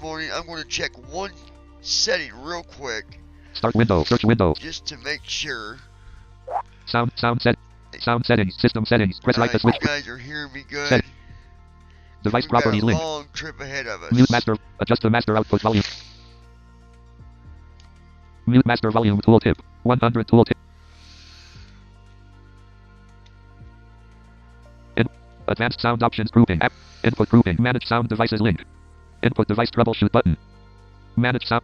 morning. I'm going to check one setting real quick. Start window. Search window. Just to make sure. Sound settings. System settings. Press right to switch. You guys are hearing me good. Set. Device properties link. Long trip ahead of us. Mute master. Adjust the master output volume. Mute master volume tooltip. 100 tooltip. Advanced sound options grouping. App. Input grouping. Manage sound devices link. Input device troubleshoot button. Manage sound.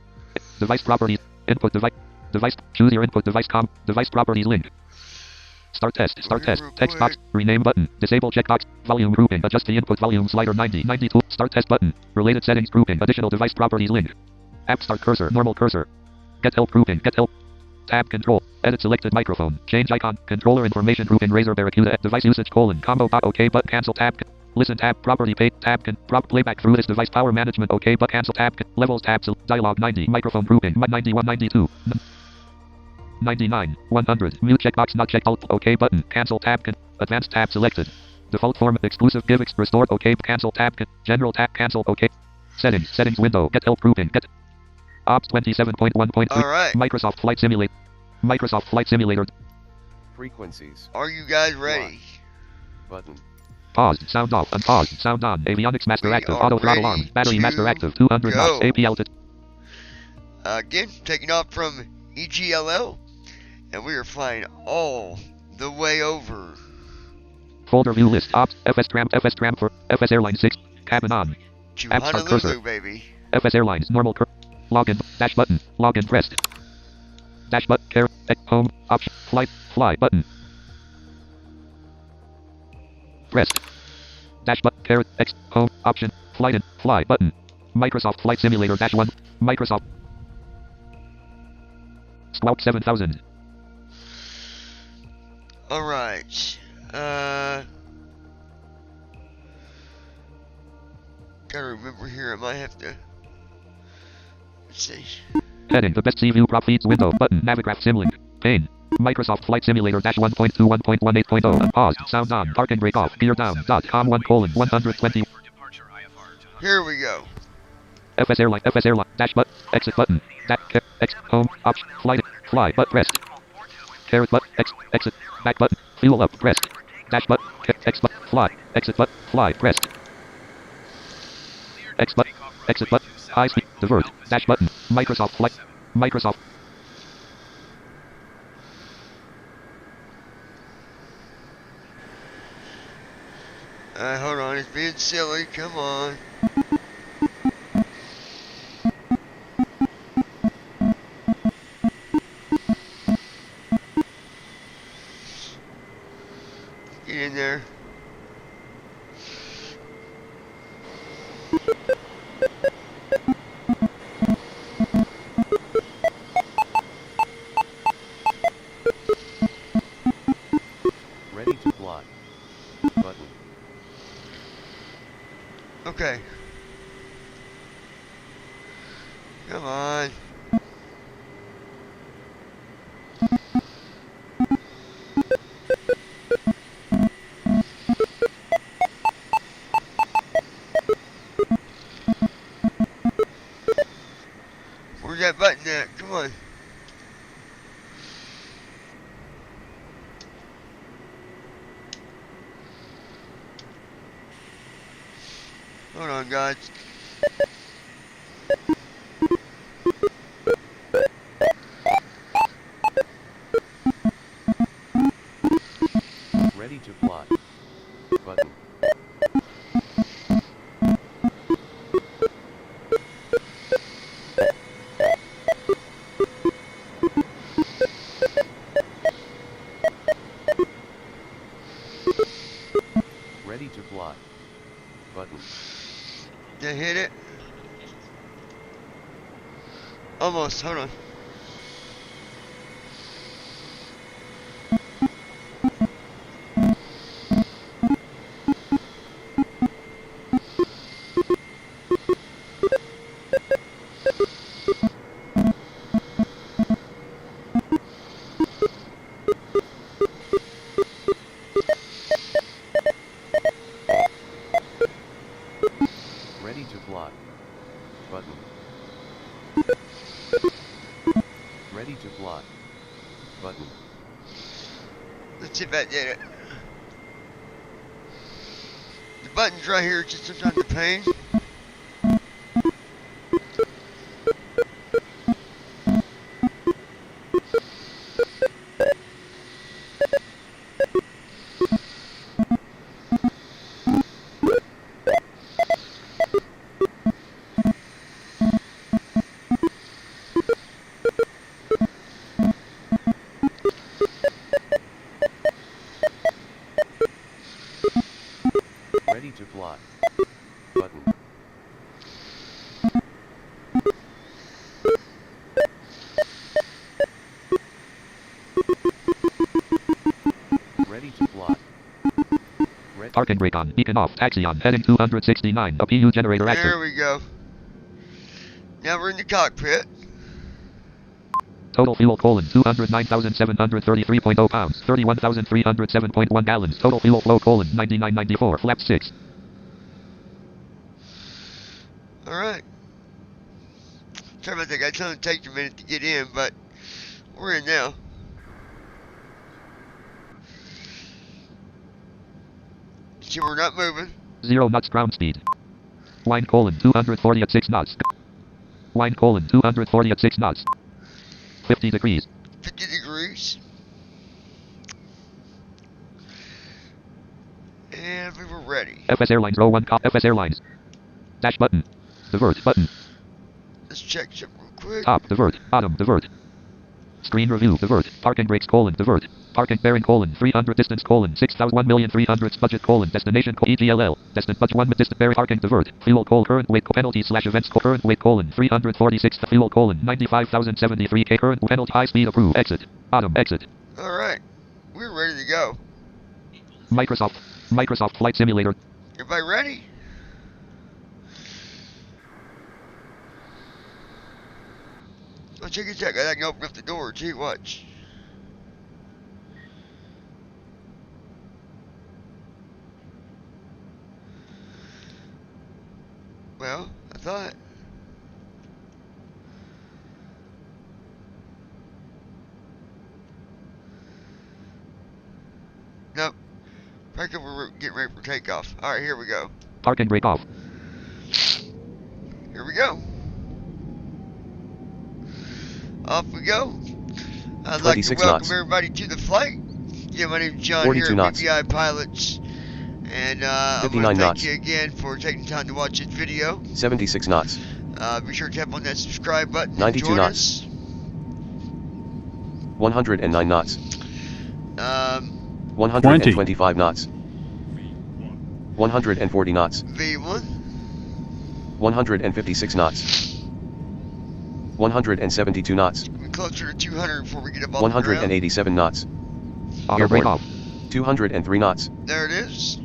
Device properties. Input device. Device. Choose your input device device properties link. Start test. Start test. Text box. Rename button. Disable checkbox. Volume grouping. Adjust the input volume slider 90. 92. Start test button. Related settings grouping. Additional device properties link. App start cursor. Normal cursor. Get help grouping. Get help. Tab control. Edit selected microphone. Change icon. Controller information group in Razer Barracuda. Device usage : combo bot OK but cancel tab. Listen tab. Property page tab. Prop playback through this device. Power management OK but cancel tab. Levels tab. Dialog 90. Microphone grouping. 91 92. 99 100. Mute checkbox not checked. Alt OK button. Cancel tab. Advanced tab selected. Default form exclusive give restored OK cancel tab. General tab cancel OK. Settings window. Get help grouping. Get Ops 27.1.3. Alright. Microsoft Flight Simulator. Microsoft Flight Simulator. Frequencies. Are you guys ready? Button. Pause. Sound off. Unpause. Sound on. Avionics master active. Auto throttle arm. Battery master active. 200 knots. AP altitude. Again, taking off from EGLL. And we are flying all the way over. Folder view list. Ops. FS tram for FS Airlines 6. Cabin on. To App start Honolulu, cursor. baby. FS Airlines normal login dash button. Login pressed. Dash button. Home option. Fly button. Pressed. Dash button. X home option. Fly button. Microsoft Flight Simulator dash 1. Microsoft. Squawk 7000. Alright. Gotta remember here, I might have to. Let's see. Heading. The best sea view prop feeds window. Button. Navigraph Simlink. Pane. Microsoft Flight Simulator dash 1.21.18.0. Pause. Sound on. Park and break off. Gear down. .com 1:120. Here we go. FS Airline dash button. Exit button. X home option. Fly but pressed. Caret button. Exit. Back button. Fuel up pressed. Dash button. X button. Fly. Exit button. Fly pressed. X button. Exit button. High speed. Divert. Dash button. Microsoft Flight. Microsoft. Hold on, it's being silly. Come on. Get in there. Ready to fly. Button. Okay. Come on. Where's that button at? Come on. Hold on, guys. Ready to fly. Button. Ready to fly. Button. Did I hit it? Almost. Hold on. Ready to fly. Button. Ready to fly. Button. Let's see if that did it. The button's right here, just sometimes a pain. Ready to fly. Button. Ready to fly. Parking brake on. Beacon off. Taxi on. Heading 269. A PU generator active. There we go. Now we're in the cockpit. Total fuel: 209,733.0 pounds, 31,307.1 gallons. Total fuel flow: 9994. Flap 6. Alright. Sorry about that, guys. It's going to take a minute to get in, but we're in now. See, we're not moving. 0 knots ground speed. Wind: 240 at 6 knots. Wind: 240 at 6 knots. 50 degrees. 50 degrees. And we were ready. FS Airlines row 1 cop. FS Airlines. Dash button. Divert button. Let's check real quick. Top divert. Bottom divert. Screen review divert. Parking brakes: divert. Parking bearing: 300 distance: 6,001,300 budget: destination EGLL. Destined budget 1 distant bearing. Parking divert. Fuel: current weight penalty / events current weight: 346 fuel: 95,073 K current penalty. High speed approved. Exit. Bottom exit. Alright. We're ready to go. Microsoft Flight Simulator. Everybody ready? Oh, check this out, guys. I can open up the door too. Watch. Well, I thought. Nope. Back up, we're getting ready for takeoff. Alright, here we go. Parking brake off. Here we go. Off we go. I'd like to welcome everybody to the flight. Yeah, my name's John here at BBI Pilots. And I want to thank you again for taking time to watch this video. 76 knots. Be sure to tap on that subscribe button. 92 join knots. Us. 109 knots. 125 knots. 140 knots. V1. 156 knots. 172 knots. We're closer to 200 before we get up off 187 knots. Auto brake off. 203 knots. There it is.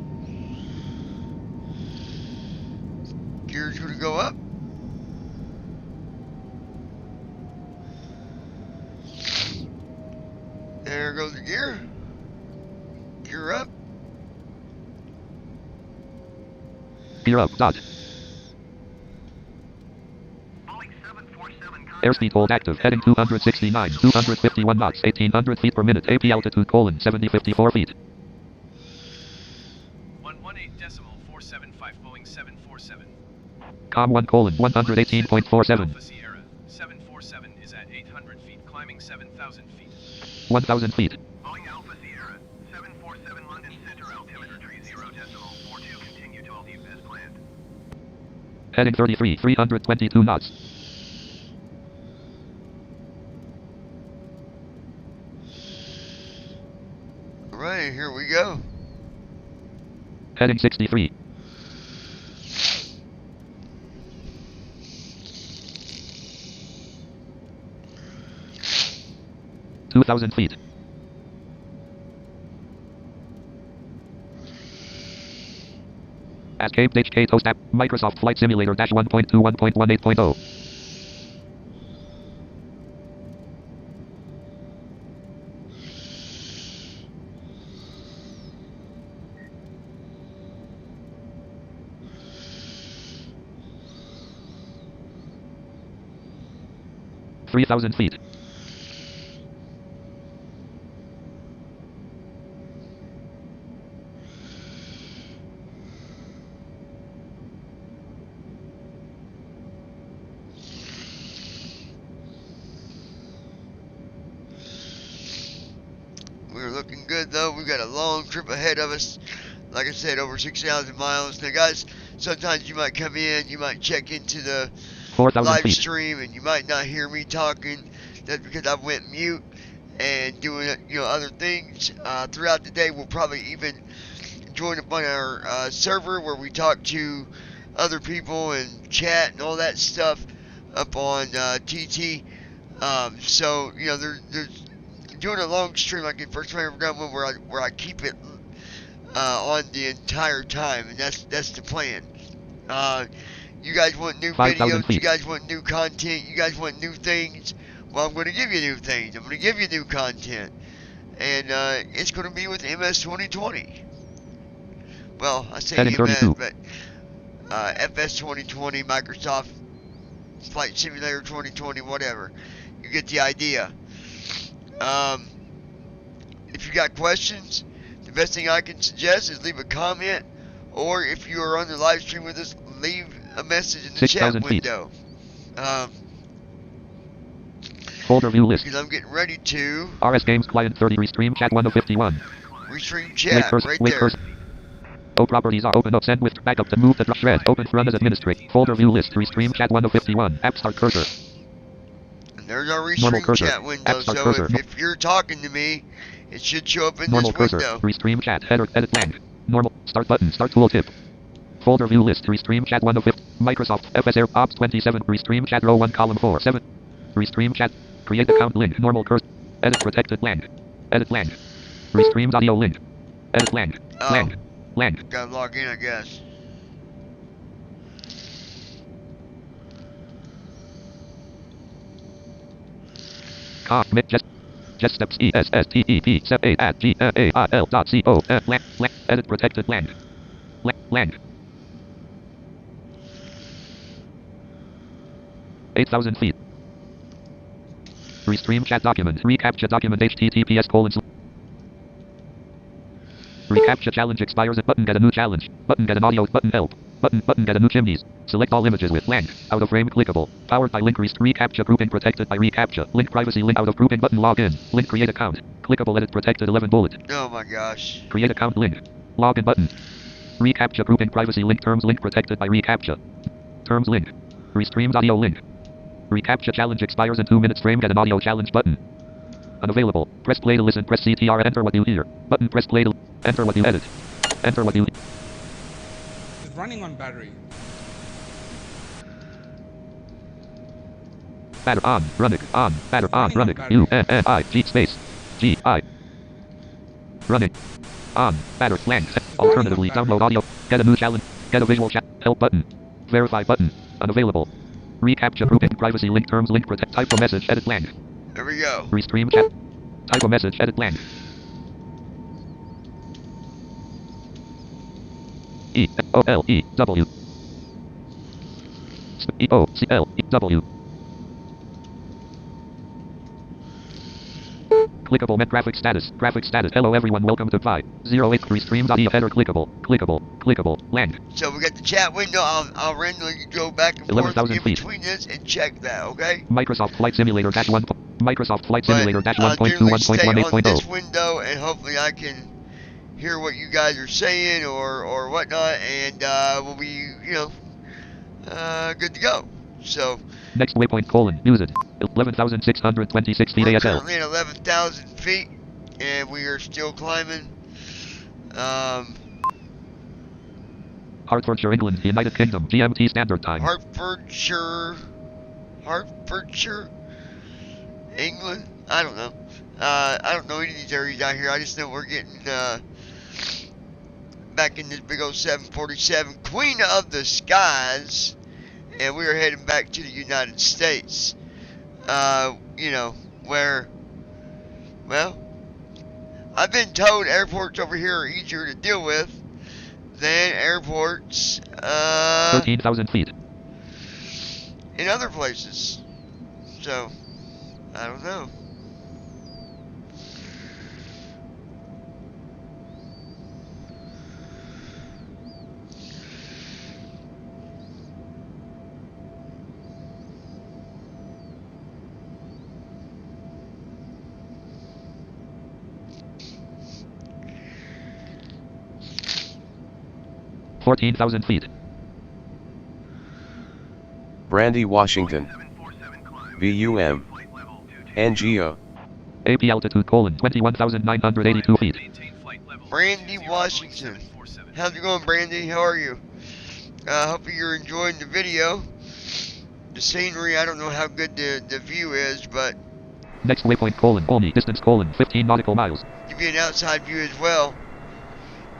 Gear's going to go up. There goes the gear. Gear up. Gear up. Dot. Airspeed hold active. Heading 269. 251 knots. 1800 feet per minute. AP altitude: 7054 feet. 118.475 Boeing 747. Com 1 118.47. Alpha Sierra 747 is at 800 feet, climbing 7,000 feet. 1000 feet. Boeing Alpha Sierra 747 London Center altimeter 30.42. Continue to altimeter as planned. Heading 33. 322 knots. Alright, here we go. Heading 63. $2,000 feet. Escape HK Toast app. Microsoft Flight Simulator dash 1.21.18.0. $3,000 feet. looking good though. We've got a long trip ahead of us. Like I said, over 6,000 miles. Now, guys, sometimes you might come in, you might check into the live feet. stream, and you might not hear me talking. That's because I went mute and doing, other things. Throughout the day, we'll probably even join up on our server where we talk to other people and chat and all that stuff up on TT. So, there's doing a long stream like the first time I've ever done one where I keep it on the entire time, and that's the plan. You guys want new videos, you guys want new content, you guys want new things. Well, I'm going to give you new things. I'm going to give you new content, and it's going to be with MS2020. Well, I say MS, but FS2020, Microsoft Flight Simulator 2020, whatever. You get the idea. If you got questions, the best thing I can suggest is leave a comment, or if you are on the live stream with us, leave a message in the chat window. Folder view list. Because I'm getting ready to RS Games Client 30 Restream Chat 1 of 51. Restream Chat right there. O properties are open up, send with backup to move the shred. Open run as administrator. Folder view list. Restream Chat 1 of 51. App start cursor. And there's our Restream Chat window. So if you're talking to me, it should show up in this window. Restream Chat. Header. Edit blank. Normal. Start button. Start tooltip. Folder view list. Restream Chat 1 of 50. Microsoft FS Air Ops 27. Restream Chat row 1 column 4 7. Restream Chat. Create account link. Normal cursor. Edit protected blank. Edit blank. Restream audio link. Edit blank. Blank. Blank. Gotta log in, I guess. Just steps ESSTEP step 8 at GAIL.co blank blank edit protected blank blank 8,000 feet. Restream chat document. Recaptcha document https:// Recaptcha challenge expires at button get a new challenge. Button get an audio button help. Button get a new chimneys. Select all images with blank. Out of frame clickable. Powered by link recaptcha grouping protected by recaptcha. Link privacy link out of grouping button login. Link create account. Clickable edit protected 11 bullet. Oh my gosh. Create account link. Login button. Recaptcha grouping privacy link terms link protected by recaptcha. Terms link. Restreamed audio link. Recaptcha challenge expires in 2 minutes. Frame get an audio challenge button. Unavailable. Press play to listen. Press CTR. Enter what you hear. Button press play to enter what you edit. Enter what you. It's running on battery. Batter on. Running on. Batter on. Running. UNNIG space. GI. Running. On. Batter blank. Alternatively, download audio. Get a new challenge. Get a visual chat. Help button. Verify button. Unavailable. Recaptcha grouping privacy link terms link protect type of message edit blank. There we go. Restream chat. Type of message edit blank. EOLEW EOCLEW. Clickable met graphic status. Graphic status. Hello everyone. Welcome to Pi 08 Restream.io header clickable land. So we got the chat window. I'll randomly go back and forth in between this and check that. Okay. Microsoft Flight Simulator -1. Microsoft Flight Simulator -1.21.18.0. This window, and hopefully I can hear what you guys are saying or whatnot, and we'll be good to go. So next waypoint use it 11,626 feet ASL. Currently at 11,000 feet, and we are still climbing. Hertfordshire, England, United Kingdom, GMT Standard Time. Hertfordshire, England. I don't know. I don't know any of these areas out here. I just know we're getting back in this big old 747, Queen of the Skies, and we are heading back to the United States. Where, well, I've been told airports over here are easier to deal with than airports 13,000 feet in other places. So, I don't know. 14,000 feet. Brandy, Washington. 747 climb. VUM. Flight level 220. NGO. AP altitude: 21,982 feet. Maintain flight level Brandy, 220, Washington. 747. How's it going, Brandy? How are you? Hope you're enjoying the video. The scenery, I don't know how good the view is, but Next waypoint: Olney, distance: 15 nautical miles. give you an outside view as well.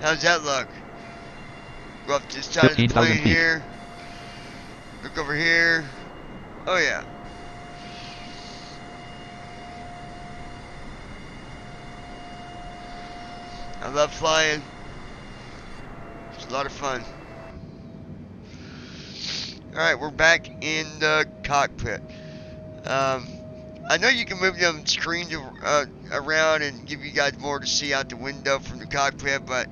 How's that look? Go up this side of the 15,000 plane feet. here. Look over here. Oh yeah. I love flying. It's a lot of fun. Alright, we're back in the cockpit. I know you can move them screens around and give you guys more to see out the window from the cockpit, but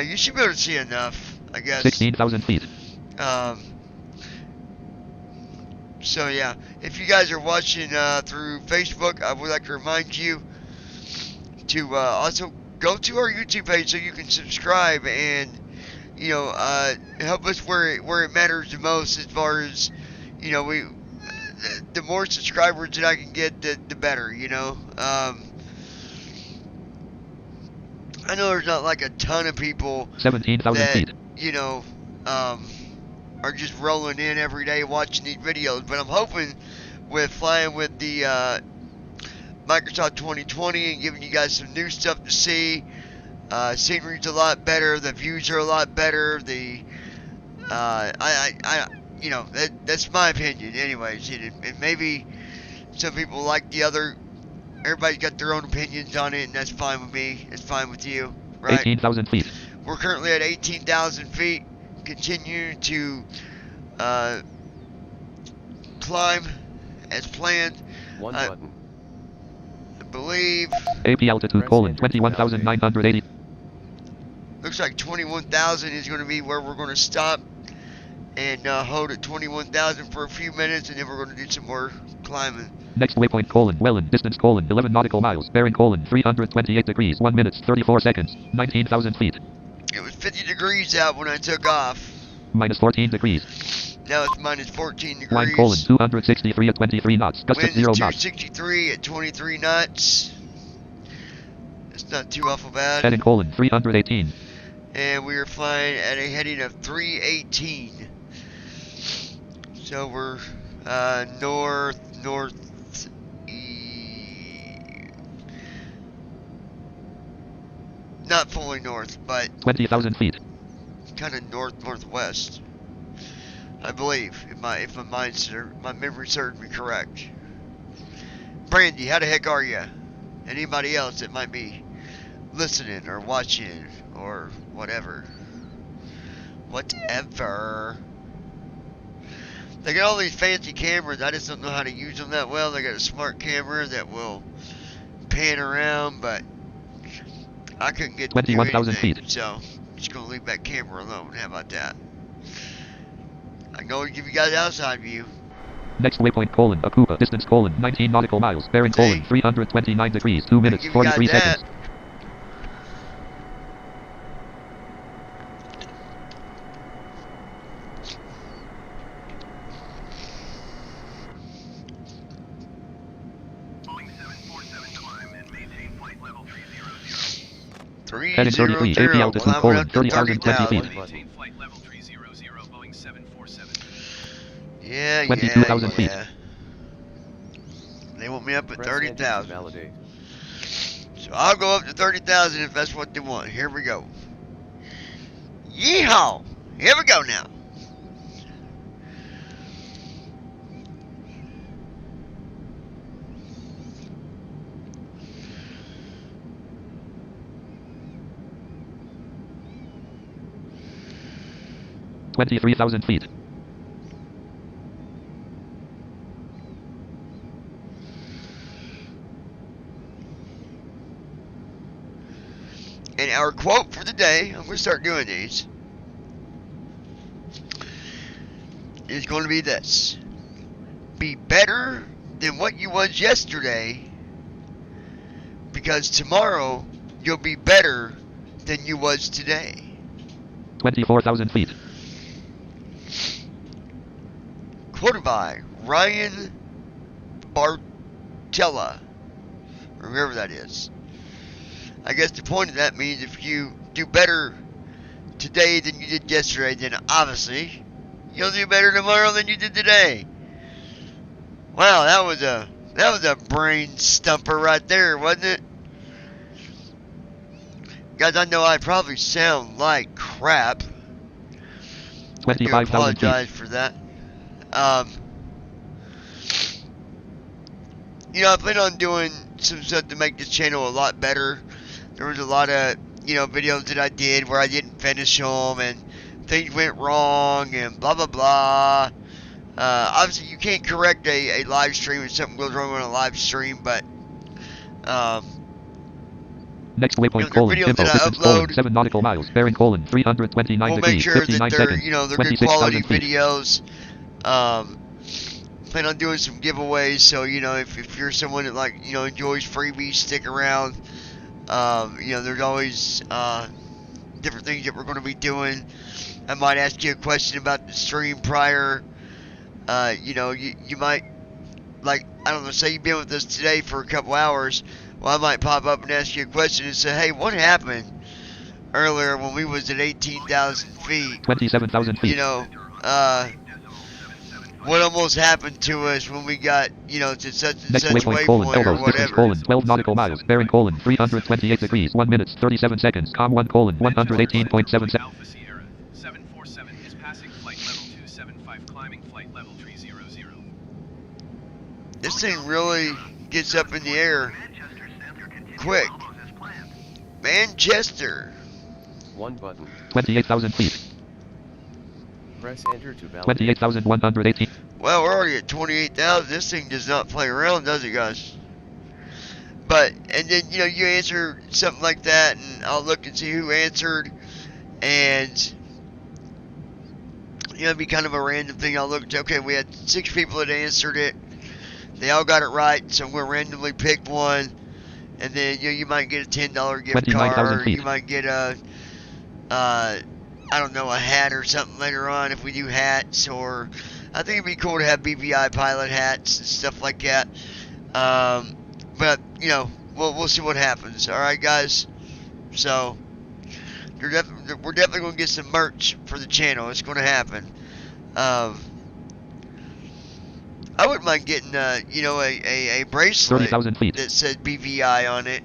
you should be able to see enough, I guess. 16,000 feet. So yeah, if you guys are watching through Facebook, I would like to remind you to also go to our YouTube page so you can subscribe and, you know, help us where it matters the most, as far as, you know, the more subscribers that I can get, the better, you know. I know there's not like a ton of people 17,000 that, feet. you know, are just rolling in every day watching these videos, but I'm hoping with flying with the Microsoft 2020 and giving you guys some new stuff to see, scenery's a lot better, the views are a lot better, the you know, that's my opinion anyways, and maybe some people like the other. Everybody's got their own opinions on it, and that's fine with me. It's fine with you, right? 18,000 feet. We're currently at 18,000 feet. Continue to climb as planned. One button. I believe AP altitude: 21,980. looks like 21,000 is going to be where we're going to stop and hold at 21,000 for a few minutes, and then we're going to do some more climbing. Next waypoint: Welland, distance: 11 nautical miles. Bearing: 328 degrees, 1 minute 34 seconds. 19,000 feet. It was 50 degrees out when I took off. Minus 14 degrees. Now it's minus 14 degrees. Line: 263 at 23 knots. Gust at Wind is 0 knots. 263 at 23 knots. It's not too awful bad. Heading: 318. And we are flying at a heading of 318. So we're not fully north, but 20,000 feet. kind of northwest, I believe, if my memory serves me correct. Brandy, how the heck are you? Anybody else that might be listening or watching or whatever? They got all these fancy cameras. I just don't know how to use them that well. They got a smart camera that will pan around, but I couldn't get 21,000 feet. So I'm just gonna leave that camera alone. How about that? I can always give you guys outside view. Next waypoint: Akupa, distance: 19 nautical miles. Bearing: Hey. 329 degrees, 2 minutes give you guys 43 that. seconds. Boeing 747 climb and maintain flight level 300. Heading 33, AP altitude: 30,020 feet. Maintain flight level 300, Boeing 747. Yeah, 22,000 feet. yeah. They want me up at Press 30,000. enter to validate. So I'll go up to 30,000 if that's what they want. Here we go. Yeehaw! Here we go now. $23,000 feet. And our quote for the day, I'm going to start doing these, is going to be this: be better than what you was yesterday, because tomorrow you'll be better than you was today. 24,000 feet. Quoted by Ryan Bartella, or whoever that is. I guess the point of that means if you do better today than you did yesterday, then obviously you'll do better tomorrow than you did today. Wow, that was a brain stumper right there, wasn't it? Guys, I know I probably sound like crap. I do 25,000 apologize feet. for that. You know, I plan on doing some stuff to make this channel a lot better. There was a lot of, you know, videos that I did where I didn't finish them and things went wrong and blah, blah, blah. Obviously, you can't correct a live stream if something goes wrong on a live stream, but, Next waypoint, you know, the videos that I distance, colon, upload, 7 nautical miles, bearing, colon, 329 we'll make degrees, sure 59 that they're, seconds, you know, they're good quality 26,000 feet. videos. Plan on doing some giveaways, so, you know, if you're someone that, like, you know, enjoys freebies, stick around. You know, there's always different things that we're going to be doing. I might ask you a question about the stream prior. You know, you might, like, I don't know, say you've been with us today for a couple hours. Well, I might pop up and ask you a question and say, hey, what happened earlier when we was at 18,000 feet? 27,000 feet. You know, what almost happened to us when we got, you know, to such and Next such waypoint, colon, waypoint or elbows, distance, whatever. colon, 12 nautical miles, bearing, colon, 328 degrees, 1 minute, 37 seconds, com 1, colon, 118.7 seconds. Alpha Sierra 747 is passing flight level 275, climbing flight level 300. This thing really gets up in the air quick. Manchester. 1 button. 28,000 feet. Press enter to validate. 28,118. Well, we're already at 28,000. This thing does not play around, does it, guys? But, and then, you know, you answer something like that, and I'll look and see who answered, and, you know, it'd be kind of a random thing. I'll look, okay, we had 6 people that answered it. They all got it right, so I'm going to randomly pick one, and then, you know, you might get a $10 gift card, you might get a, I don't know, a hat or something later on if we do hats, or I think it'd be cool to have BVI pilot hats and stuff like that. But, you know, we'll see what happens. All right, guys. So, we're definitely going to get some merch for the channel. It's going to happen. I wouldn't mind getting, you know, a bracelet that said BVI on it.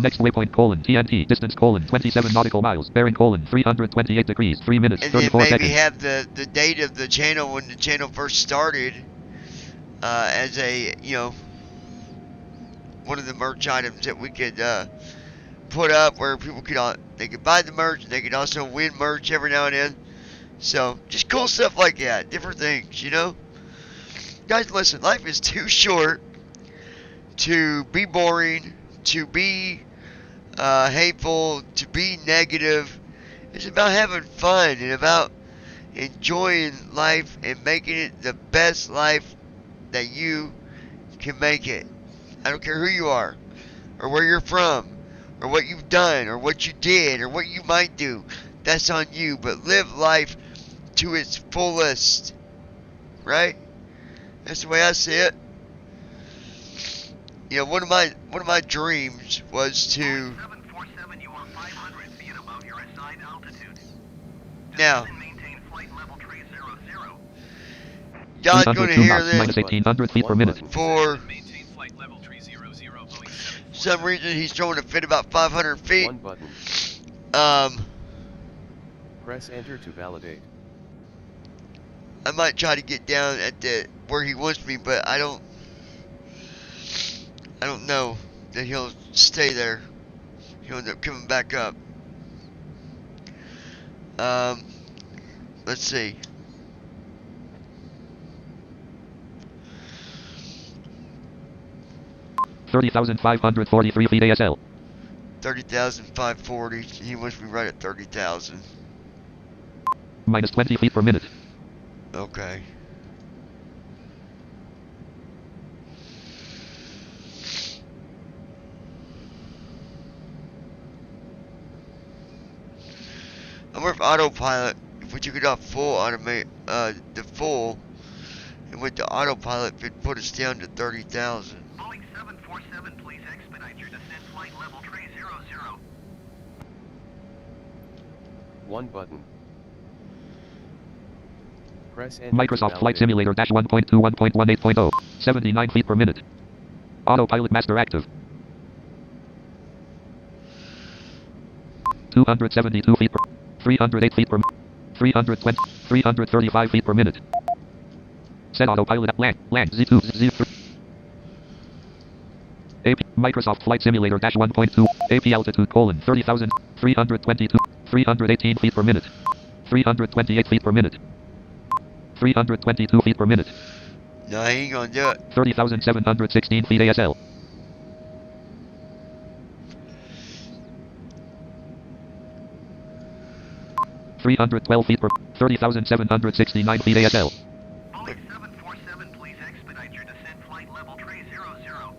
Next waypoint, colon, TNT, distance, colon, 27 nautical miles, bearing, colon, 328 degrees, 3 minutes, 34 and then seconds. maybe have the date of the channel when the channel first started as a, you know, one of the merch items that we could put up where people could, they could buy the merch, and they could also win merch every now and then. So, just cool stuff like that, different things, you know? Guys, listen, life is too short to be boring, to be hateful, to be negative. It's about having fun and about enjoying life and making it the best life that you can make it. I don't care who you are, or where you're from, or what you've done, or what you did, or what you might do. That's on you, but live life to its fullest, right? That's the way I see it. You know, one of my dreams was to. 747, you are 500 feet above your assigned altitude. Now, Maintain flight level 300. y'all going to hear this. Minus 1,800 feet per minute. For Maintain flight level 300, some reason, he's throwing a fit about 500 feet. 1 button. Press enter to validate. I might try to get down at the where he wants me, but I don't know that he'll stay there. He'll end up coming back up. Let's see. $30,543 feet ASL. 30,540. He wants me right at 30,000. Minus 20 feet per minute. Okay. I'm wonder if autopilot, if we took it off full automate, the full, and went to autopilot, if it put us down to 30,000. Boeing 747, please expedite your descent flight level 300. One button. Press enter. Microsoft Flight Simulator -1.21.18.0. 79 feet per minute. Autopilot master active. 272 feet per 308 feet per 320 335 feet per minute. Set autopilot at land Z2 Z3. AP Microsoft Flight Simulator -1.2 AP altitude 30,000 322 318 feet per minute 328 feet per minute 322 feet per minute. No, he ain't gonna do it. 30,716 feet ASL. $312 feet per 30,769 feet ASL. Boeing 747, please expedite your descent flight level 300.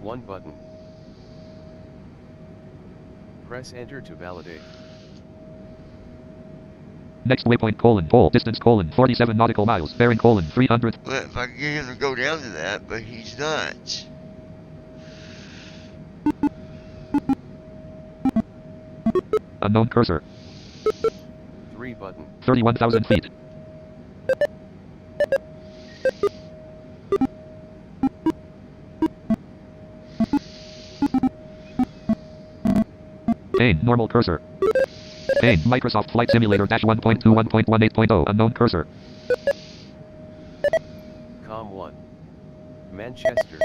One button. Press enter to validate. Next waypoint pole distance 47 nautical miles bearing 300. Well, if I could get him to go down to that, but he's not. Unknown cursor. 3 button. 31,000 feet. Pane normal cursor. Pane Microsoft Flight Simulator -1.21.18.0 unknown cursor. Com 1. Manchester.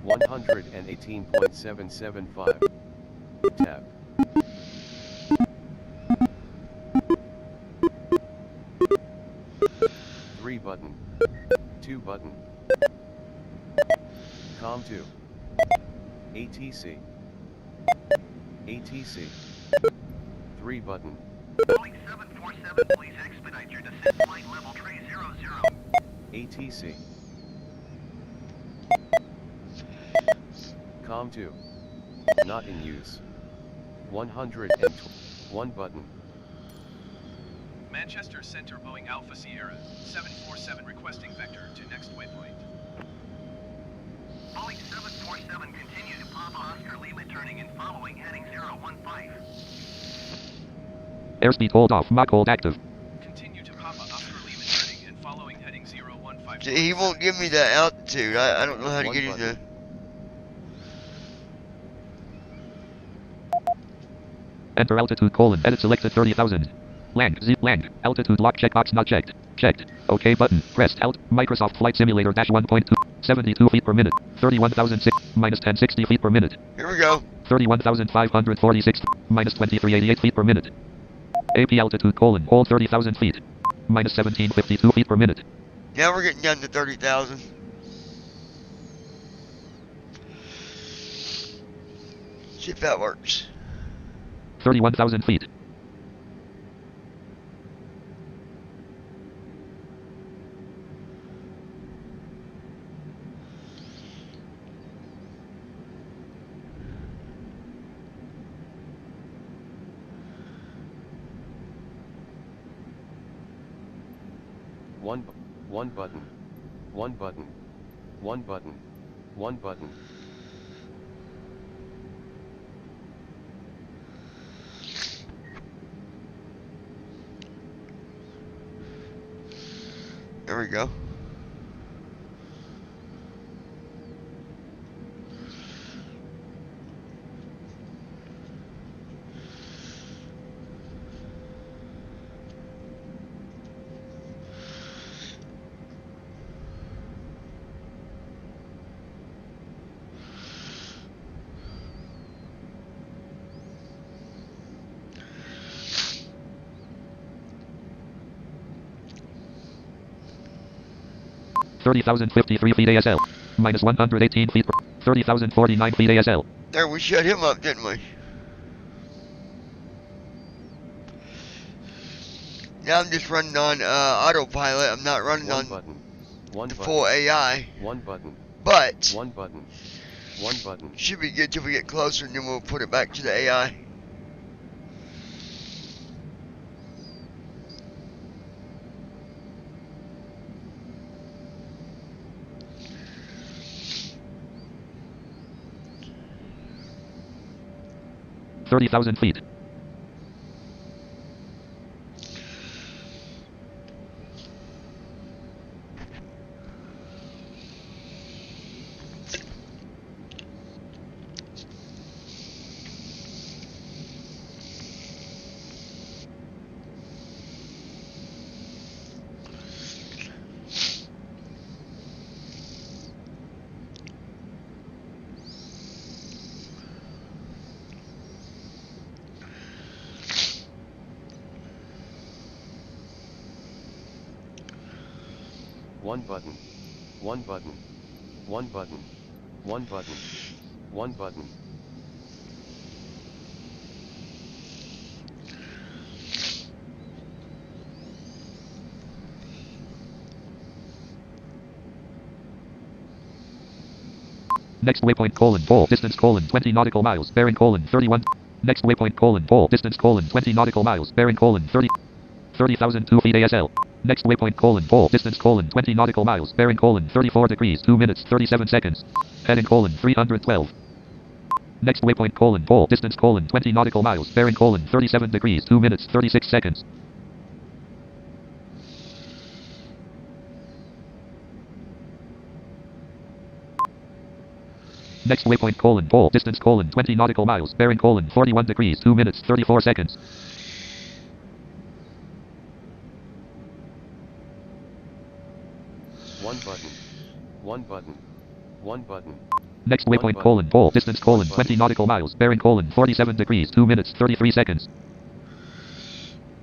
118.775. Tab. Three button. 2 button. Com 2. ATC. ATC. 3 button. Boeing 747, please expedite your descent flight level 300. ATC. Com 2. Not in use. 101 button. Manchester Center Boeing Alpha Sierra 747 requesting vector to next waypoint. Boeing 747 continue to Papa Oscar Lima turning and following heading 015. Airspeed hold off, Mach hold active. Continue to Papa Oscar Lima turning and following heading 015. See, he won't give me the altitude. I don't know how to One get him button. to. Enter altitude edit selected 30,000. Land altitude lock checkbox not checked. Checked. OK button pressed alt Microsoft Flight Simulator -1.2 72 feet per minute 31,006 -1060 feet per minute. Here we go. 31,546 -2388 feet per minute. AP altitude hold 30,000 feet -1752 feet per minute. Now we're getting down to 30,000. See if that works. 31,000 feet. One button. One button. One button. One button. There we go. $30,053 feet ASL. -118 feet per 30,049 feet ASL. There, we shut him up, didn't we? Now I'm just running on autopilot. I'm not running One on button. One the button. full AI. One button. But One button. One button. should be good till we get closer, and then we'll put it back to the AI. 30,000 feet. One button. One button. One button. One button. One button. Next waypoint pole distance 20 nautical miles bearing 31. Next waypoint pole distance 20 nautical miles bearing 30,000 feet ASL. Next waypoint pole distance 20 nautical miles bearing 34 degrees 2 minutes 37 seconds. Heading 312. Next waypoint pole distance 20 nautical miles bearing 37 degrees 2 minutes 36 seconds. Next waypoint pole distance 20 nautical miles bearing 41 degrees 2 minutes 34 seconds. One button. One button. One button. Next waypoint pole distance 20 nautical miles bearing 47 degrees 2 minutes 33 seconds.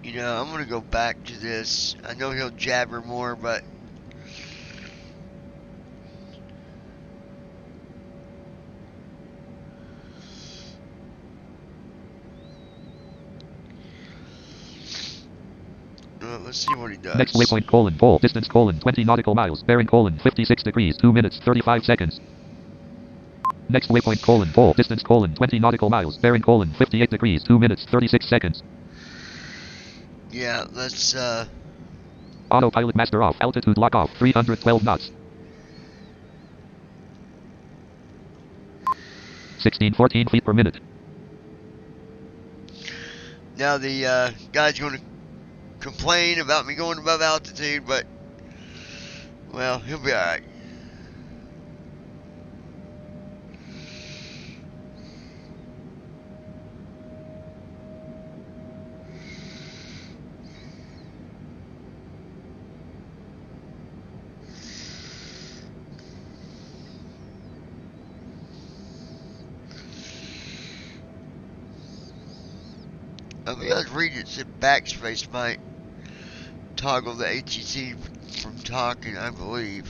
You know, I'm gonna go back to this. I know he'll jabber more, but let's see what he does. Next waypoint pole distance 20 nautical miles bearing 56 degrees 2 minutes 35 seconds. Next waypoint pole distance 20 nautical miles bearing 58 degrees 2 minutes 36 seconds. Yeah, let's Autopilot master off, altitude lock off, 312 knots. 14 feet per minute. now the guy's gonna complain about me going above altitude, but well, he'll be alright. I mean, I was reading it said backspace might toggle the HEC from talking, I believe.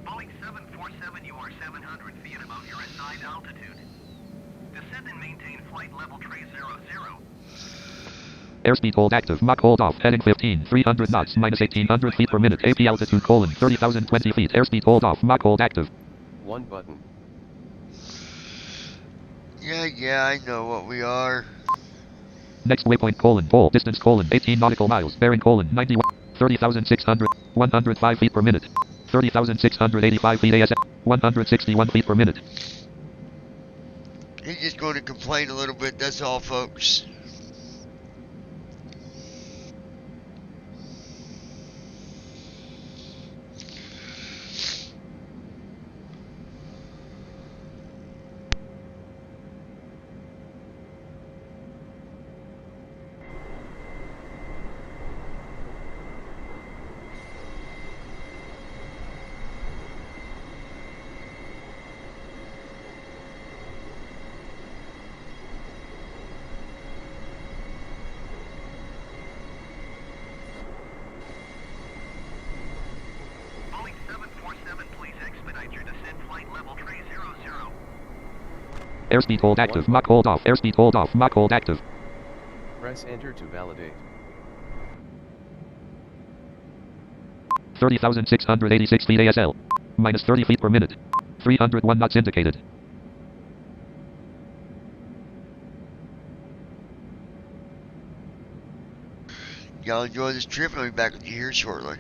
Boeing 747, you are 700 feet above your assigned altitude. Descend and maintain flight level 300. Airspeed hold active, Mach hold off, heading 15, 300 knots, minus 1800 feet per minute, AP altitude 30,020 feet, airspeed hold off, Mach hold active. One button. Yeah, I know what we are. Next waypoint pole distance 18 nautical miles, bearing 91, 30,600, 105 feet per minute, 30,685 feet ASM, 161 feet per minute. He's just going to complain a little bit, that's all, folks. Boeing 747, please expedite your descent flight level 300. Airspeed hold active, Mach hold off, airspeed hold off, Mach hold active. Press enter to validate. 30,686 feet ASL. Minus 30 feet per minute. 301 knots indicated. y'all enjoy this trip, and I'll be back with you here shortly.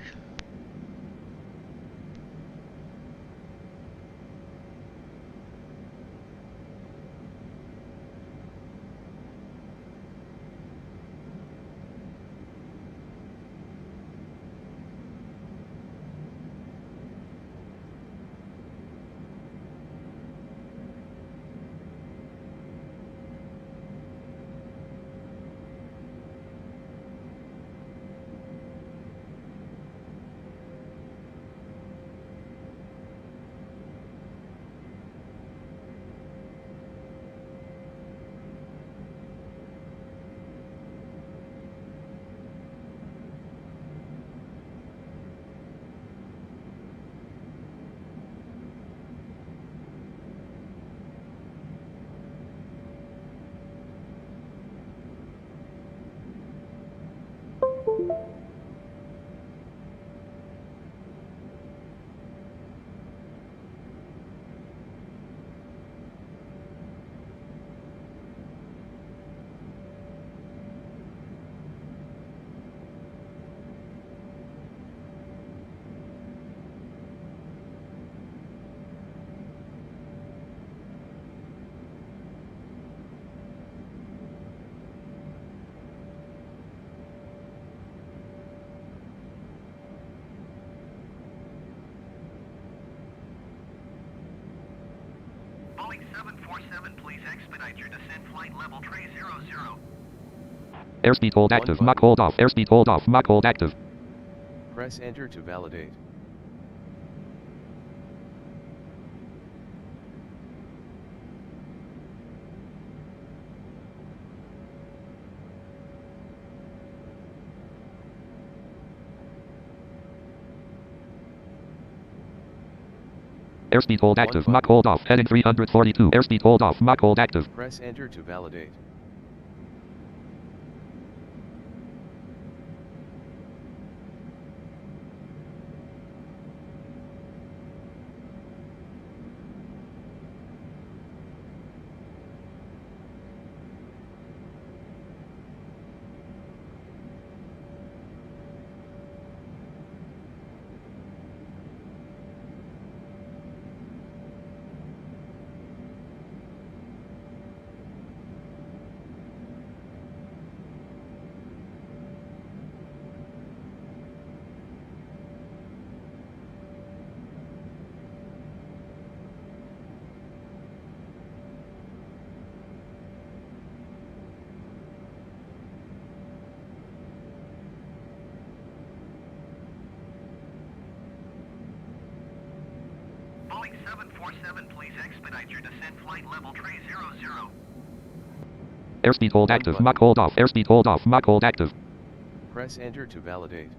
Boeing 747, please expedite your descent flight level tray 00. Airspeed hold active. Mach hold off. Airspeed hold off. Mach hold active. Press enter to validate. Airspeed hold active. Mach hold off. Heading 342. Airspeed hold off. Mach hold active. Press enter to validate. Boeing 747, please expedite your descent flight level tray 00. Airspeed hold active. Mach hold off. Airspeed hold off. Mach hold active. Press enter to validate.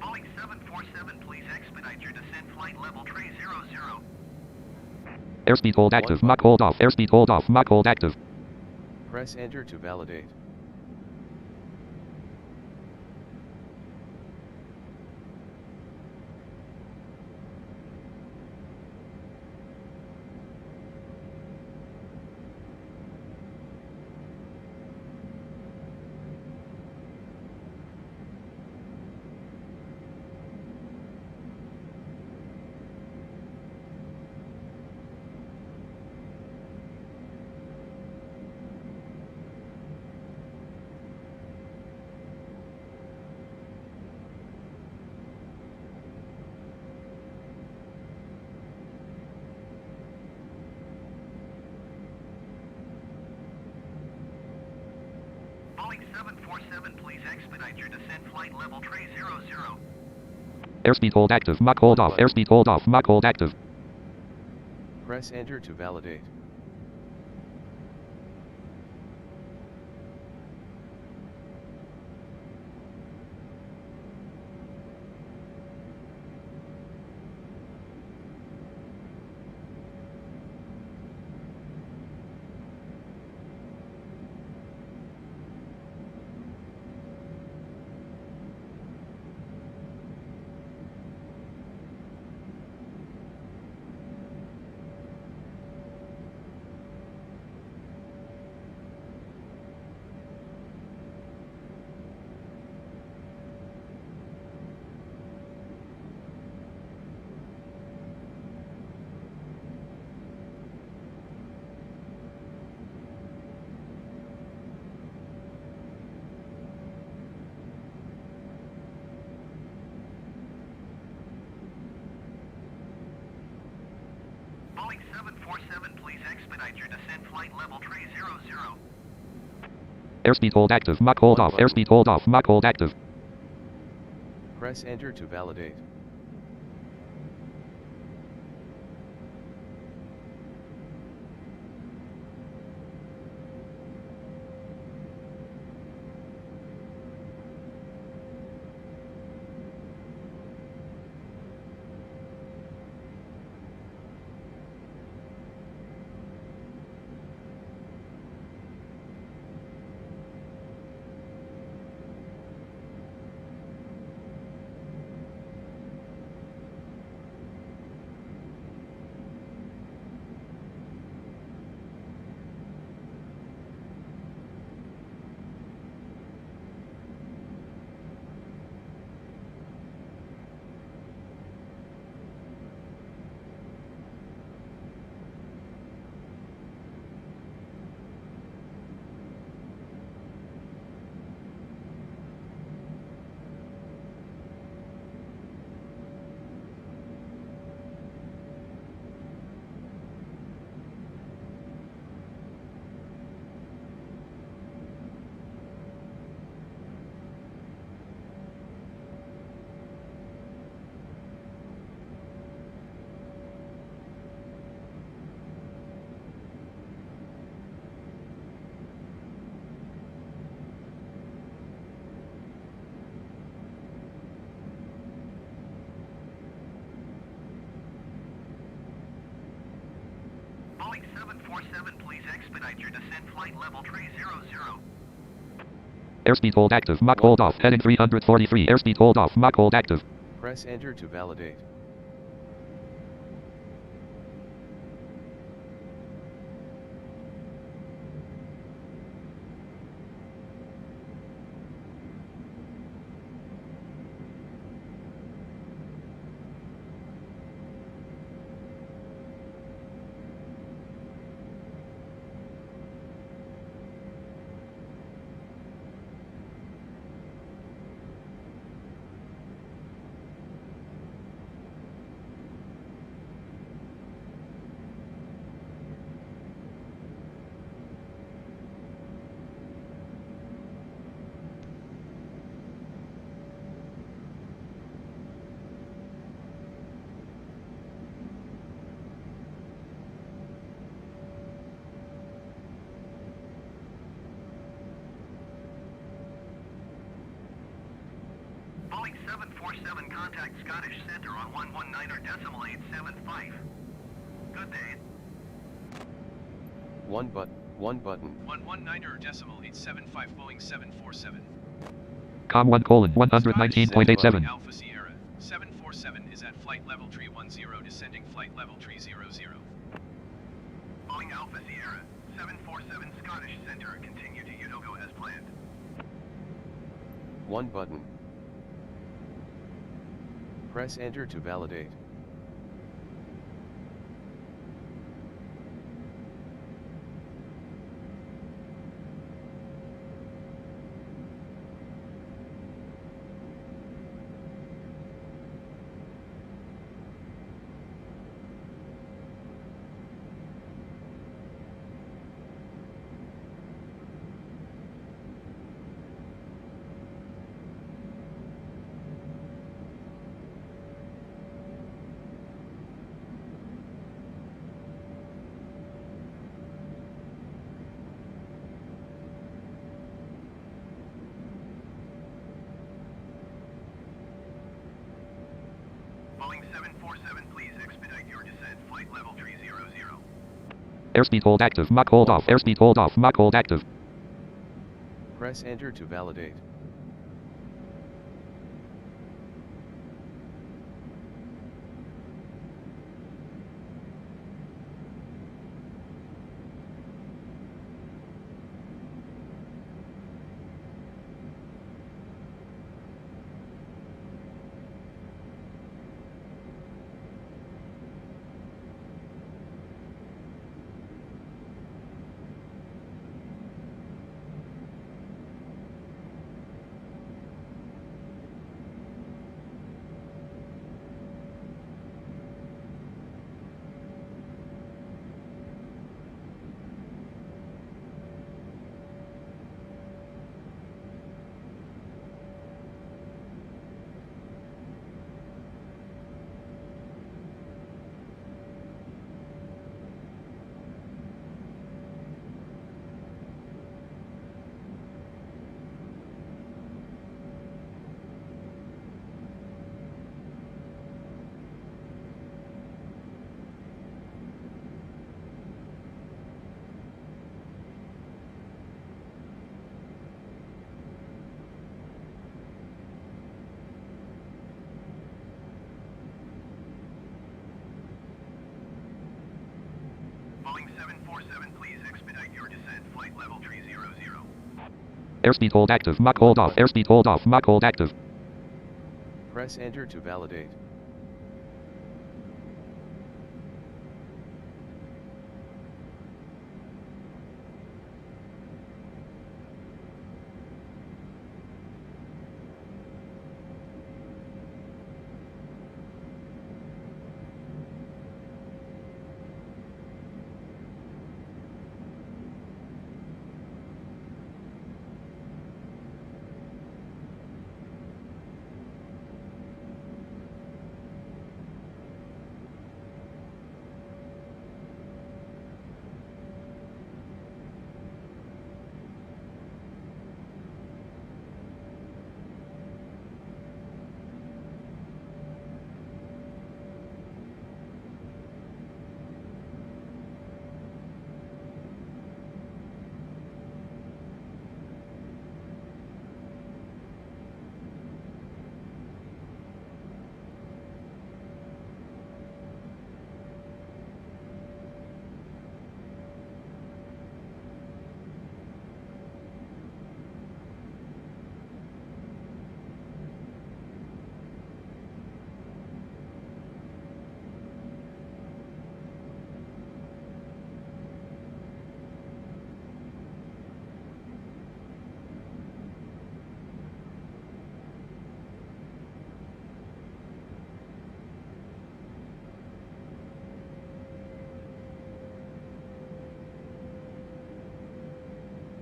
Boeing 747, please expedite your descent flight level tray 00. Airspeed hold active. Mach hold off. Airspeed hold off. Mach hold active. Press enter to validate. 747, please expedite your descent flight level tray 00. Airspeed hold active. Mach hold off. Airspeed hold off. Mach hold active. Press enter to validate. Boeing 747, please expedite your descent flight level tray 00. Airspeed hold active. Mach hold off. Airspeed hold off. Mach hold active. Press enter to validate. Boeing 747, please expedite your descent flight level tray 00. Airspeed hold active. Mach hold off. Heading 343. Airspeed hold off. Mach hold active. Press enter to validate. Boeing 747, contact Scottish Center on 119.875. Good day. One button. 119.875 Boeing 747. Com 1 colon 119.87. Alpha Sierra. 747 is at flight level tree 10, descending flight level tree 00. Boeing Alpha Sierra. 747 Scottish Center. Continue to Udogo as planned. One button. Press enter to validate. 747, please expedite your descent. Flight level 300. Airspeed hold active. Mach hold off. Airspeed hold off. Mach hold active. Press enter to validate. Boeing 747, please expedite your descent. Flight level 300. Airspeed hold active. Mach hold off. Airspeed hold off. Mach hold active. Press enter to validate.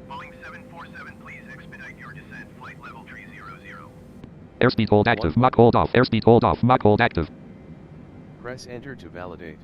Boeing 747, please expedite your descent. Flight level 300. Airspeed hold active. Mach hold off. Airspeed hold off. Mach hold active. Press enter to validate.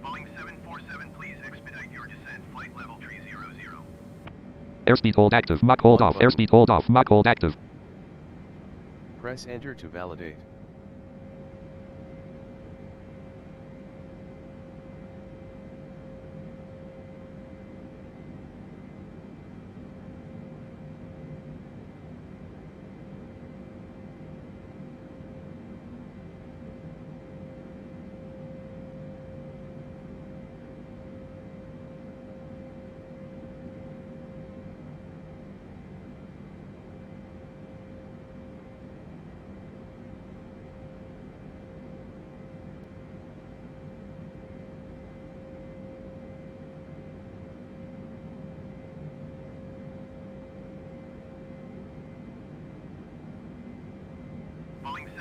Boeing 747, please expedite your descent. Flight level 300. Airspeed hold active. Mach hold off. Airspeed hold off. Mach hold active. Press enter to validate.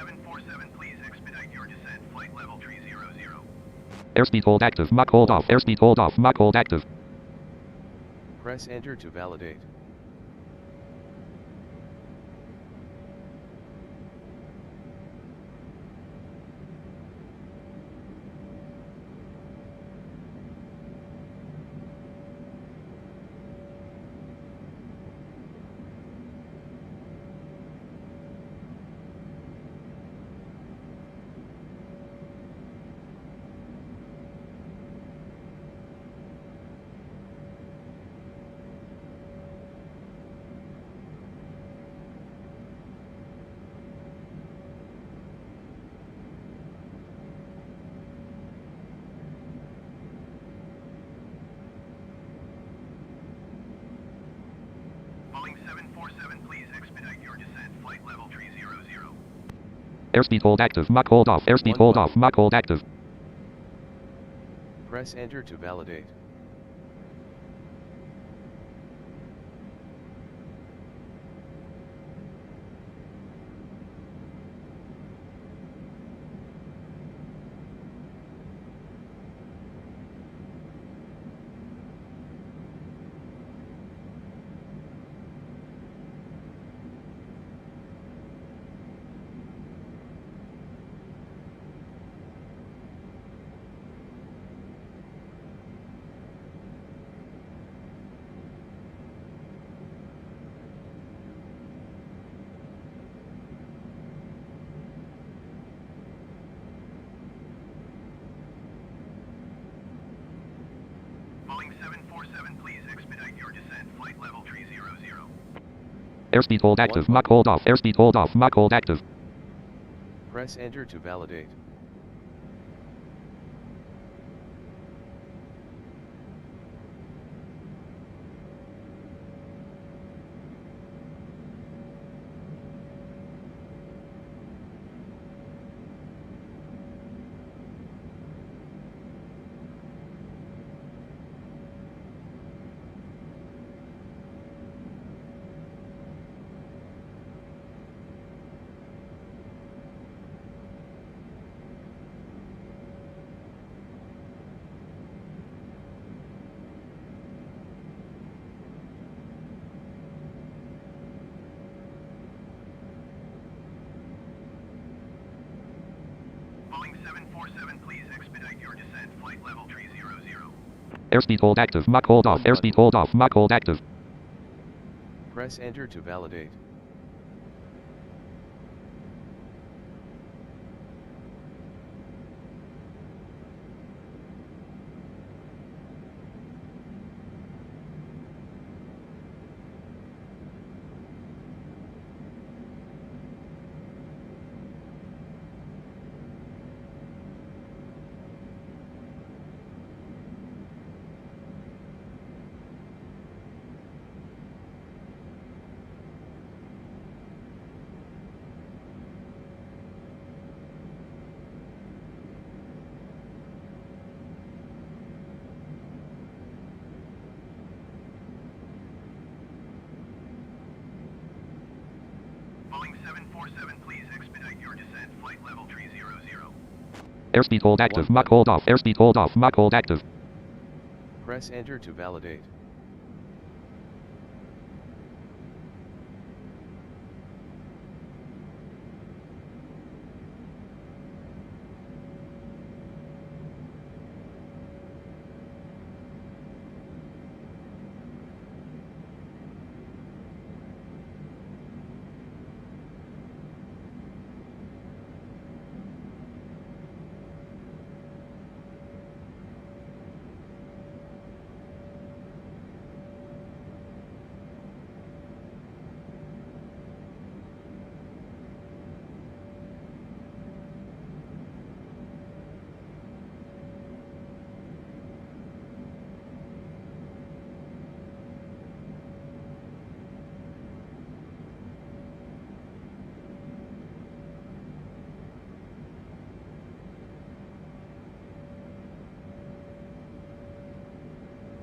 747, please expedite your descent. Flight level 300. Airspeed hold active. Mach hold off. Airspeed hold off. Mach hold active. Press enter to validate. Boeing 747, please expedite your descent. Flight level 300. Airspeed hold active. Mach hold off. Airspeed hold off. Mach hold active. Press enter to validate. Boeing 747, please expedite your descent. Flight level 300. Airspeed hold active. Mach hold off. Airspeed hold off. Mach hold active. Press enter to validate. Boeing 747, please expedite your descent. Flight level 300. Airspeed hold active. Mach hold off. Airspeed hold off. Mach hold active. Press enter to validate. Boeing 747, please expedite your descent. Flight level 300. Airspeed hold active. Mach hold off. Airspeed hold off. Mach hold active. Press enter to validate.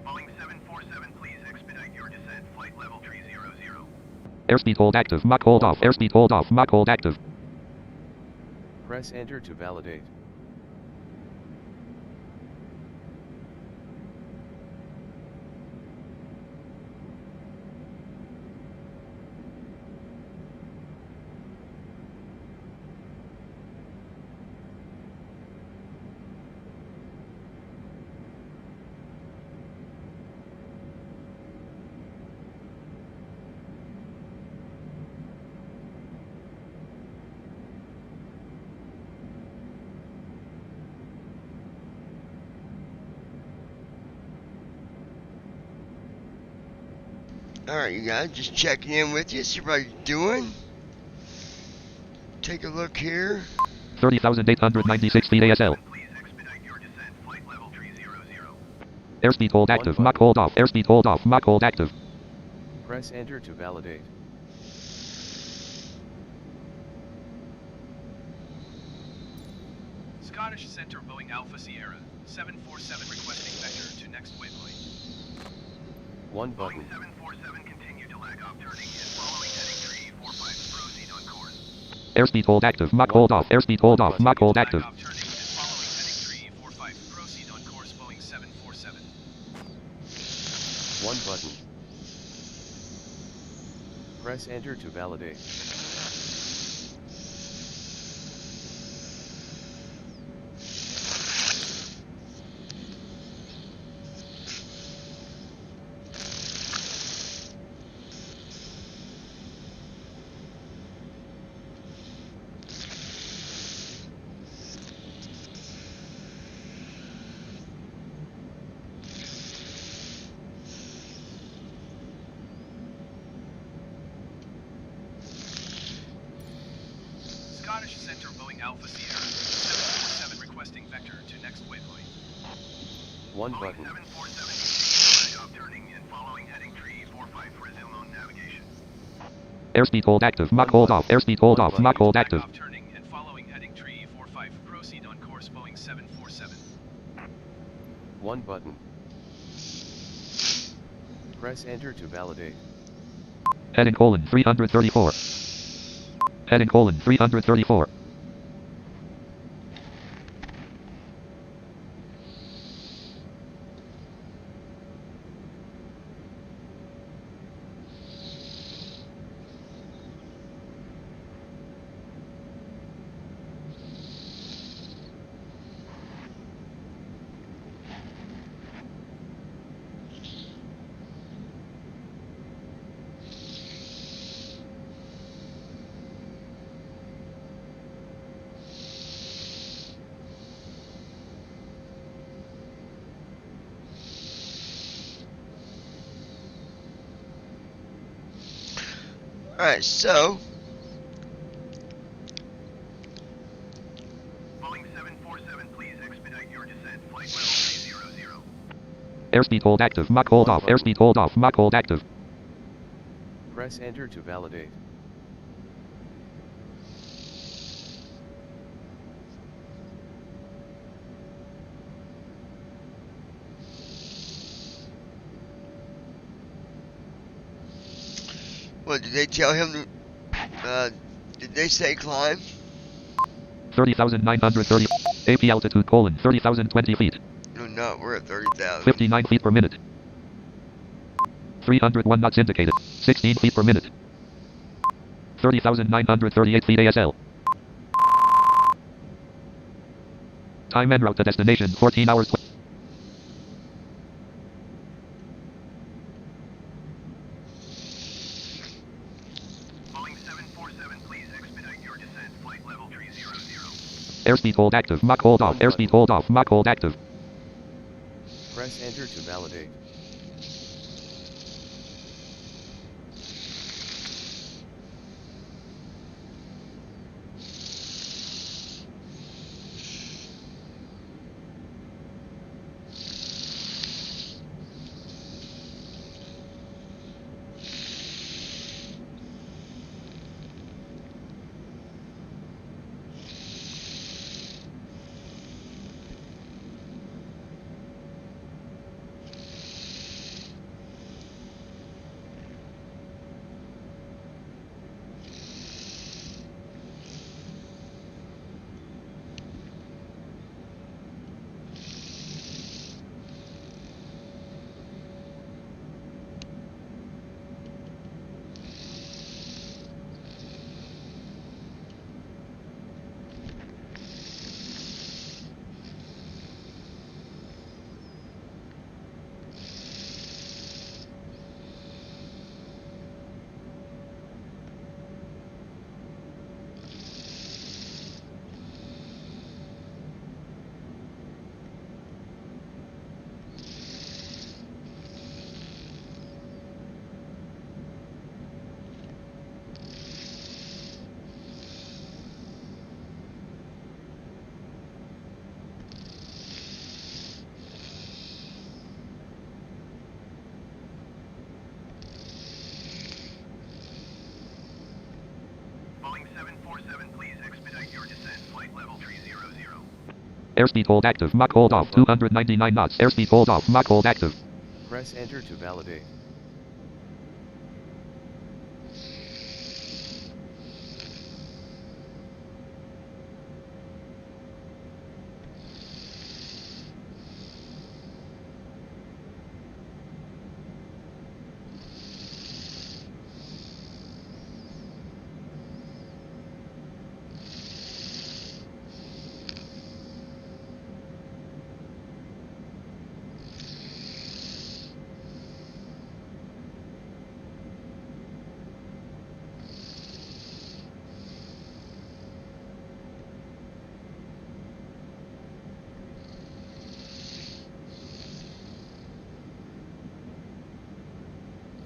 Boeing 747, please expedite your descent. Flight level 300. Airspeed hold active. Mach hold off. Airspeed hold off. Mach hold active. Press enter to validate. Alright, you guys, just checking in with you, see how you're doing. Take a look here. 30,896 feet ASL. Please expedite your descent. Flight level 300. Airspeed hold active. Mach hold off. Airspeed hold off. Mach hold active. Press enter to validate. Scottish Center Boeing Alpha Sierra 747 requesting vector to next waypoint. 1 button. Boeing 747 continue to lag off turning and following heading 345. Proceed on course. Airspeed hold active. Mach hold off. Airspeed hold off. Mach hold active. Lag off turning and following heading 345. Proceed on course Boeing 747. 1 button. Press enter to validate. Scottish Center Boeing Alpha Sierra 747 requesting vector to next waypoint. 1 Boeing button. 747 lag off turning and following heading 345. Resume on navigation. Airspeed hold active. Mach hold off. Airspeed hold off. Mach hold Lag active. off turning and following heading 345. Proceed on course Boeing 747. 1 button. Press enter to validate. Heading colon 334. Heading colon 334. Alright, so Boeing 747, please expedite your descent. Flight level 300. Airspeed hold active. Mach hold off. Airspeed hold off. Mach hold active. Press enter to validate. what did they tell him to, did they say climb? 30,930. AP altitude colon 30,020 feet. No, no, we're at 30,000. 59 feet per minute. 301 knots indicated. 16 feet per minute. 30,938 feet ASL. Time en route to destination 14 hours. Boeing 747, please expedite your descent. Flight level 300. Airspeed hold active. Mach hold off. Airspeed hold off. Mach hold active. Press enter to validate. level 300. Airspeed hold active. Mach hold off. 299 knots. Airspeed hold off. Mach hold active. Press enter to validate.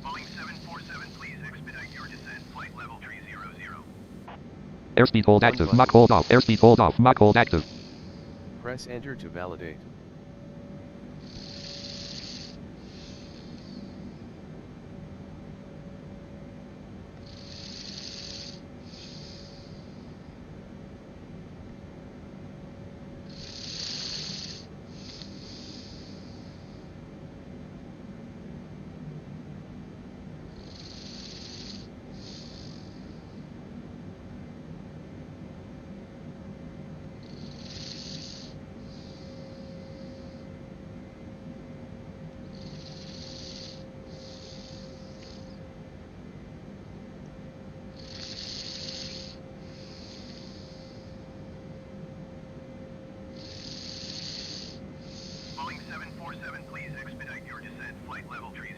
Boeing 747, please expedite your descent. Flight level 300. Airspeed hold active. Mach hold off. Airspeed hold off. Mach hold active. Press enter to validate. Boeing 747, please expedite your descent. Flight level 300.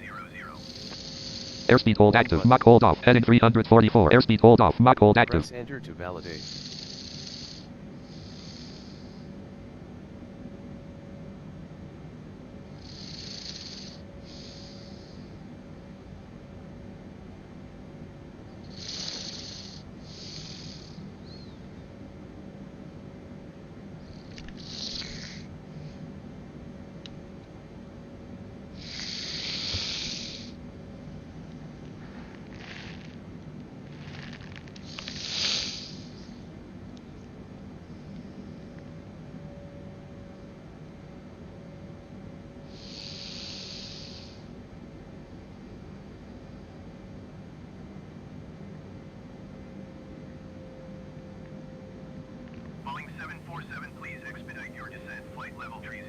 Airspeed hold active. Mach hold off. Heading 344. Airspeed hold off. Mach hold active. Press enter to validate. Boeing 747, please expedite your descent. Flight level 300.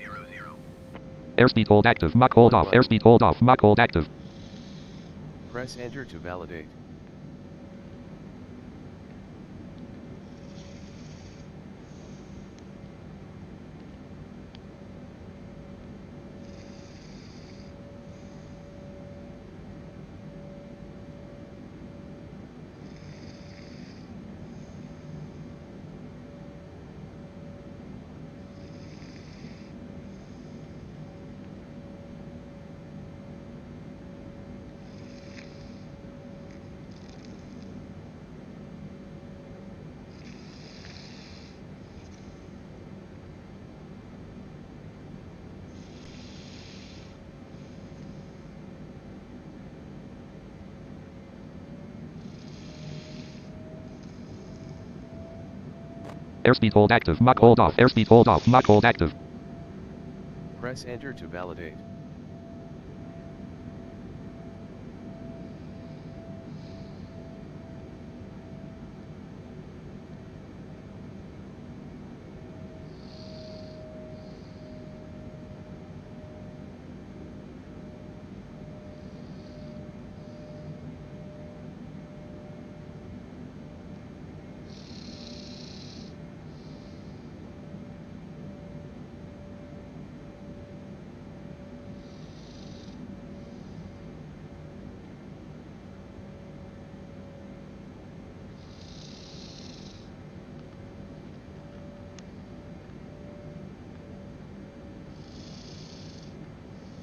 Airspeed hold active. Mach hold off. Airspeed hold off. Mach hold active. Press enter to validate. Airspeed hold active. Mach hold off. Airspeed hold off. Mach hold active. Press enter to validate.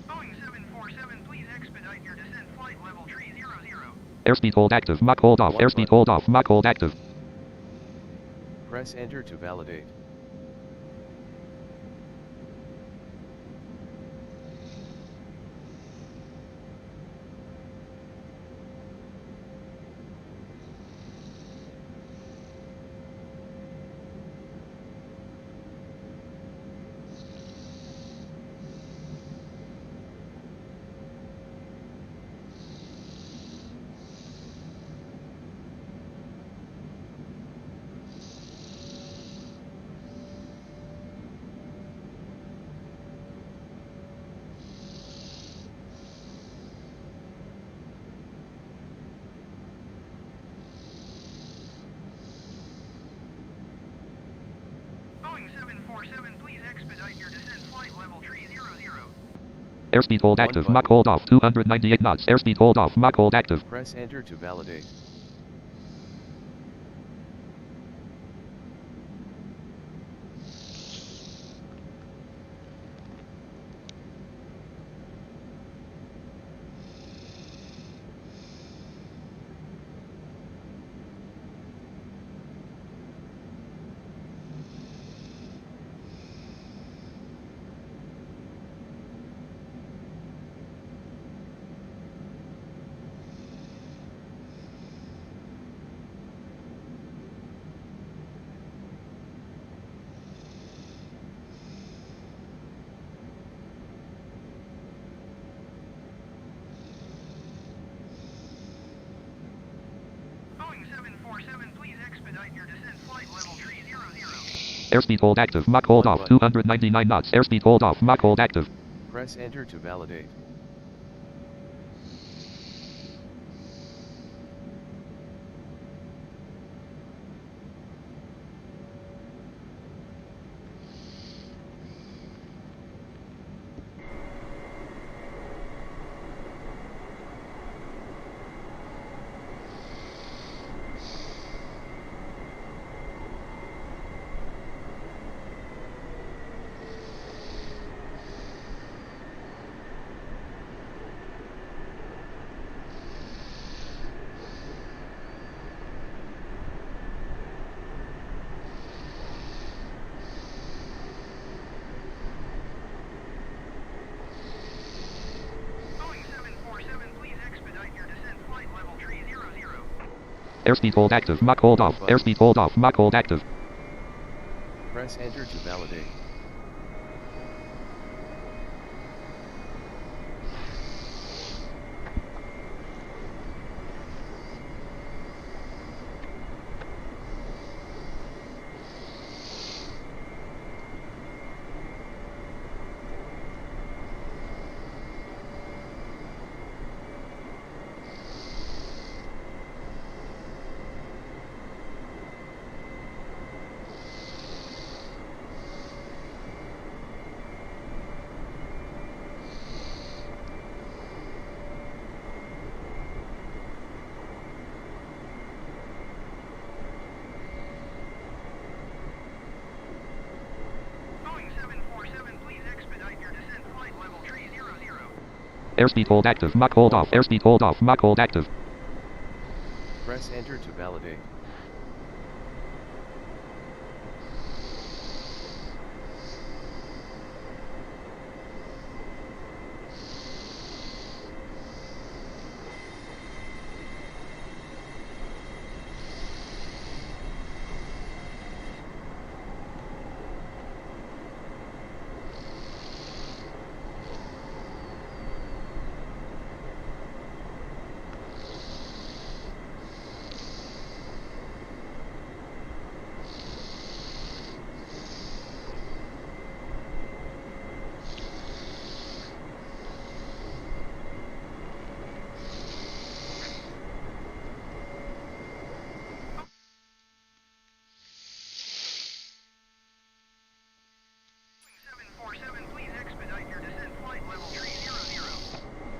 Boeing 747, please expedite your descent. Flight level 300. Airspeed hold active. Mach hold off. Airspeed hold off. Mach hold active. Press enter to validate. 747, please expedite your descent flight level 300. Airspeed hold active. Mach hold off. 298 knots. Airspeed hold off. Mach hold active. Press enter to validate. Boeing 747, please expedite your descent flight level 300. Airspeed hold active. Mach hold off. 299 knots. Airspeed hold off. Mach hold active. Press enter to validate. Boeing 747, please expedite your descent flight level 300. Airspeed hold active. Mach hold off. Airspeed hold off. Mach hold active. Press enter to validate. Boeing 747, please expedite your descent flight level 300. Airspeed hold active. Mach hold off. Airspeed hold off. Mach hold active. Press enter to validate.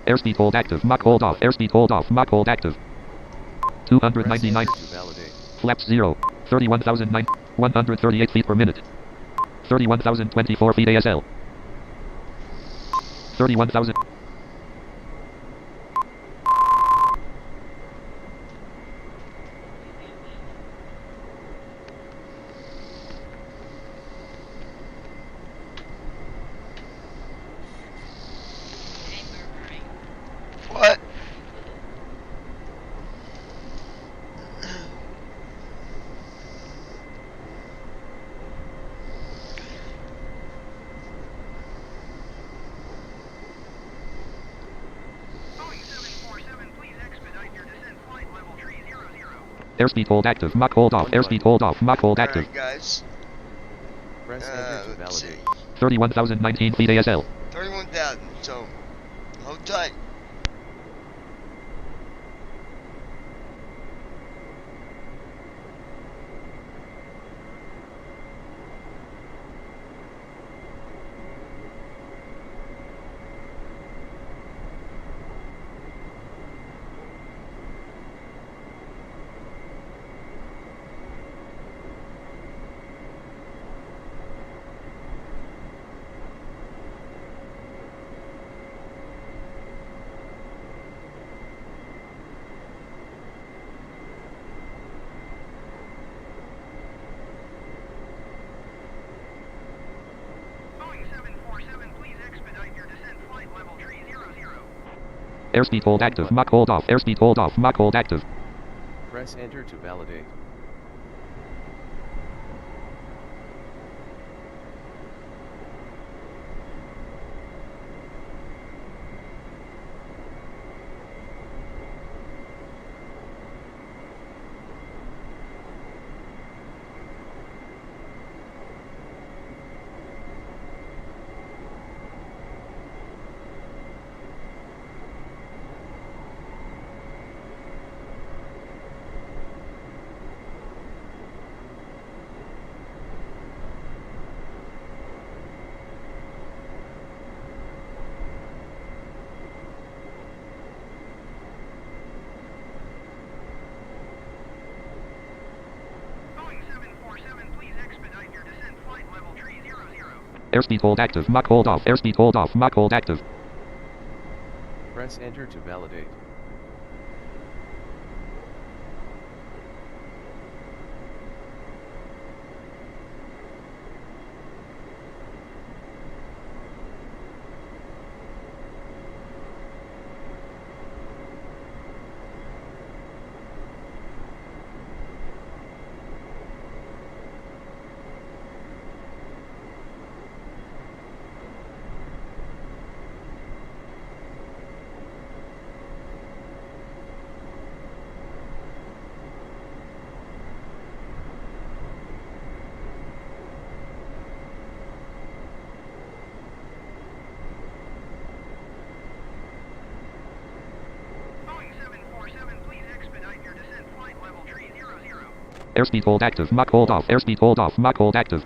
Airspeed hold active. Mach hold off. Airspeed hold off. Mach hold active. 299. Flaps 0. 31,009. 138 feet per minute. 31,024 feet ASL. 31,000. What? Boeing 747, please expedite your descent flight level 300. Airspeed hold active. Mach hold off. Airspeed hold off. Mach hold active. Alright, guys. Press enter to Let's see. validate. 31,019 feet ASL. 31,000, so hold tight. Airspeed hold active. Mach hold off. Airspeed hold off. Mach hold active. Press enter to validate. Airspeed hold active. Mach hold off. Airspeed hold off. Mach hold active. Press enter to validate. Airspeed hold active. Mach hold off. Airspeed hold off. Mach hold active.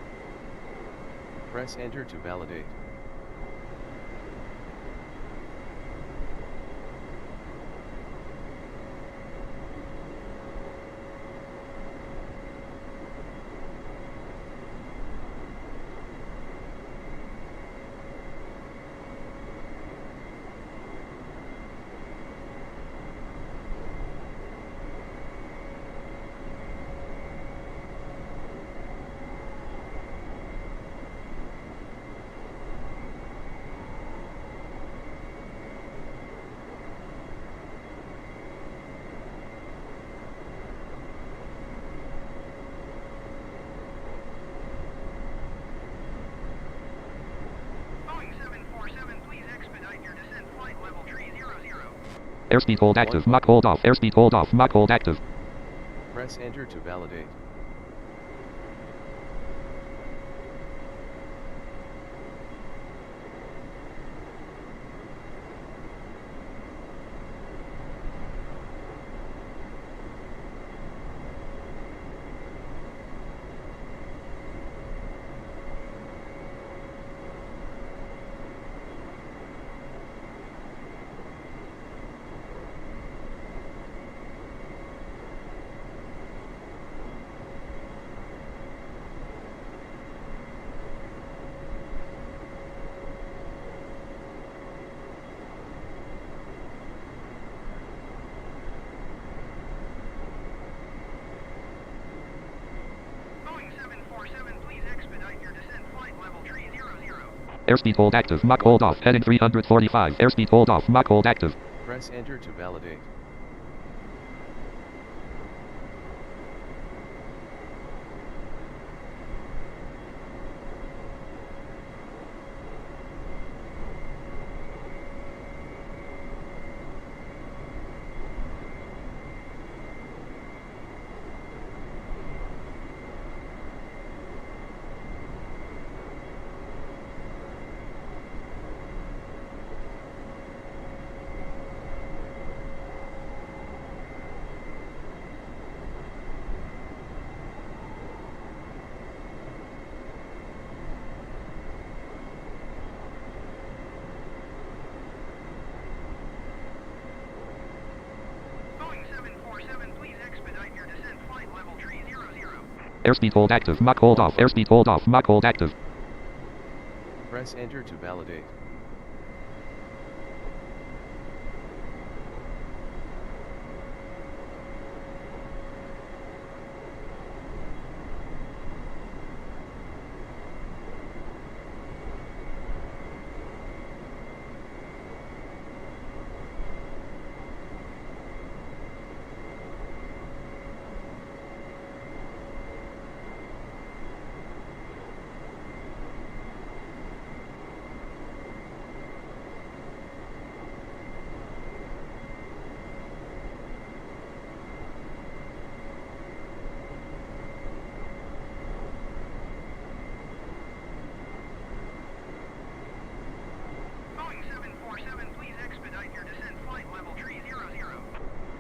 Press enter to validate. Airspeed hold active. Mach hold off. Airspeed hold off. Mach hold active. Press enter to validate. Airspeed hold active. Mach hold off. Heading 345. Airspeed hold off. Mach hold active. Press enter to validate. Airspeed hold active. Mach hold off. Airspeed hold off. Mach hold active. Press enter to validate.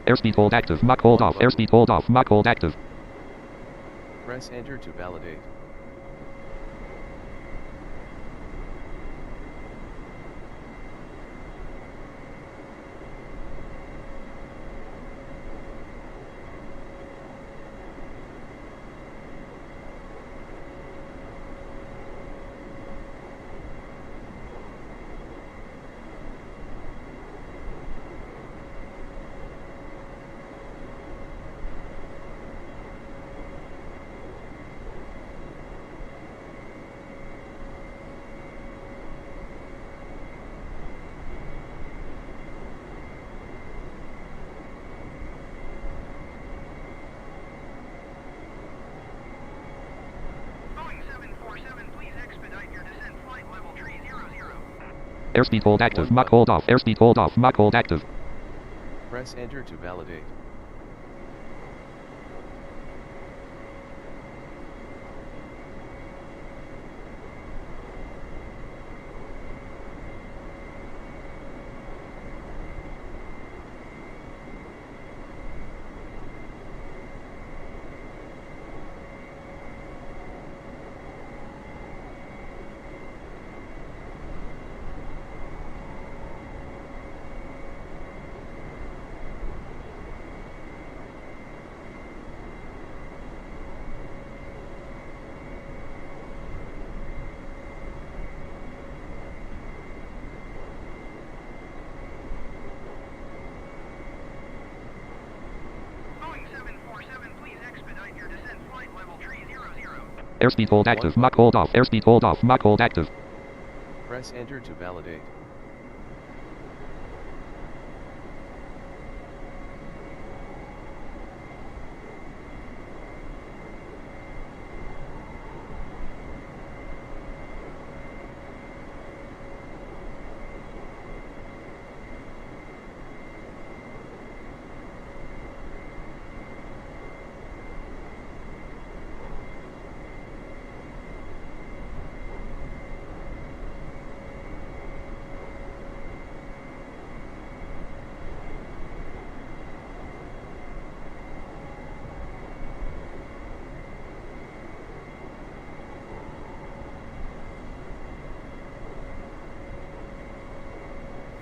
Airspeed hold active. Mach hold off. Airspeed hold off. Mach hold active. Press enter to validate. Boeing 747, please expedite your descent flight level 300. Airspeed hold active. Mach hold off. Airspeed hold off. Mach hold active. Press enter to validate. Boeing 747, please expedite your descent flight level 300. Airspeed hold active. Mach hold off. Airspeed hold off. Mach hold active. Press enter to validate.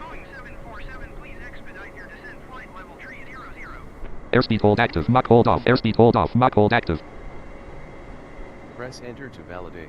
Boeing 747, please expedite your descent flight level 300. Airspeed hold active. Mach hold off. Airspeed hold off. Mach hold active. Press enter to validate.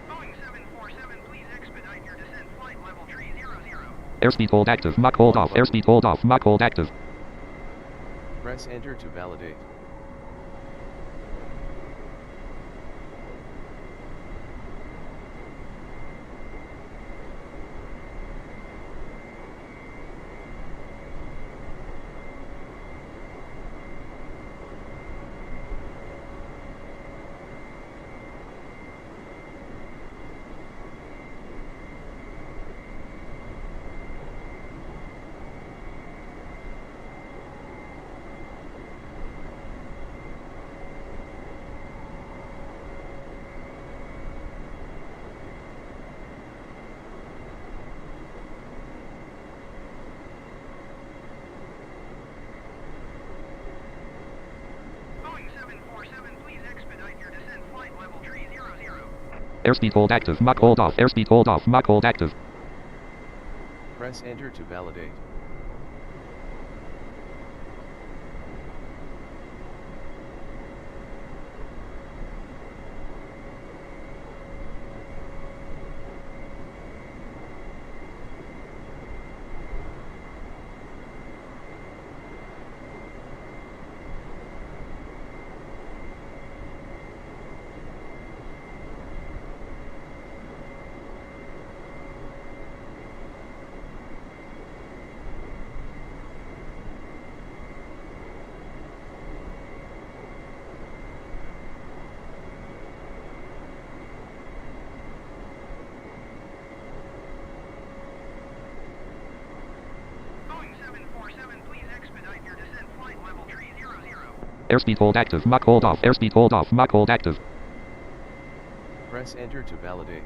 Boeing 747, please expedite your descent flight level 300. Airspeed hold active. Mach hold off. Airspeed hold off. Mach hold active. Press enter to validate. Boeing 747, please expedite your descent flight level 300. Airspeed hold active. Mach hold off. Airspeed hold off. Mach hold active. Press enter to validate. Airspeed hold active. Mach hold off. Airspeed hold off. Mach hold active. Press enter to validate.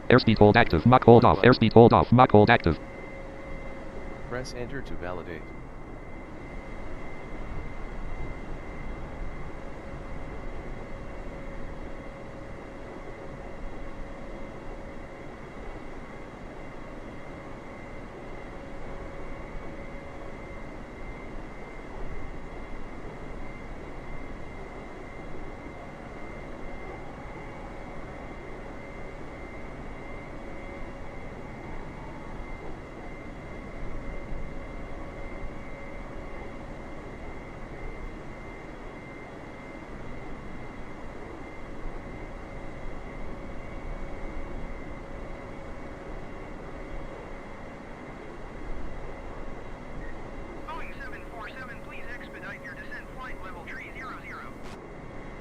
Airspeed hold active. Mach hold off. Airspeed hold off. Mach hold active. Press enter to validate.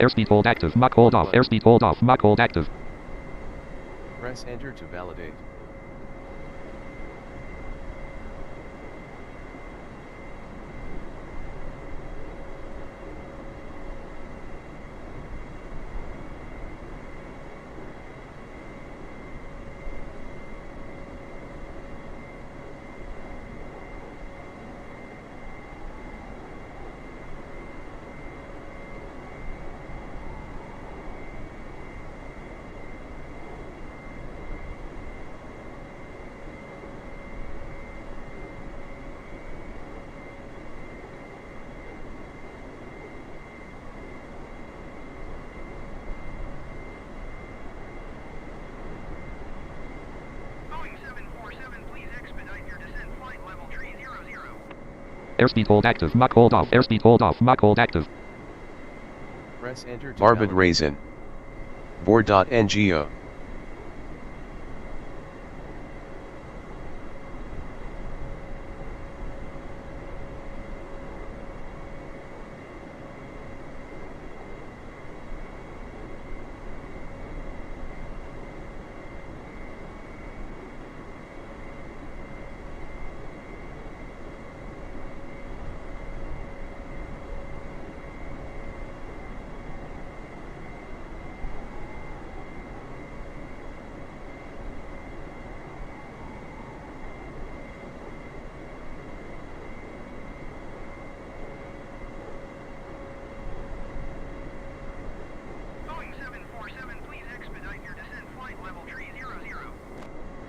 Airspeed hold active. Mach hold off. Airspeed hold off. Mach hold active. Press enter to validate. Airspeed hold active. Mach hold off. Airspeed hold off. Mach hold active. Press enter to Barbid validate. Raisin. Board.ngo.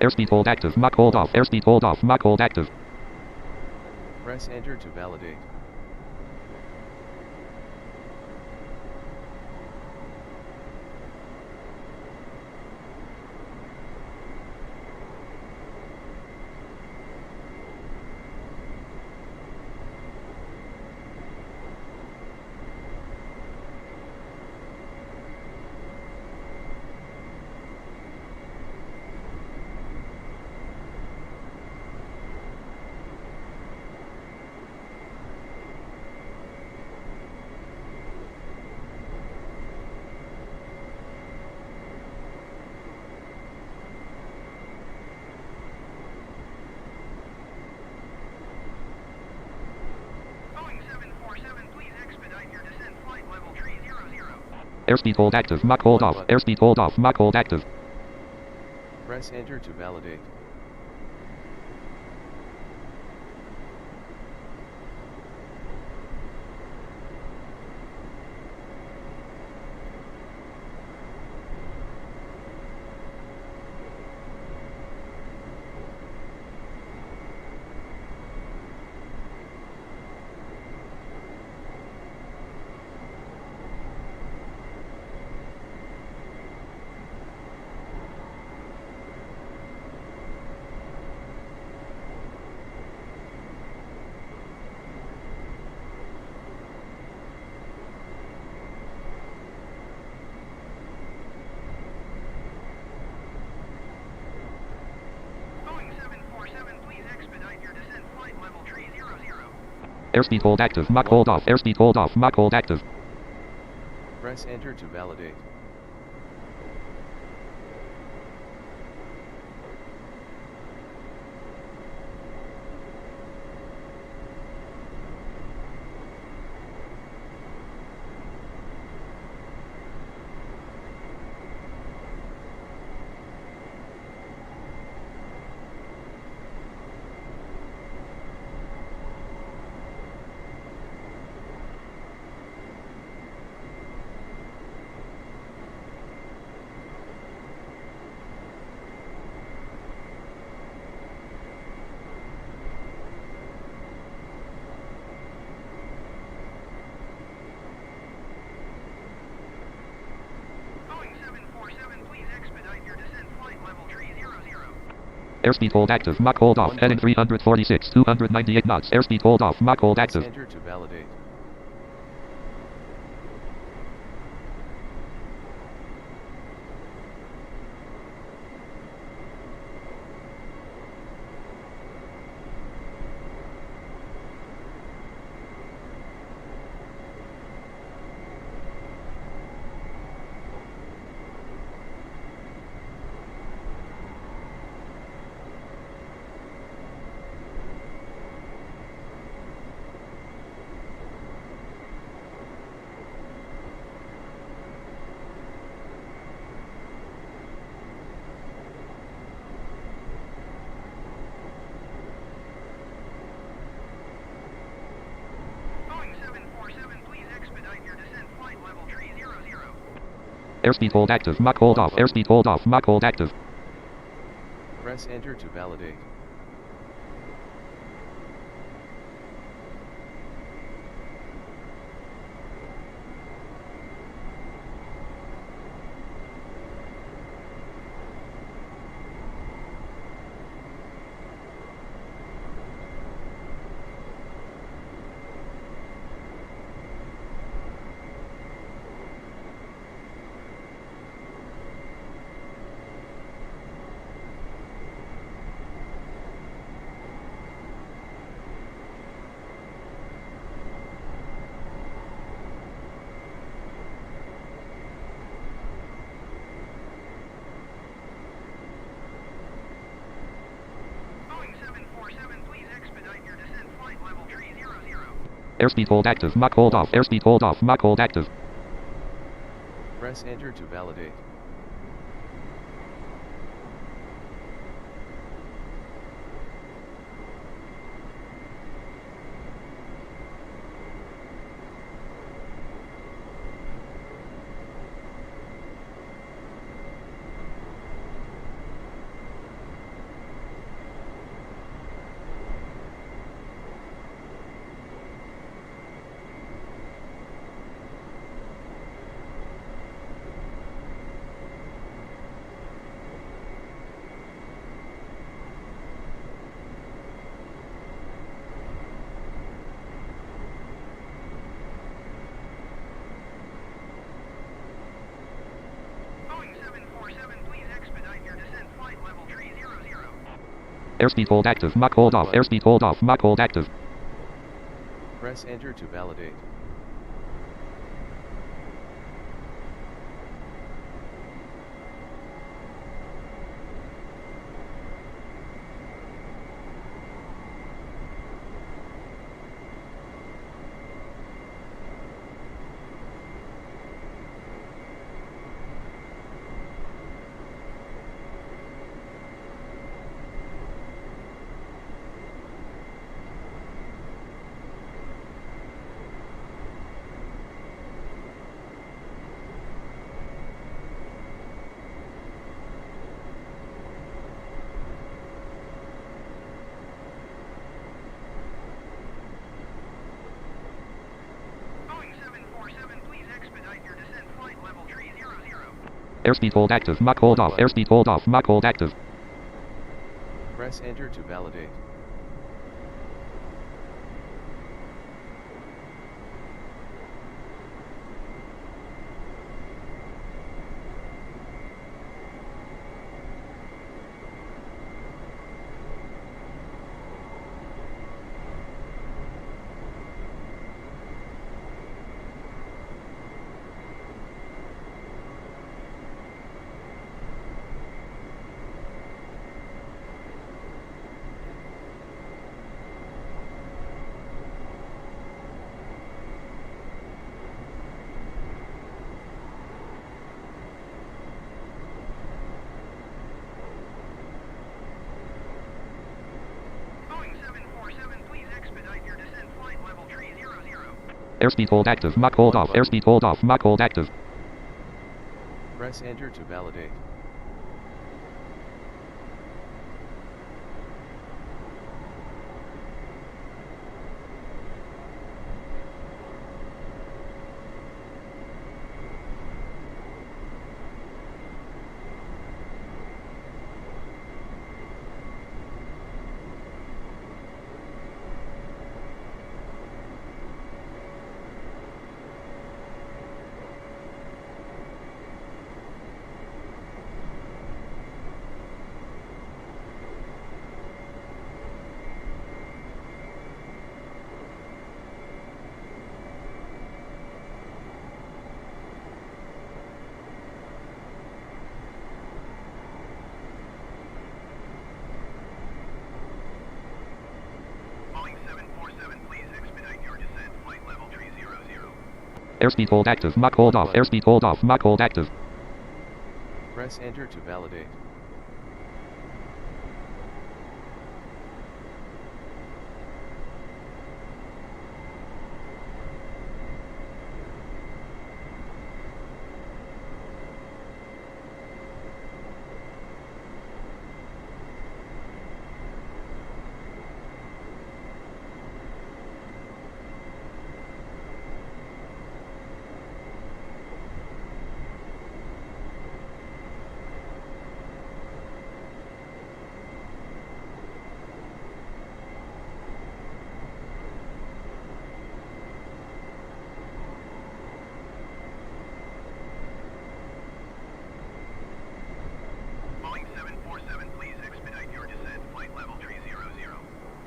Airspeed hold active. Mach hold off. Airspeed hold off. Mach hold active. Press enter to validate. Airspeed hold active. Mach hold off. Airspeed hold off. Mach hold active. Press enter to validate. Airspeed hold active. Mach hold off. Airspeed hold off. Mach hold active. Press enter to validate. Airspeed hold active. Mach hold off. Heading 346. 298 knots. Airspeed hold off. Mach hold active. Enter to validate. Airspeed hold active. Mach hold off. Airspeed hold off. Mach hold active. Press enter to validate. Airspeed hold active. Mach hold off. Airspeed hold off. Mach hold active. Press enter to validate. Airspeed hold active. Mach hold off. Airspeed hold off. Mach hold active. Press enter to validate. Airspeed hold active. Mach hold off. Airspeed hold off. Mach hold active. Press enter to validate. Airspeed hold active. Mach hold off. Airspeed hold off. Mach hold active. Press enter to validate. Airspeed hold active. Mach hold off. Airspeed hold off. Mach hold active. Press enter to validate.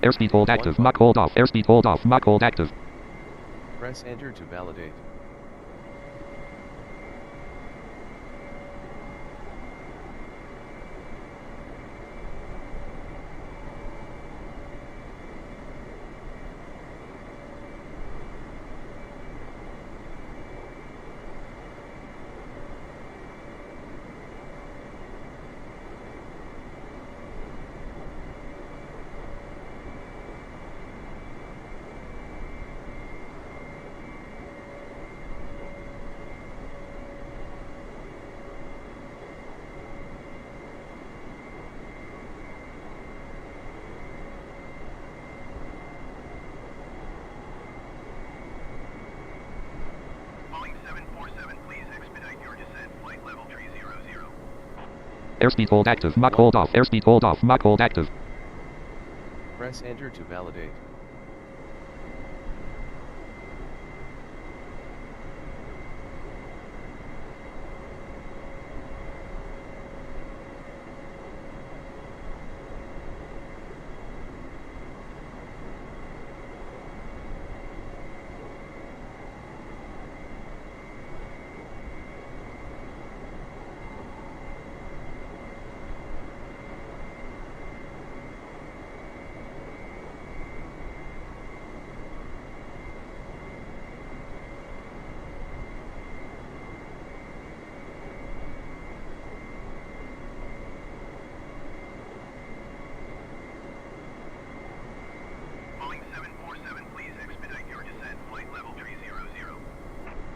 Airspeed hold active. Mach hold off. Airspeed hold off. Mach hold active. Press enter to validate. Airspeed hold active. Mach hold off. Airspeed hold off. Mach hold active. Press enter to validate.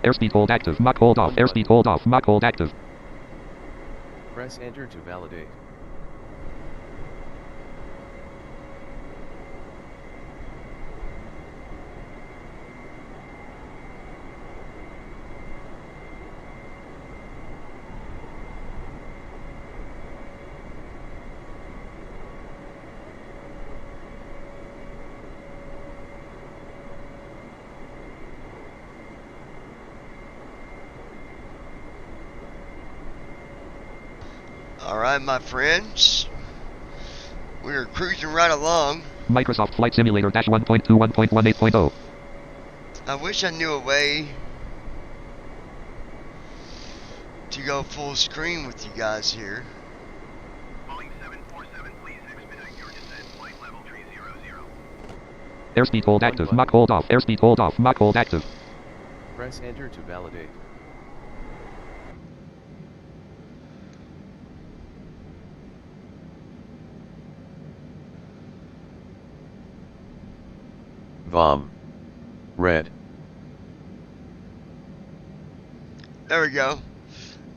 Airspeed hold active. Mach hold off. Airspeed hold off. Mach hold active. Press enter to validate. Alright, my friends. We are cruising right along. Microsoft Flight Simulator -1.21.18.0. I wish I knew a way to go full screen with you guys here. Airspeed hold active. Mach hold off. Airspeed hold off. Mach hold active. Press enter to validate. Vom. Red. There we go.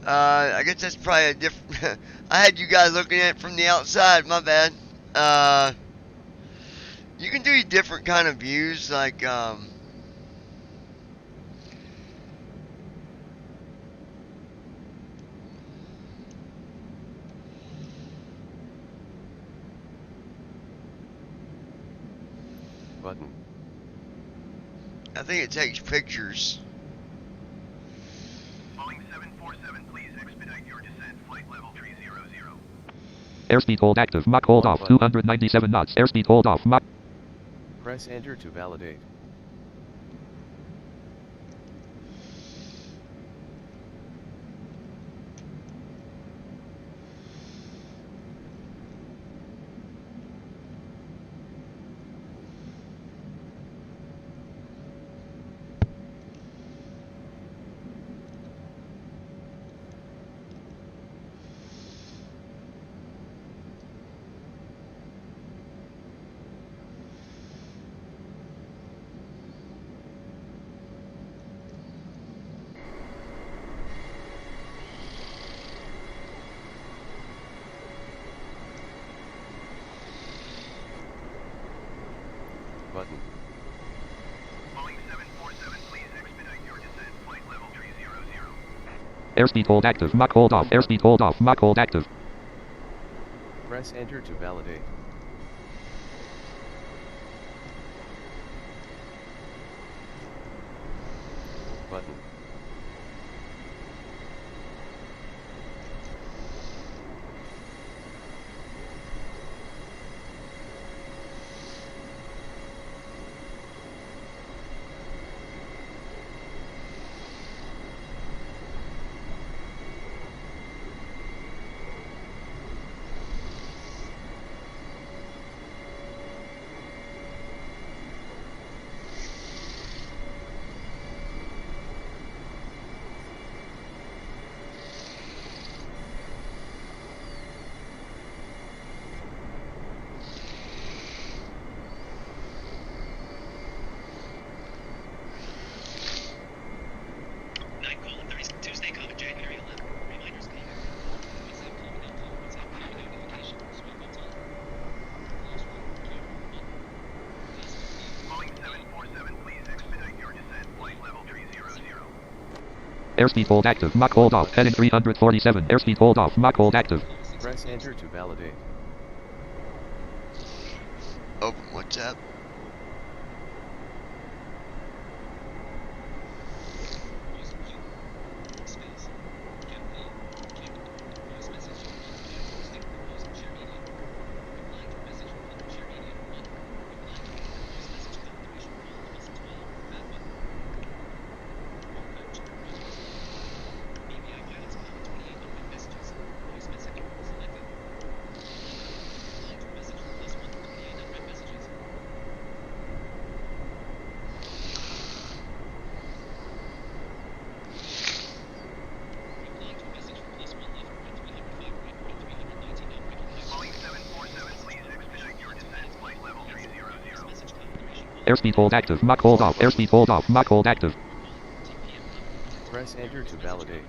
I guess that's probably a different. I had you guys looking at it from the outside. My bad. You can do different kind of views, like Button. I think it takes pictures. Boeing 747, please expedite your descent. Flight level 300. Airspeed hold active. Mach hold off. 297 knots. Airspeed hold off. Mach. Press enter to validate. Button. Boeing 747, please expedite your descent. Flight level 300. Airspeed hold active. Mach hold off. Airspeed hold off. Mach hold active. Press enter to validate. Button. Boeing 747, please expedite your descent. Flight level 300. Airspeed hold active. Mach hold off. Heading 347. Airspeed hold off. Mach hold active. Press enter to validate. Open WhatsApp. Boeing 747, please expedite your descent. Flight level 300. Airspeed hold active. Mach hold off. Airspeed hold off. Mach hold active. Press enter to validate.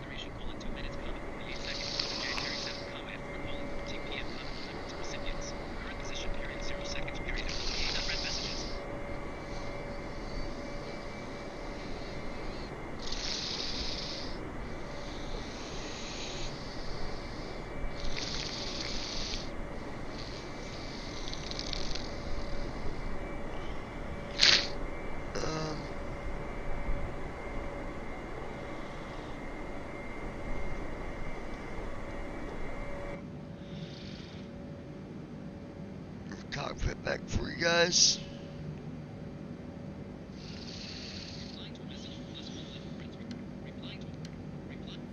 Cockpit back for you guys.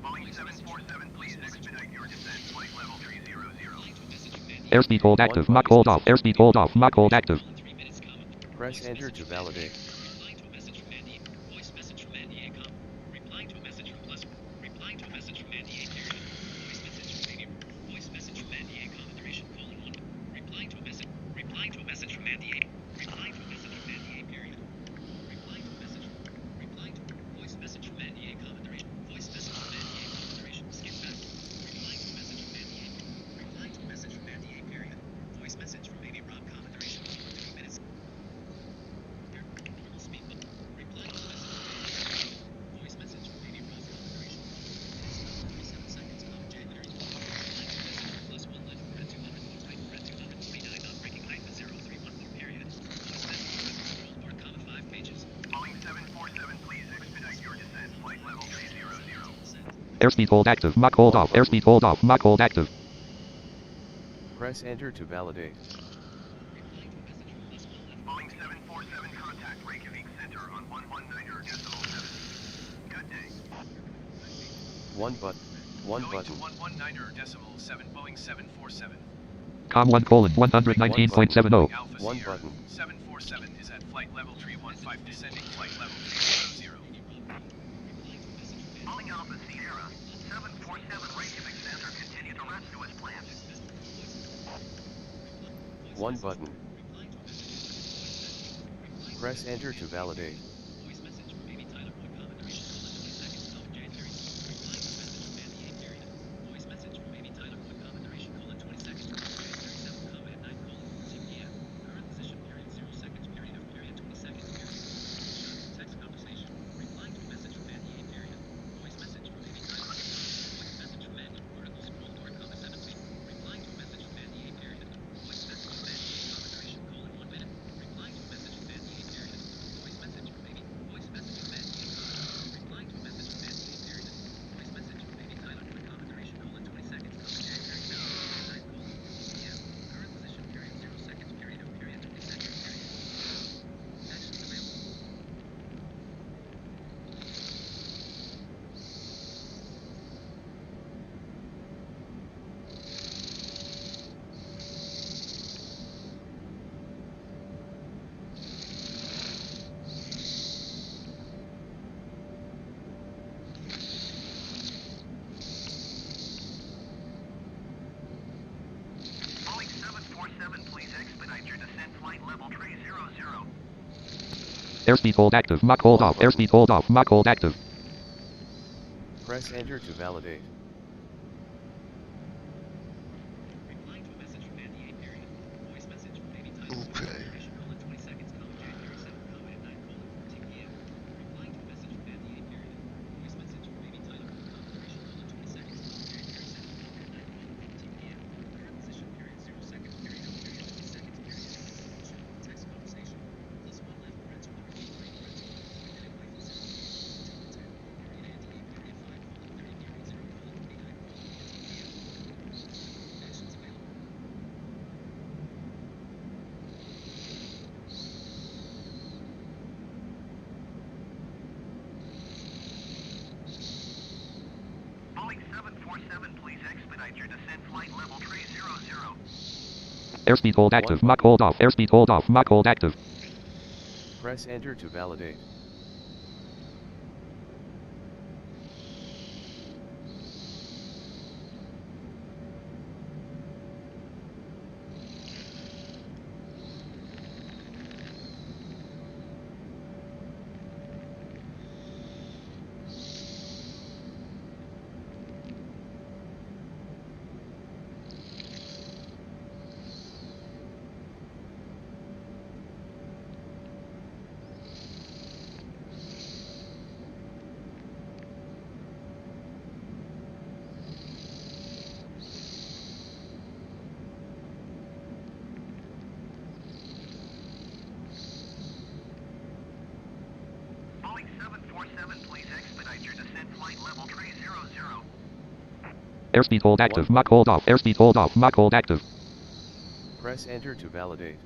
Boeing 747, please expedite your descent. Flight level 300. Airspeed hold active. Mach hold off. Airspeed hold off. Mach hold active. Press enter to validate. Airspeed hold active. Mach hold off. Airspeed hold off. Mach hold active. Press enter to validate. Boeing 747 contact Reykjavik Center on 119.7. Good day. One button. Going to 119.7 Boeing 747. Com 1 colon 119.70. Alpha One Sierra. button. 747 is at flight level 315 descending flight level 300. Boeing Alpha Sierra. 747 Reykjavik Center continue to rescue as planned. One button. Press enter to validate. Boeing 747, please expedite your descent flight level 300. Airspeed hold active. Mach hold off. Airspeed hold off. Mach hold active. Press enter to validate. Okay. Boeing 747, please expedite your descent flight level 300. Airspeed hold active. Mach hold off. Airspeed hold off. Mach hold active. Press enter to validate. Boeing 747, please expedite your descent flight level 300. Airspeed hold active. Mach hold off. Airspeed hold off. Mach hold active. Press enter to validate.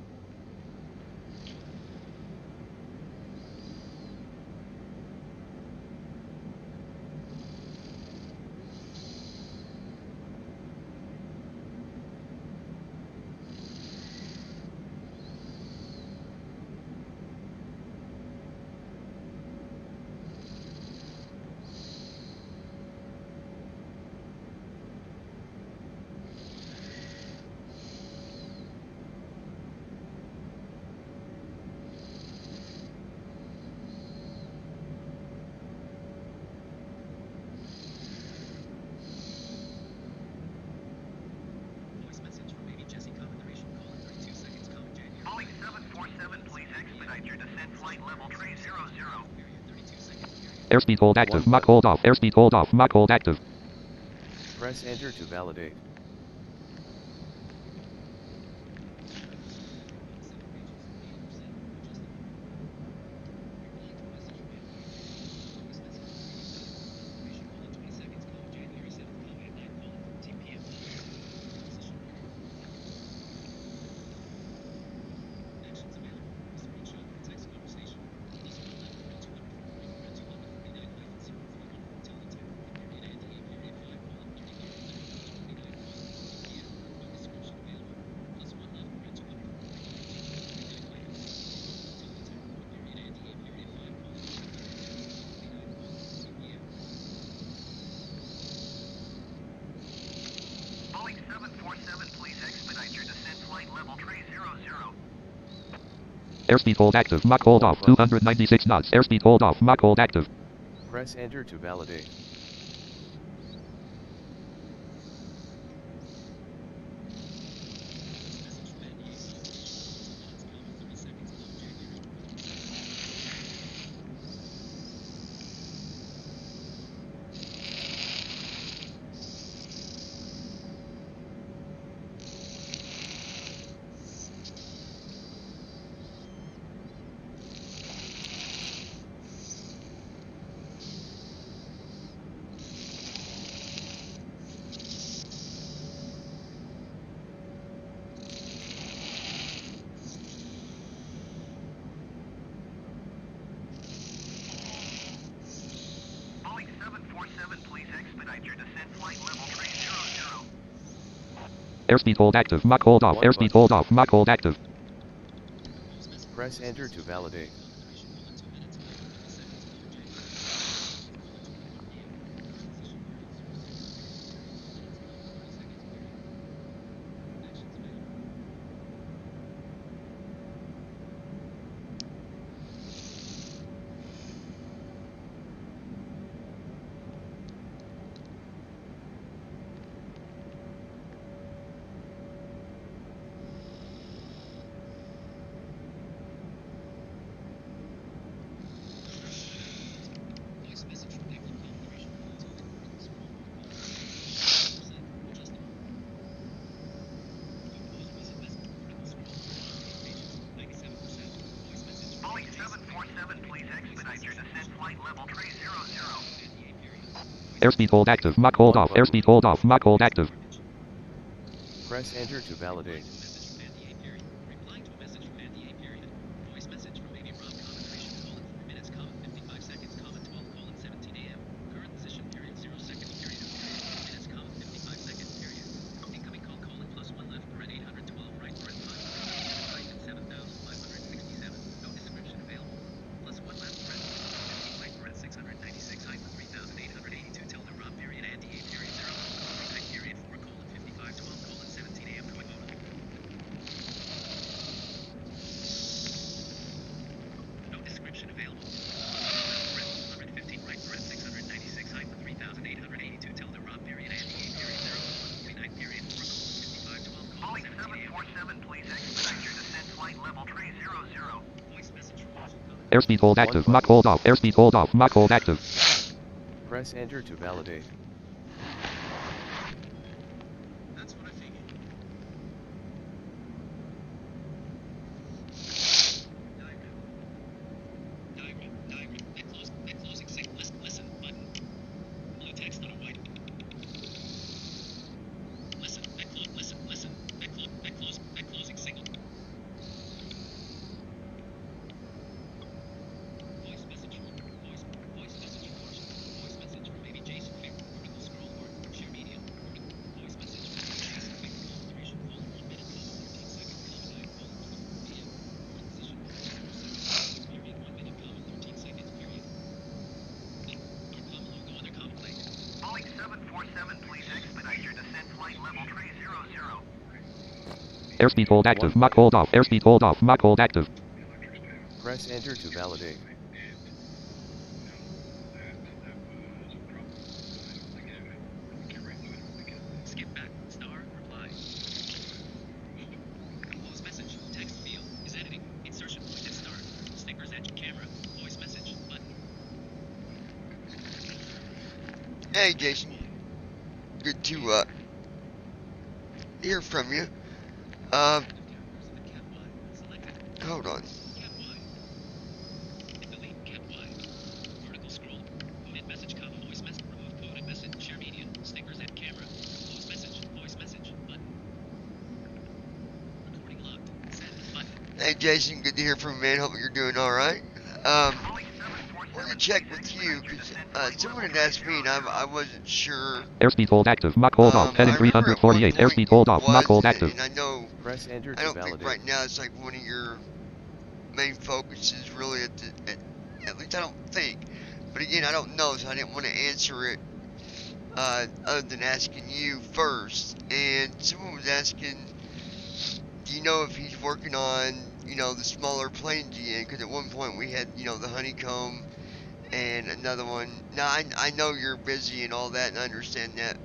Boeing 747, please expedite your descent flight level 300. Airspeed hold active. Mach hold off. Airspeed hold off. Mach hold active. Press enter to validate. 747, please expedite your descent flight level 300. Airspeed hold active. Mach hold off. 296 knots. Airspeed hold off. Mach hold active. Press enter to validate. Boeing 747, please expedite your descent flight level 300. Airspeed hold active. Mach hold off. Airspeed hold off. Mach hold active. Press enter to validate. Boeing 747, please expedite your descent flight level 300. Airspeed hold active. Mach hold off. Airspeed hold off. Mach hold active. Press enter to validate. Boeing 747, please expedite your descent flight level 300. Airspeed hold active. Mach hold off. Airspeed hold off. Mach hold active. Press enter to validate. That's what I figured. Diagram. That closing signal. Listen, button. Blue text on a white. Listen. That closing signal. Voice message from maybe Jason Fair. Vertical scroll or share media. Voice message from Jason Fair. Duration: 1 minute, 13 seconds. PM. Position: 0 period. 1 minute, 13 seconds. Period. Logo on their comm plate. Boeing 747, please expedite your descent flight level 300. Airspeed hold active. Mach hold off. Airspeed hold off. Mach hold active. Press enter to validate. Skip back. Star. Reply. Close message. Text field is editing. Insertion point at start. Stickers at camera. Voice message button. Hey, Jason. Good to hear from you. Hold on. Delete cap Y. Vertical scroll. Coded message, comma, voice message. Remove coded message. Share media. Stickers at camera. Close message. Voice message button. Recording locked. Send button. Hey, Jason. Good to hear from you, man. Hope you're doing all right. We're gonna check with you because someone had asked me and I wasn't sure. Airspeed hold active. Mach hold off. Heading I remember at one 348. point Airspeed hold off. it Mach hold was, active. and I know Press enter I to don't think validate. right now it's like one of your main focuses really at least I don't think. But again, I don't know, so I didn't want to answer it other than asking you first. And someone was asking, do you know if he's working on, the smaller planes again? Because at one point we had, the honeycomb and another one. Now, I know you're busy and all that, and I understand that.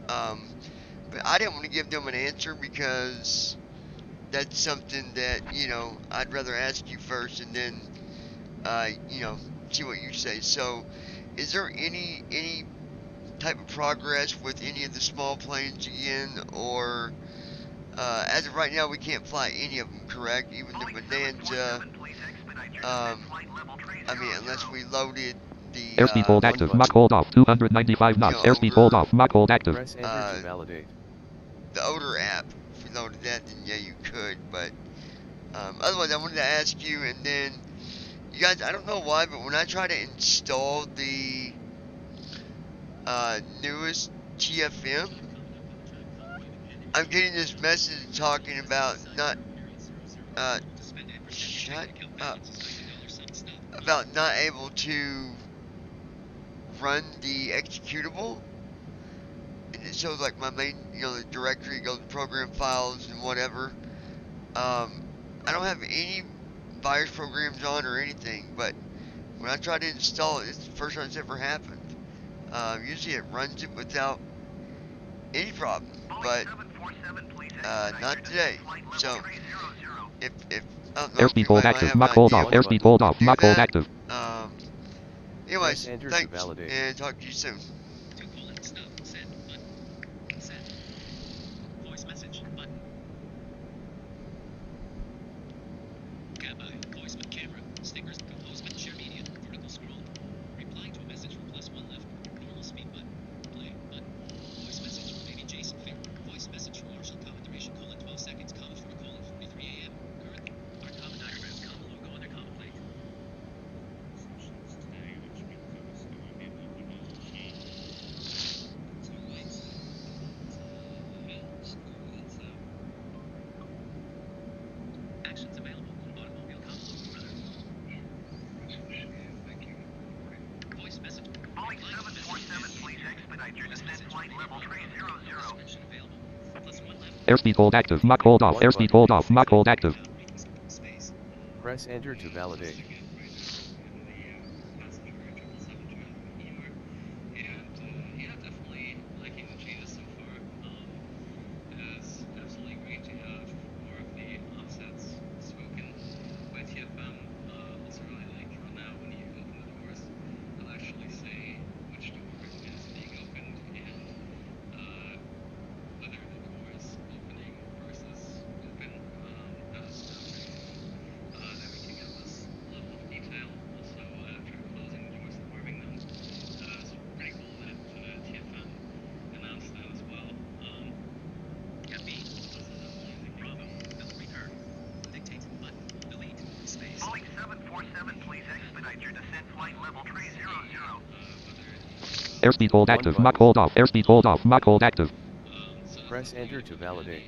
But I didn't want to give them an answer because that's something that, I'd rather ask you first and then, see what you say. So, is there any type of progress with any of the small planes again, or as of right now we can't fly any of them, correct? Even the Bonanza, I mean, unless we loaded the airspeed hold active, Mach hold off, 295 knots, airspeed hold off, Mach hold active. Press enter to validate. The odor app, if we loaded that, then yeah, you could, but otherwise I wanted to ask you, and then you guys, I don't know why, but when I try to install the newest TFM, I'm getting this message talking about not, shut up, about not able to run the executable, and it shows like my main, the directory, goes program files and whatever. I don't have any virus programs on or anything, but when I try to install it, it's the first time it's ever happened. Usually it runs it without any problem, but not today. So if airspeed hold active, Mach hold off, airspeed hold off, Mach hold active. Anyways, thanks, and talk to you soon. Airspeed hold active, Mach hold off, airspeed hold off, Mach hold active. Press enter to validate. Airspeed hold active, Mach hold off, airspeed hold off, Mach hold active. Press enter to validate.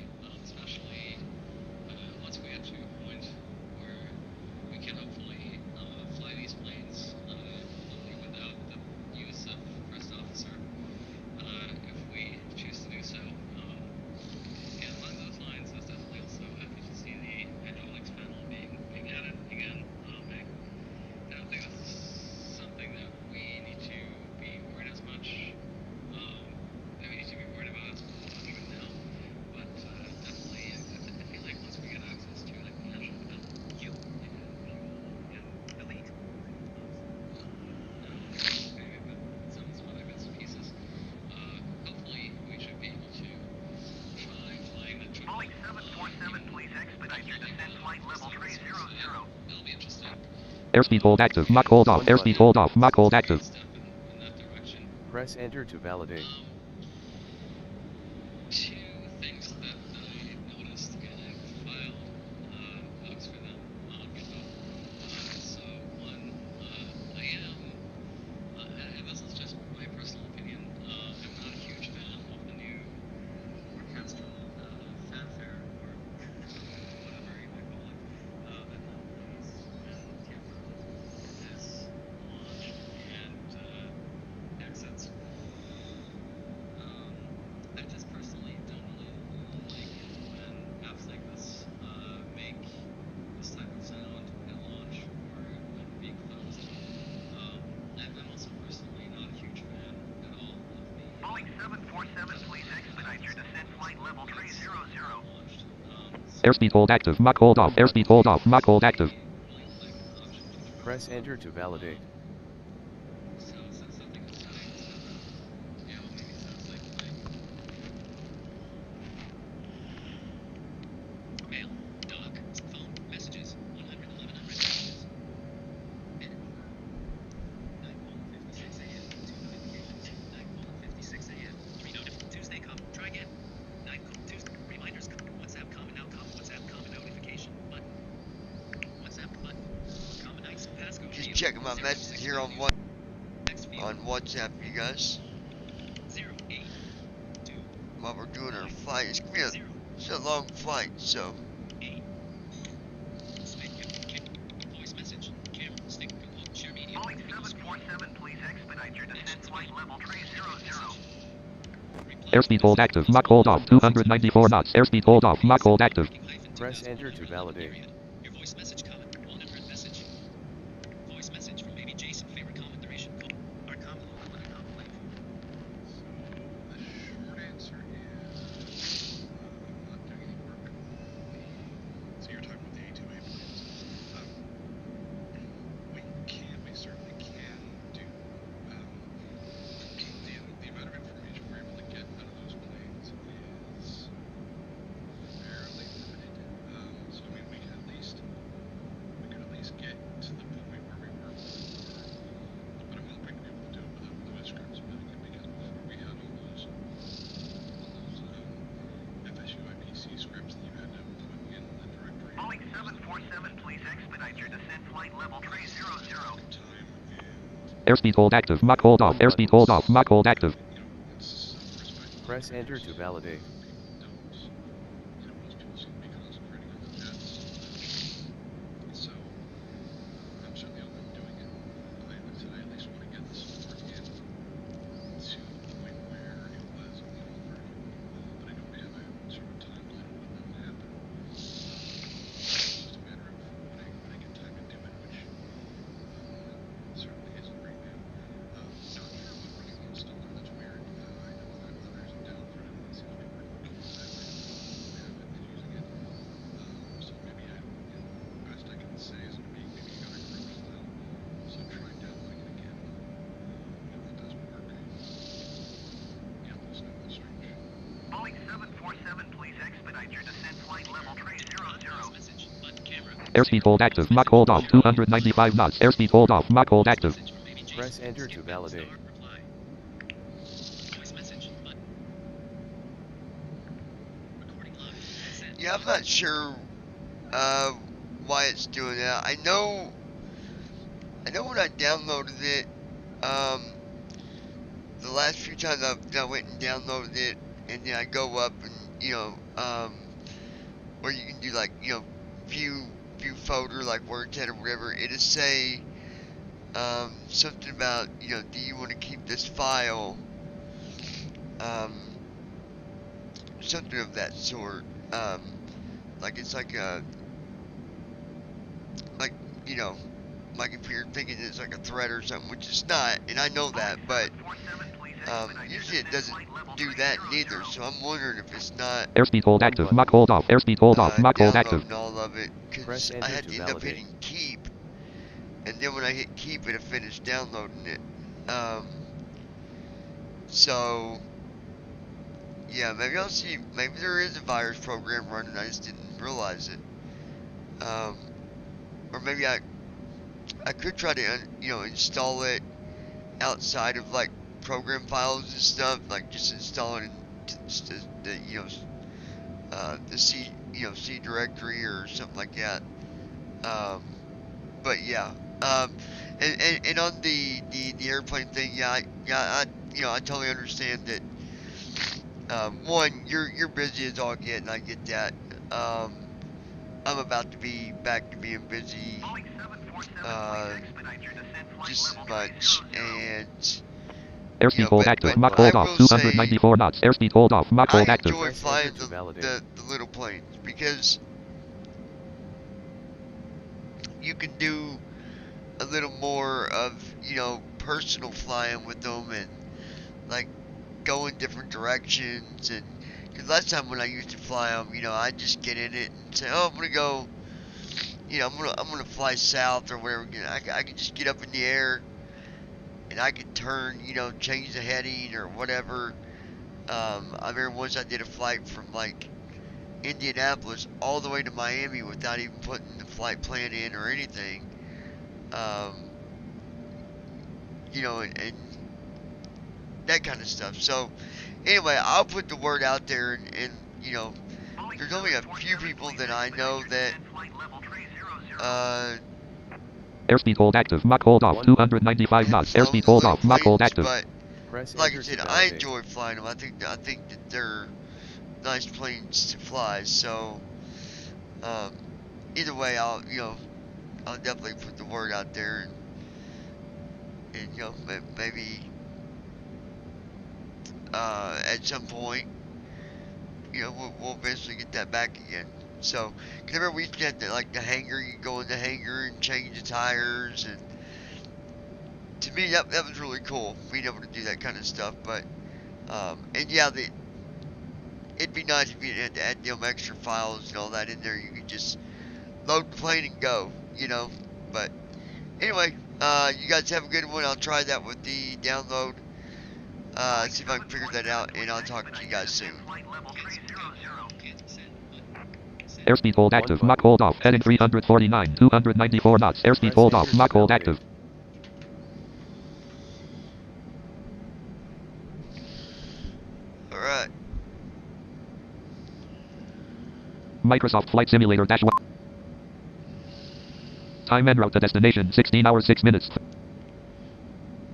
Airspeed hold active, Mach hold off, airspeed hold off, Mach hold active. Press enter to validate. Airspeed hold active. Mach hold off. Airspeed hold off. Mach hold active. Press enter to validate. Mail, doc, phone, messages, 111 unread messages. Edit. 9:56 a.m. 2 notifications. 9:56 a.m. 3 notifications. Tuesday come. Try again. 9 Tuesday. Reminders. WhatsApp comment now. WhatsApp comment notification button. WhatsApp button. Comment nights. Passcode. Just checking my message here on WhatsApp, you guys. 082. While we're doing our flight, it's gonna be it's a long flight, so. Voice message. Camera. Stick. Share media. Boeing 747, please expedite your descent flight level 300. Airspeed hold active. Mach hold off. 294 knots. Airspeed hold off. Mach hold active. Press enter to validate. Your voice message comment. One unread message. Voice message from Baby Jason. Favorite comment duration. Our comment. The short answer is I'm not doing any work. So you're talking about the A2A planes. We certainly can do the amount of information we're able to get out of those planes is fairly limited. So I mean we could at least get to the point where we were before. But I'm hoping to be able to do it without Lewis scripts, because before we had all those FSU IPC scripts that you had to put in the directory. Boeing 747, please expedite your descent flight level 300. Time and Airspeed hold active. Mach hold off. Airspeed hold off. Mach hold active. in some respects, Press enter to validate. most people seem to be concentrating on the jets. So I'm certainly open to doing it. I at least want to get this working in to the point where it was a little version. But I don't have a sort of timeline of when that would happen. It's just a matter of when I get time to do it, which certainly isn't right now. Not sure about running the installer. That's weird. I know that others have downloaded it. It seems to be working that way. I haven't been using it. So maybe the best I can say is maybe you got a group style. So try downloading it again. If it doesn't work, yeah, let us know. That's strange. Boeing 747, please expedite your descent flight level 300. Message. Button. Camera. Airspeed hold active. Mach hold off. 295 knots. Airspeed hold off. Mach hold active. Message from Baby Jason. Press enter to validate. Star reply. Voice message. Button. Recording live. Send. Yeah, I'm not sure why it's doing that. I know when I downloaded it, the last few times I went and downloaded it, and then I go up and where you can do like view folder like WordTed or whatever. It'll say something about do you want to keep this file, something of that sort. Like it's like a my computer thinking it's like a threat or something, which it's not, and I know that, but usually it doesn't do that neither, so I'm wondering if it's not Airspeed hold active. Mach hold off. Airspeed hold off. Mach hold active. downloading all of it, because Press I enter had to to end up validate. hitting keep, and then when I hit keep it finished downloading it. So yeah, maybe I'll see, maybe there is a virus program running, I just didn't realize it. Or maybe I could try to install it outside of like program files and stuff, like just install it into the C C directory or something like that. But yeah, and on the airplane thing, I totally understand that. One, you're busy as all get, and I get that. I'm about to be back to being busy Boeing 747, please expedite your descent flight just as level much, 300. and Airspeed hold active. Mach hold I off. will 294 knots. Airspeed hold off. Mach hold I active. enjoy Press flying enter to validate. the little planes because you can do a little more of personal flying with them, and like go in different directions, and Because last time when I used to fly them, you know, I'd just get in it and say, oh, I'm gonna go, you know, I'm gonna fly south or whatever. I could just get up in the air and I could turn, you know, change the heading or whatever. I remember once I did a flight from like Indianapolis all the way to Miami without even putting the flight plan in or anything. You know, and that kind of stuff. So anyway, I'll put the word out there, and you know, there's only a few people that I know that airspeed hold active, Mach hold off, 295 knots, airspeed hold off, Mach hold active. But like I said, I enjoy flying them. I think that they're nice planes to fly. So either way, I'll definitely put the word out there, and you know, maybe at some point, you know, we'll eventually get that back again. So, cause remember we used to have the hangar. You go in the hangar and change the tires, and to me that was really cool, being able to do that kind of stuff. But and yeah, it'd be nice if you had to add them extra files and all that in there. You could just load the plane and go, you know. But anyway, you guys have a good one. I'll try that with the download. See if I can figure that out, and I'll talk to you guys soon. Airspeed hold active, Mach hold off, heading 349, 294 knots, airspeed hold off, Mach hold active. Alright. Microsoft Flight Simulator -1. Time en route to destination, 16 hours 6 minutes.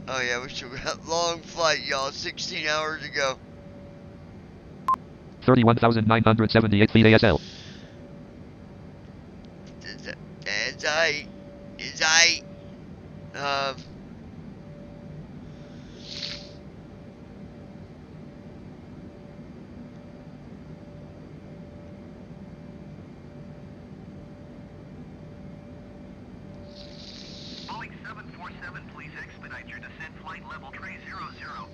Oh yeah, we still got a long flight, y'all. 16 hours to go. 31,978 feet ASL. It's aight. Boeing 747, please expedite your descent flight level 300.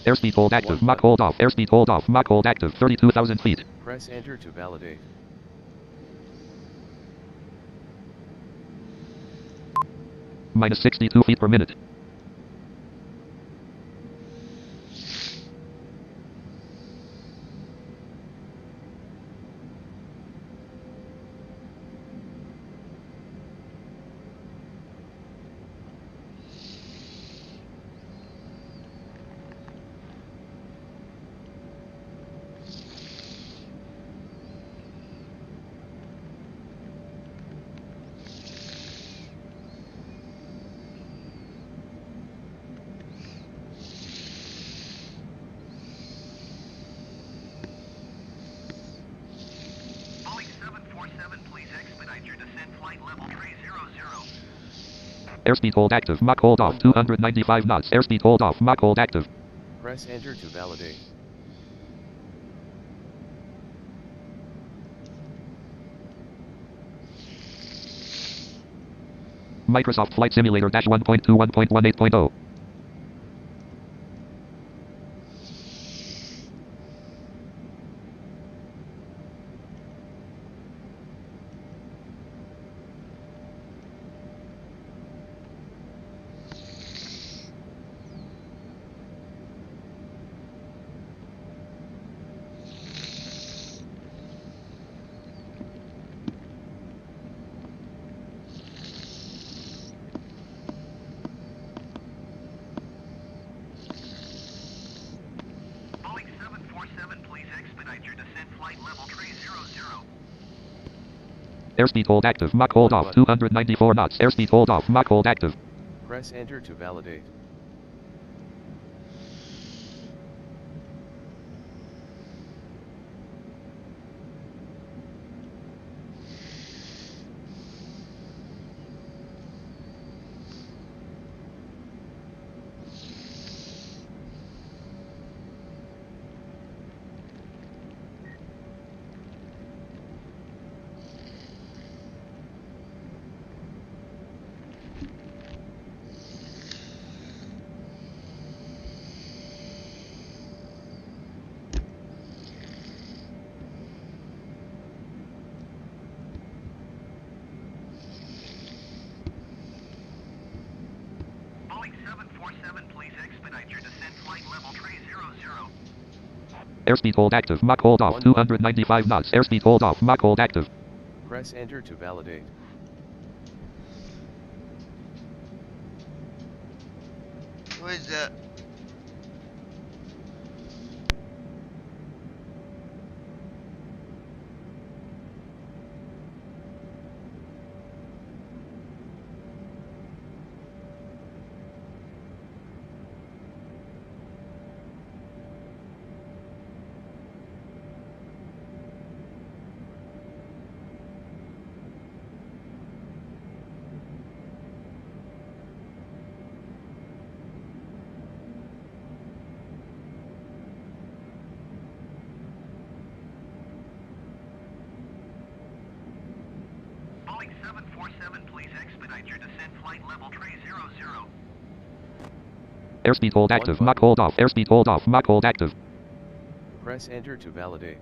Airspeed hold active, Mach hold off, airspeed hold off, Mach hold active, 32,000 feet. Press enter to validate. Minus 62 feet per minute. Boeing 747, please expedite your descent flight level 300. Airspeed hold active, Mach hold off, 295 knots, airspeed hold off, Mach hold active. Press enter to validate. Microsoft Flight Simulator -1.21.18.0. Boeing 747, please expedite your descent flight level 300. Airspeed hold active, Mach hold off, 294 knots, airspeed hold off, Mach hold active. Press enter to validate. flight level 300. Airspeed hold active. Mach hold off. 295 knots. Airspeed hold off. Mach hold active. Press enter to validate. What is that? Boeing 747, please expedite your descent flight level 300. Airspeed hold active. Mach hold off. Airspeed hold off. Mach hold active. Press enter to validate.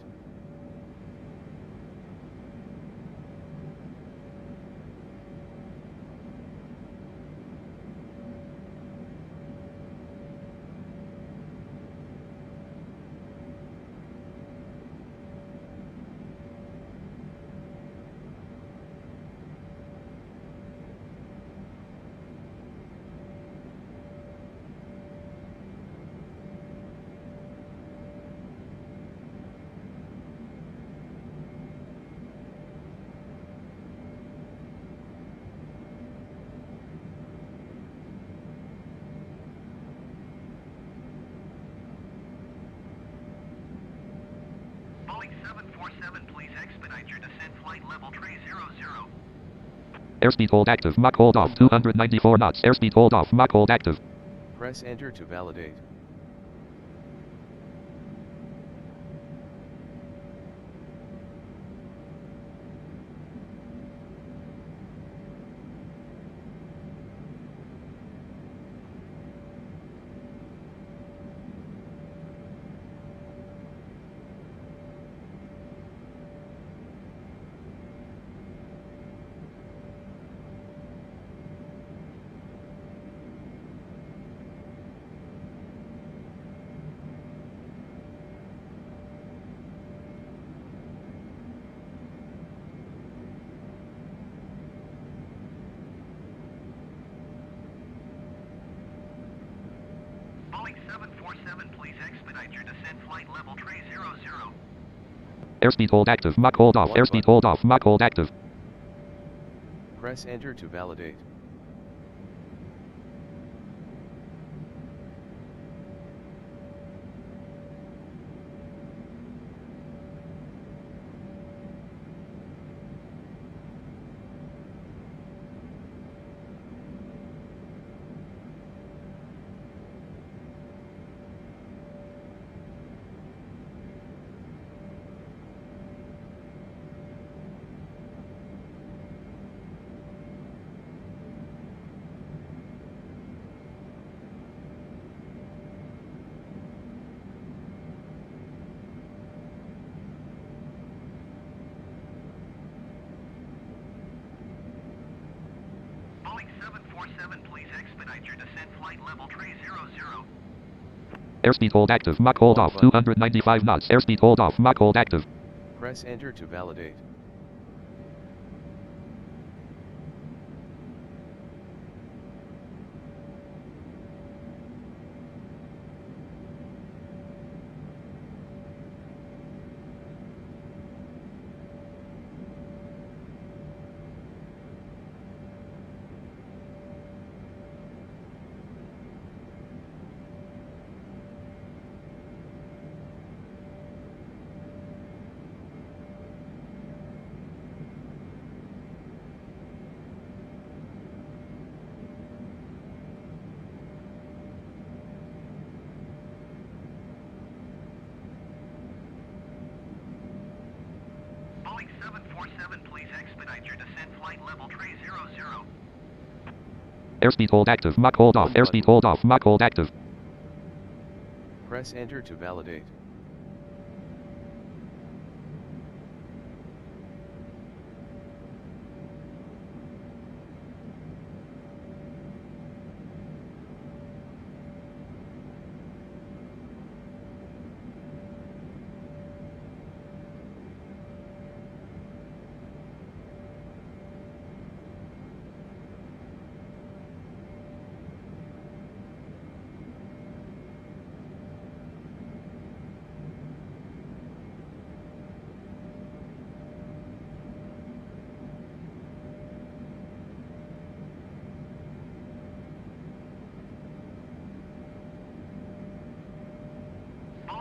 Boeing 747, please expedite your descent flight level 300. Airspeed hold active. Mach hold off. 294 knots. Airspeed hold off. Mach hold active. Press enter to validate. Boeing 747, please expedite your descent flight level 300. Airspeed hold active. Mach hold off. Airspeed hold off. Mach hold active. Press enter to validate. Boeing 747, please expedite your descent flight level 300. Airspeed hold active. Mach hold off. 295 knots. Airspeed hold off. Mach hold active. Press enter to validate. Boeing 747, please expedite your descent flight level 300. Airspeed hold active. Mach hold off. Airspeed hold off. Mach hold active. Press enter to validate.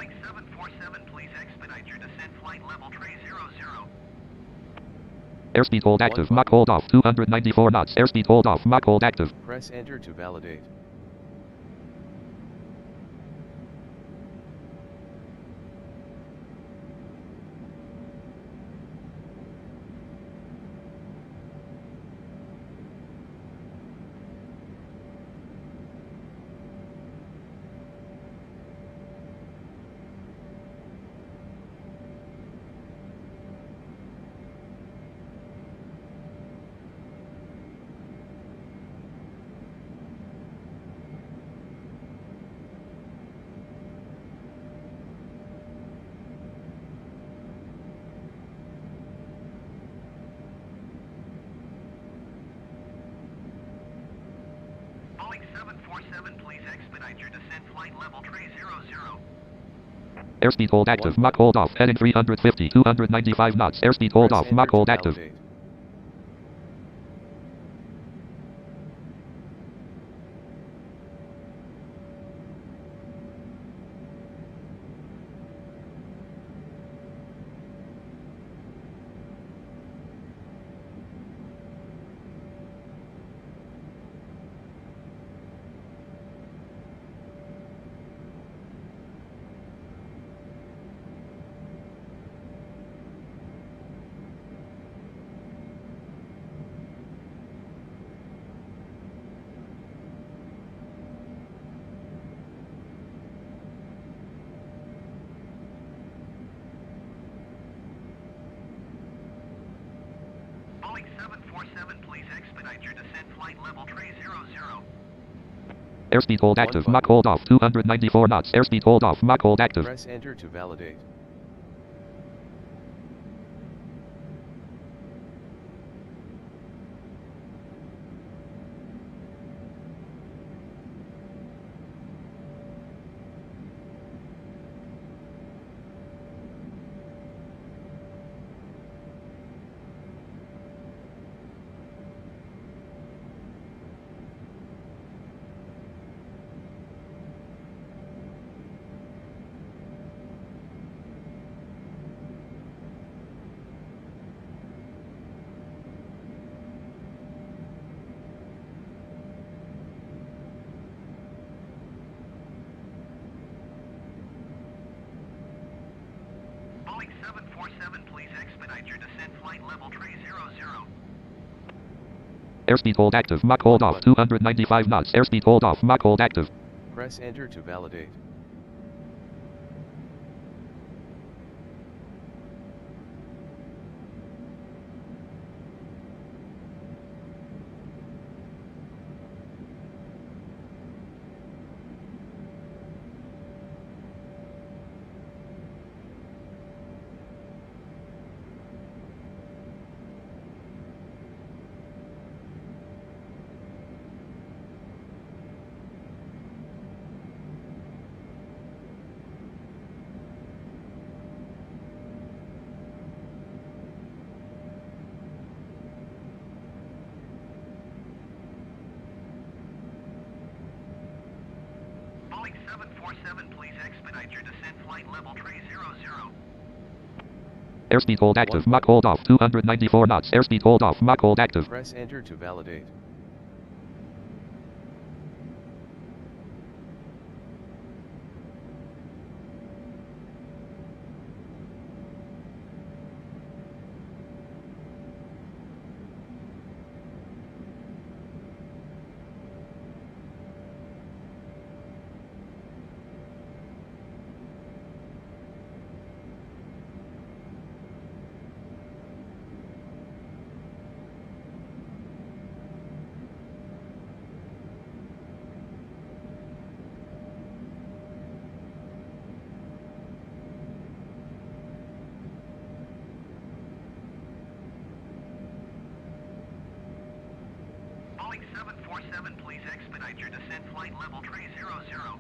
Boeing 747, please expedite your descent flight level tray 00. Airspeed hold active. Mach hold off. 294 knots. Airspeed hold off. Mach hold active. Press enter to validate. Boeing 747, please expedite your descent flight level tray 00. Airspeed hold active. Mach hold off. Heading 350. 295 knots. Airspeed hold Press off. enter Mach to hold active. validate. Boeing 747, please expedite your descent flight level tray 00. Airspeed hold active. Mach hold off. 294 knots. Airspeed hold off. Mach hold active. Press enter to validate. Boeing 747, please expedite your descent flight level tray 00. Airspeed hold active. Mach hold off. 295 knots. Airspeed hold off. Mach hold active. Press enter to validate. Boeing 747, please expedite your descent flight level tray 00. Airspeed hold active. Mach hold off. 294 knots. Airspeed hold off. Mach hold active. Press enter to validate. Boeing 747, please expedite your descent flight level tray 00.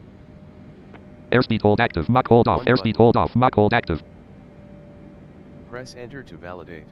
Airspeed hold active. Mach hold off. Airspeed hold off. Mach hold active. Press enter to validate.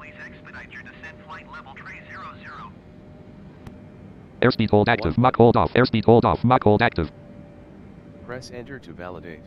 please expedite your descent flight level 300. Airspeed hold active. Mach hold off. Airspeed hold off. Mach hold active. Press enter to validate.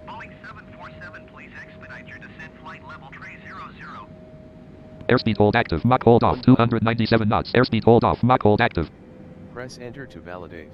Boeing 747, please expedite your descent flight level 300. Airspeed hold active. Mach hold off. 297 knots. Airspeed hold off. Mach hold active. Press enter to validate.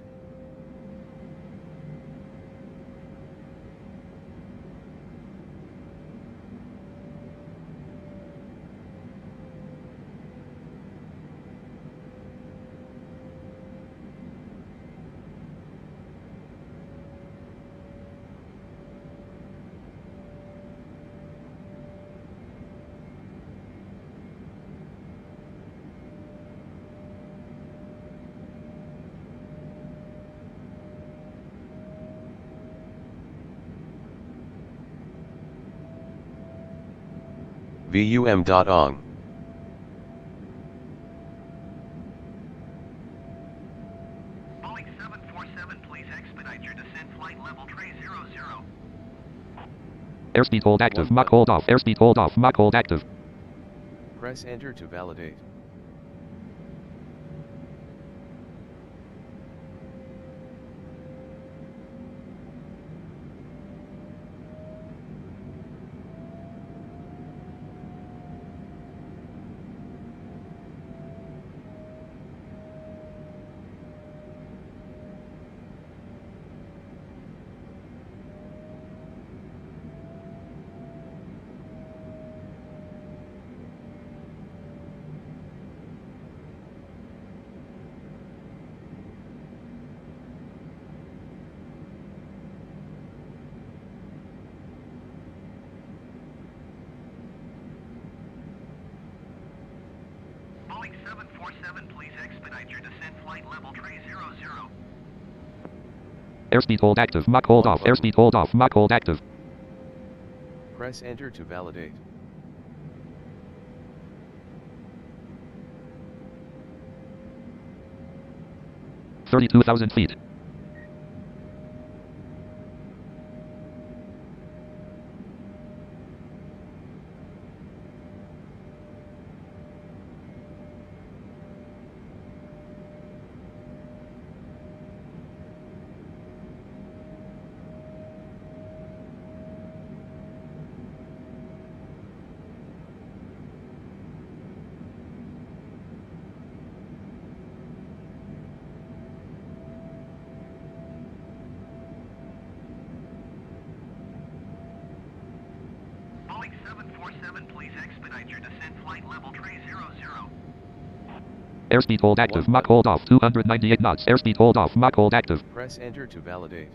VUM.ONG. Boeing 747, please expedite your descent flight level 300. Airspeed hold active. Mach hold off. Airspeed hold off. Mach hold active. Press enter to validate. Boeing 747, please expedite your descent flight level 300. Airspeed hold active. Mach hold off. Airspeed hold off. Mach hold active. Press enter to validate. $32,000 feet. Boeing 747, please expedite your descent flight level 300. Airspeed hold active. Mach hold off. 298 knots. Airspeed hold off. Mach hold active. Press enter to validate.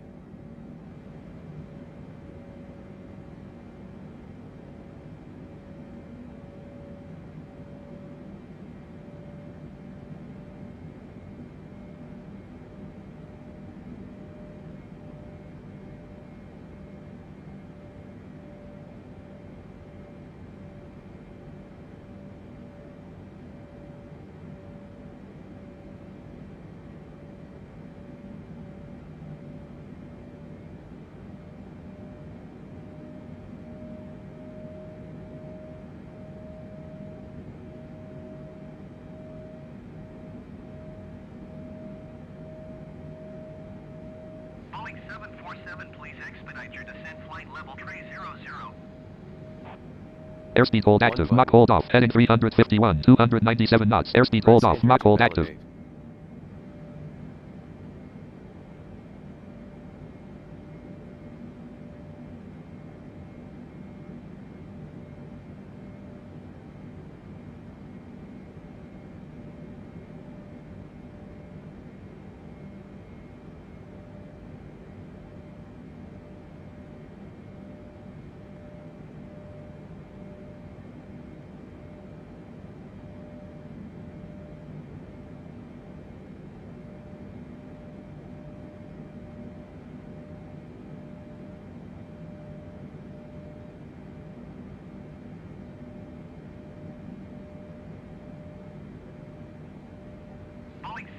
Boeing 747, please expedite your descent flight level 300. Airspeed hold active. Mach hold off. Heading 351. 297 knots. Airspeed hold off. Mach hold active.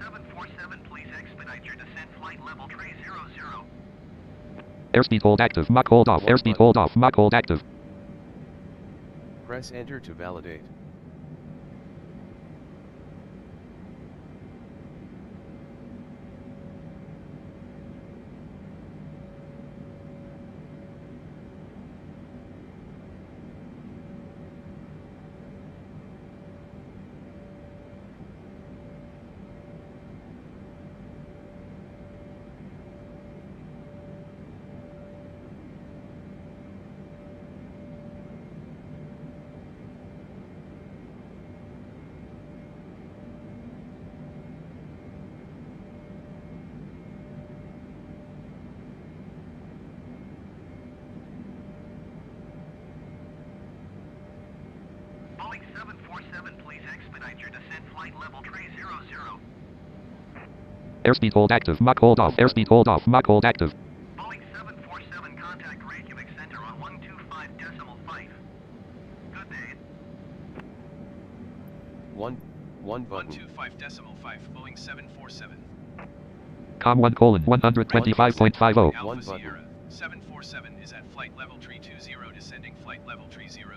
747, please expedite your descent flight level 300. Airspeed hold active. Mach hold off. Airspeed hold off. Mach hold active. Press enter to validate. Boeing 747, please expedite your descent flight level 300. Airspeed hold active. Mach hold off. Airspeed hold off. Mach hold active. Boeing 747, contact Reykjavik Center on 125.5. Good day. One button. 125.5, Boeing 747. Com 1 colon 125.50. One Alpha button. Sierra. 747 is at flight level 320, descending flight level 300.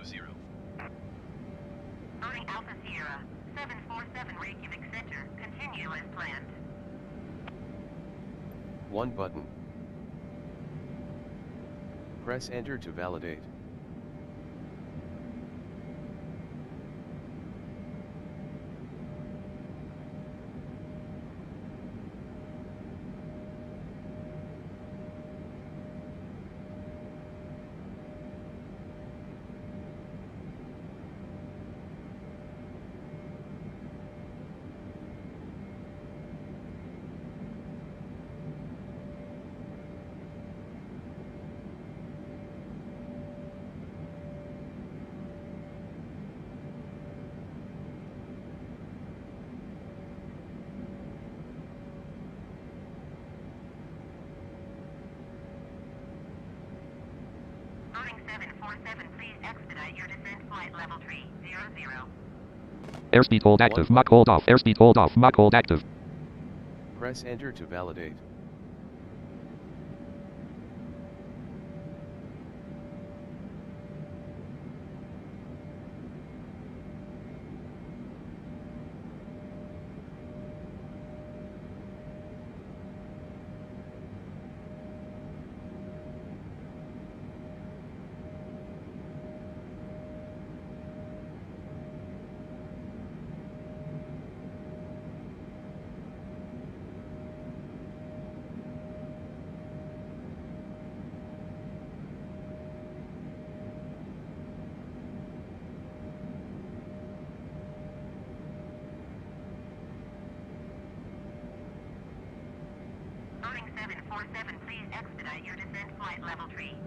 Boeing Alpha Sierra, 747 Reykjavik Center, continue as planned. One button. Press enter to validate. Boeing 747, please expedite your descent flight level 300. Airspeed hold active. Mach hold off. Airspeed hold off. Mach hold active. Press enter to validate. Boeing 747, please expedite your descent flight level 300.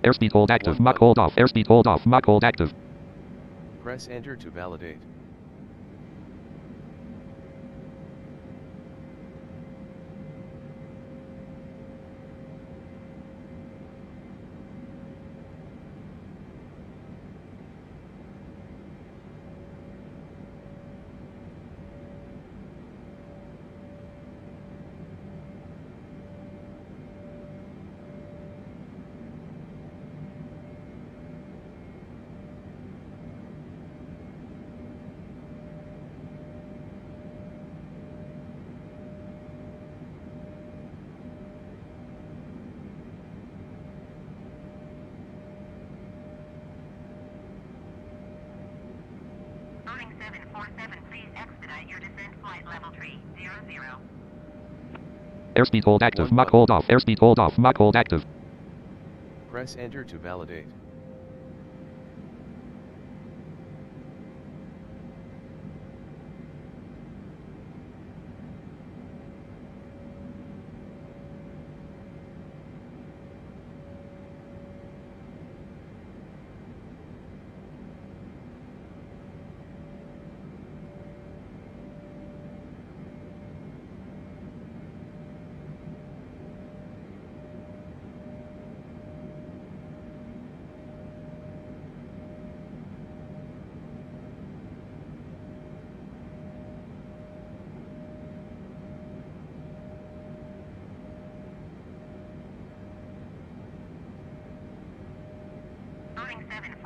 Airspeed hold active. Mach hold off. Airspeed hold off. Mach hold active. Press enter to validate. Boeing 747, please expedite your descent flight level 300. Airspeed hold active. Mach hold off. Airspeed hold off. Mach hold active. Press enter to validate.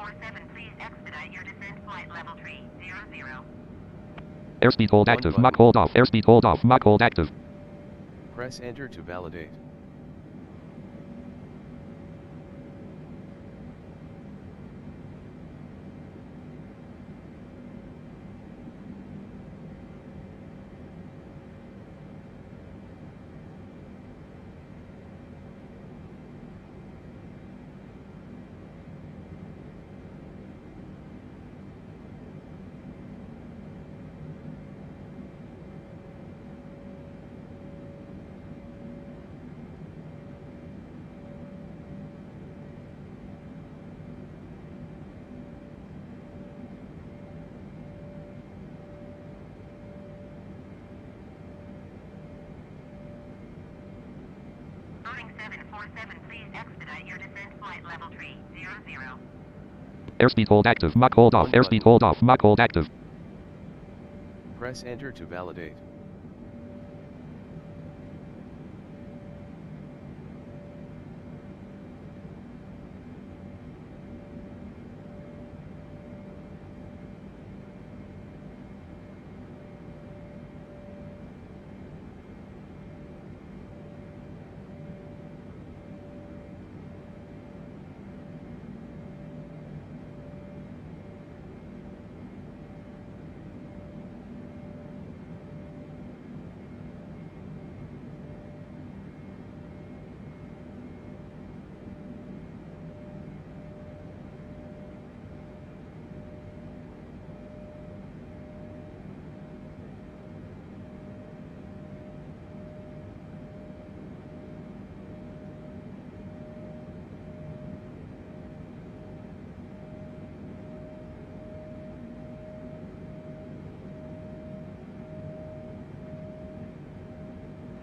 747, please expedite your descent flight level 300. Airspeed hold active. Mach hold off. Airspeed hold off. Mach hold active. Press enter to validate. Boeing 747, please expedite your descent flight level 300. Airspeed hold active. Mach hold off. Airspeed hold off. Mach hold active. Press enter to validate.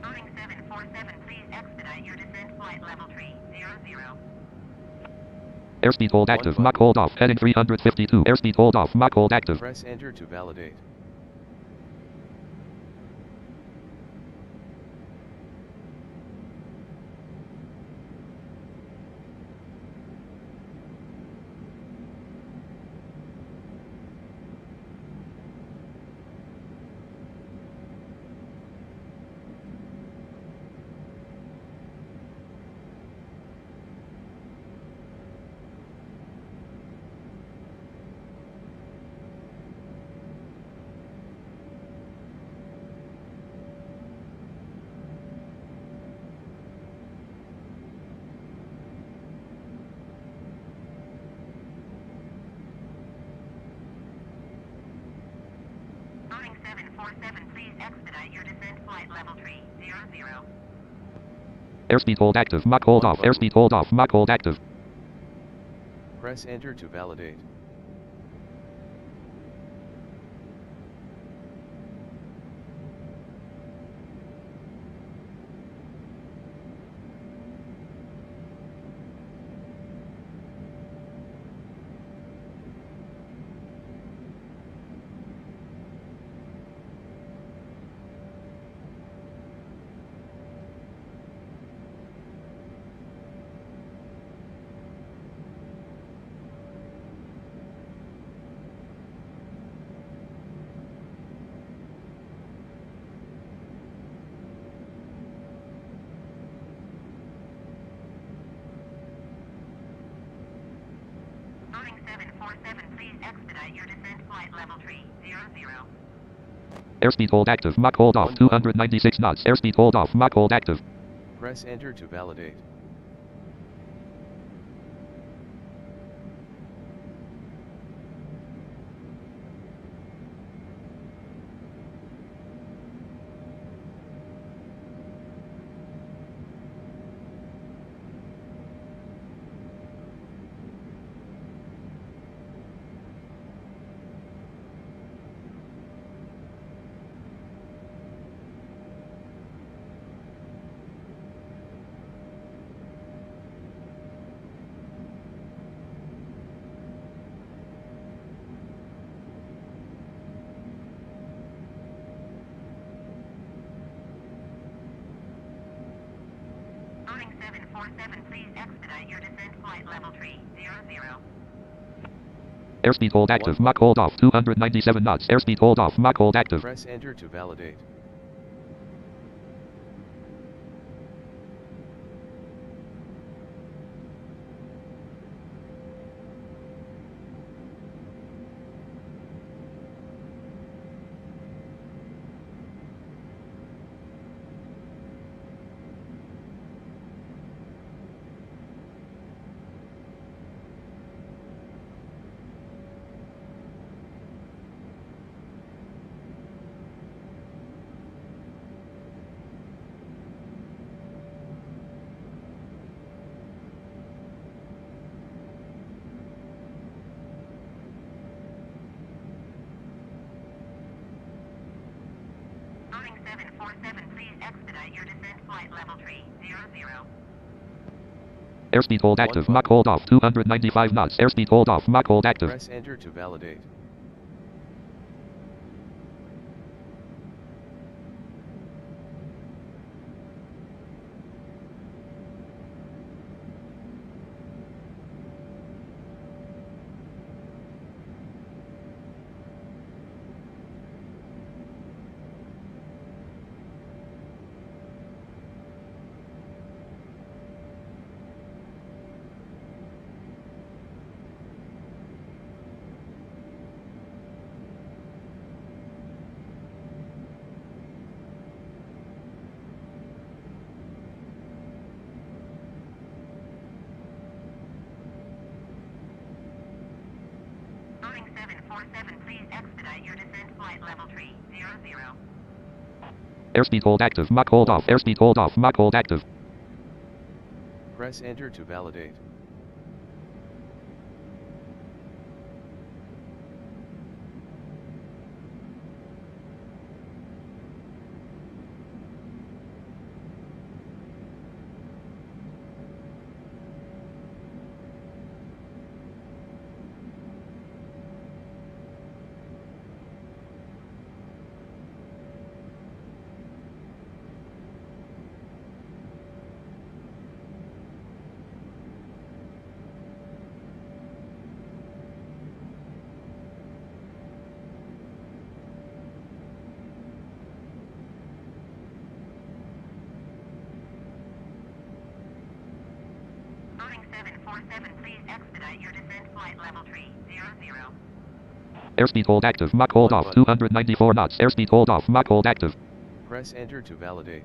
Boeing 747, please expedite your descent flight level 300. Airspeed hold active. Mach hold off. Heading 352. Airspeed hold off. Mach hold active. Press enter to validate. Boeing 747, please expedite your descent flight level 300. Airspeed hold active. Mach hold off. Airspeed hold off. Mach hold active. Press enter to validate. Boeing 747, please expedite your descent flight level 300. Airspeed hold active. Mach hold off. 296 knots. Airspeed hold off. Mach hold active. Press enter to validate. Boeing 747, please expedite your descent flight level 300. Airspeed hold active. Mach hold off. 297 knots. Airspeed hold off. Mach hold active. Press enter to validate. Boeing 747, please expedite your descent flight level 300. Airspeed hold active. Mach hold off. 295 knots. Airspeed hold off. Mach hold active. Press enter to validate. Boeing 747, please expedite your descent flight level 300. Airspeed hold active. Mach hold off. Airspeed hold off. Mach hold active. Press enter to validate. Boeing 747, please expedite your descent flight level 300. Airspeed hold active. Mach hold off. 294 knots. Airspeed hold off. Mach hold active. Press enter to validate.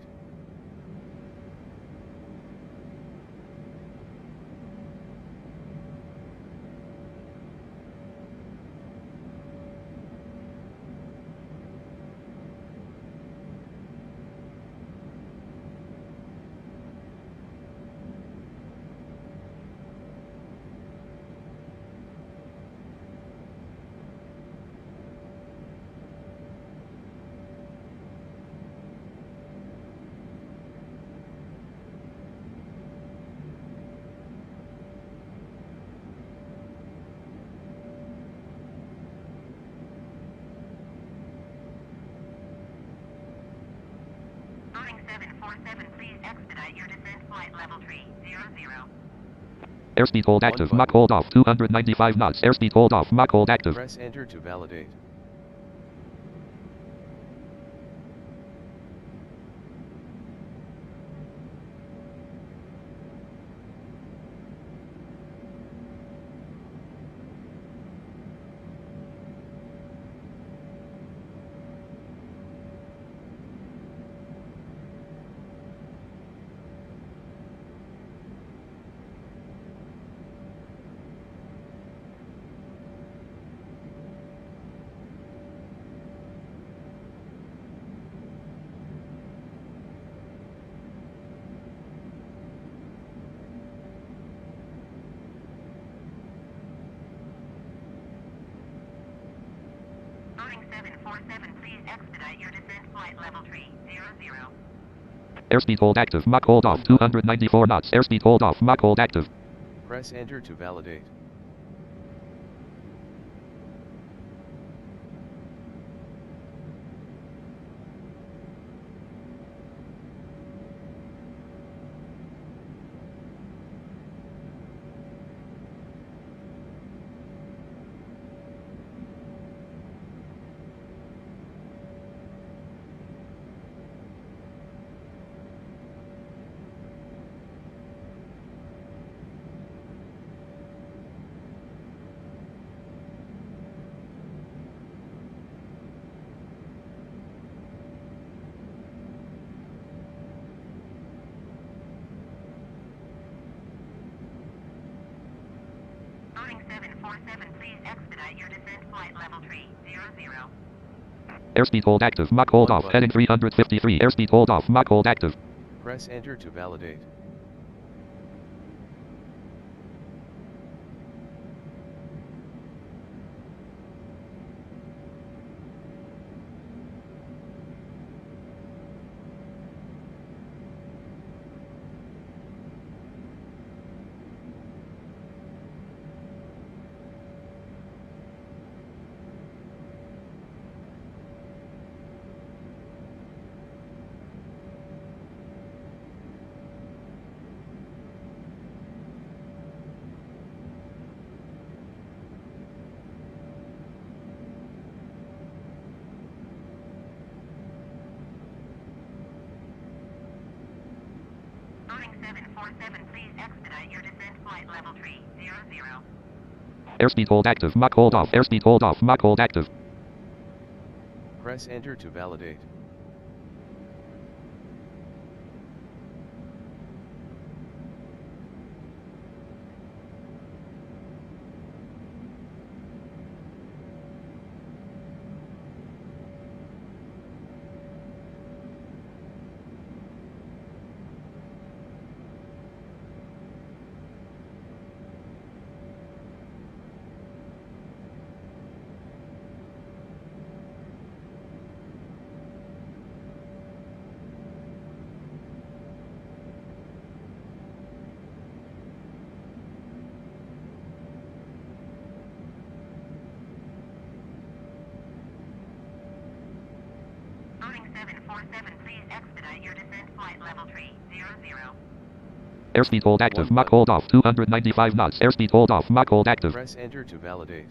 Boeing 747, please expedite your descent flight level 300. Airspeed hold active. Mach hold off. 295 knots. Airspeed hold off. Mach hold active. Press enter to validate. Boeing 747, please expedite your descent flight level 300. Airspeed hold active. Mach hold off. 294 knots. Airspeed hold off. Mach hold active. Press enter to validate. 747, please expedite your descent flight level 300. Airspeed hold active. Mach hold off. Heading 353. Airspeed hold off. Mach hold active. Press enter to validate. Boeing 747, please expedite your descent flight level 300. Airspeed hold active. Mach hold off. Airspeed hold off. Mach hold active. Press enter to validate. Boeing 747, please expedite your descent flight level 300. Airspeed hold active. Mach hold off. 295 knots. Airspeed hold off. Mach hold active. Press enter to validate.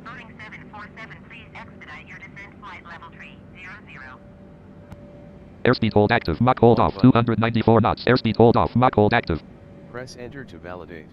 Boeing 747, please expedite your descent flight level 300. Airspeed hold active. Mach hold off. 294 knots. Airspeed hold off. Mach hold active. Press enter to validate.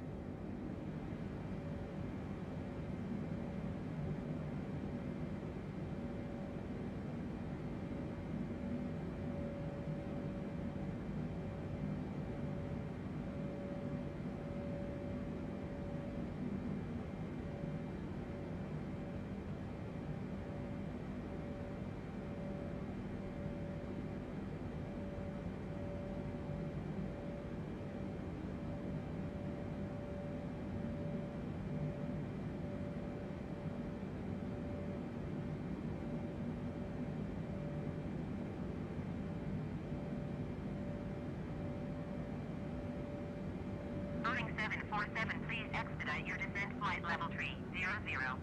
Boeing 747, please expedite your descent flight level 300.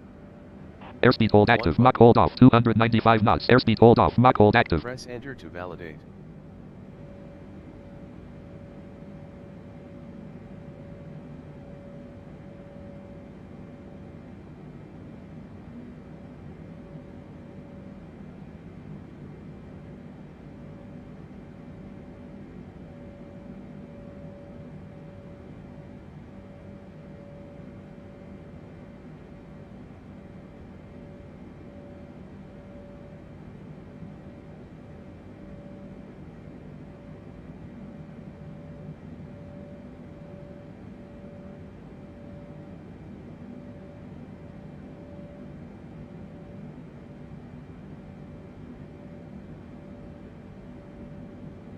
Airspeed hold active. Mach hold off. 295 knots. Airspeed hold off. Mach hold active. Press enter to validate.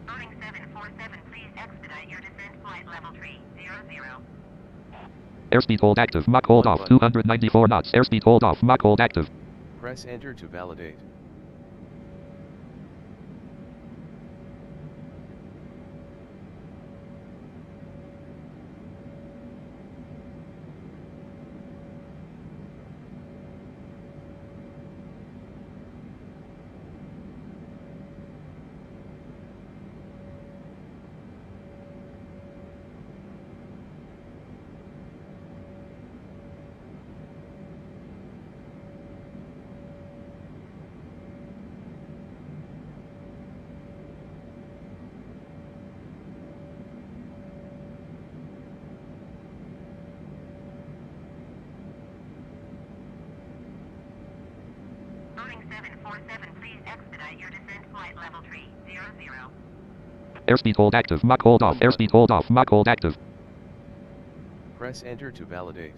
Boeing 747, please expedite your descent flight level 300. Airspeed hold active. Mach hold off. 294 knots. Airspeed hold off. Mach hold active. Press enter to validate. 4747, please expedite your descent flight level 300. Airspeed hold active. Mach hold off. Airspeed hold off. Mach hold active. Press enter to validate.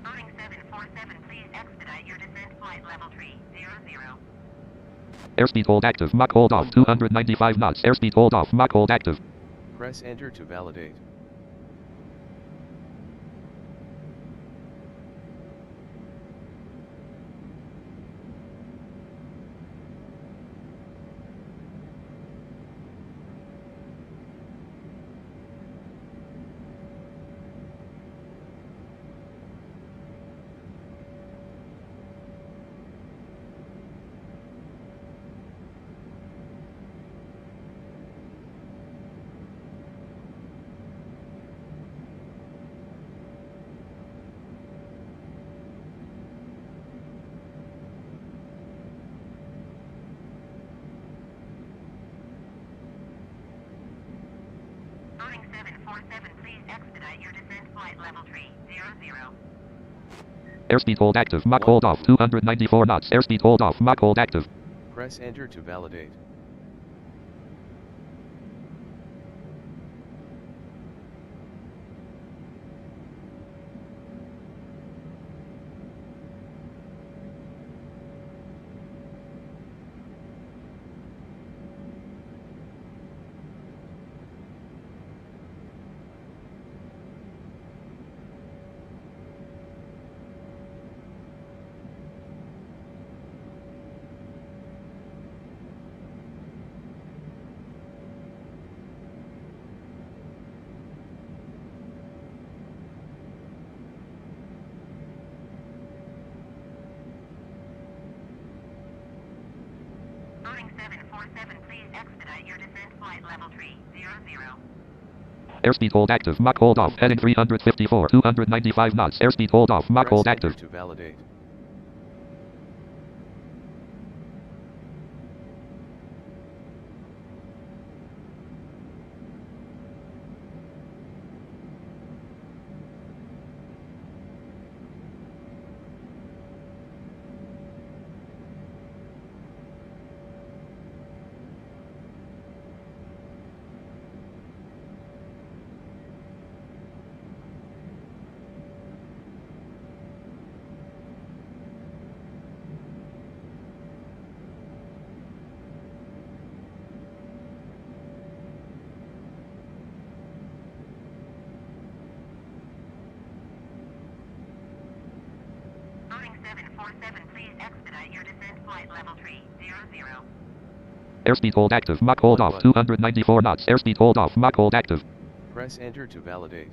Boeing 747, please expedite your descent flight level 300. Airspeed hold active. Mach hold off. 295 knots. Airspeed hold off. Mach hold active. Press enter to validate. Boeing 747, please expedite your descent flight level 300. Airspeed hold active. Mach hold off. 294 knots. Airspeed hold off. Mach hold active. Press enter to validate. Boeing 747, please expedite your descent flight level 300. Airspeed hold active. Mach hold off. Heading 354. 295 knots. Airspeed hold off. Mach hold Press enter active. to validate. Boeing 747, please expedite your descent flight level 300. Airspeed hold active. Mach hold off. 294 knots. Airspeed hold off. Mach hold active. Press enter to validate.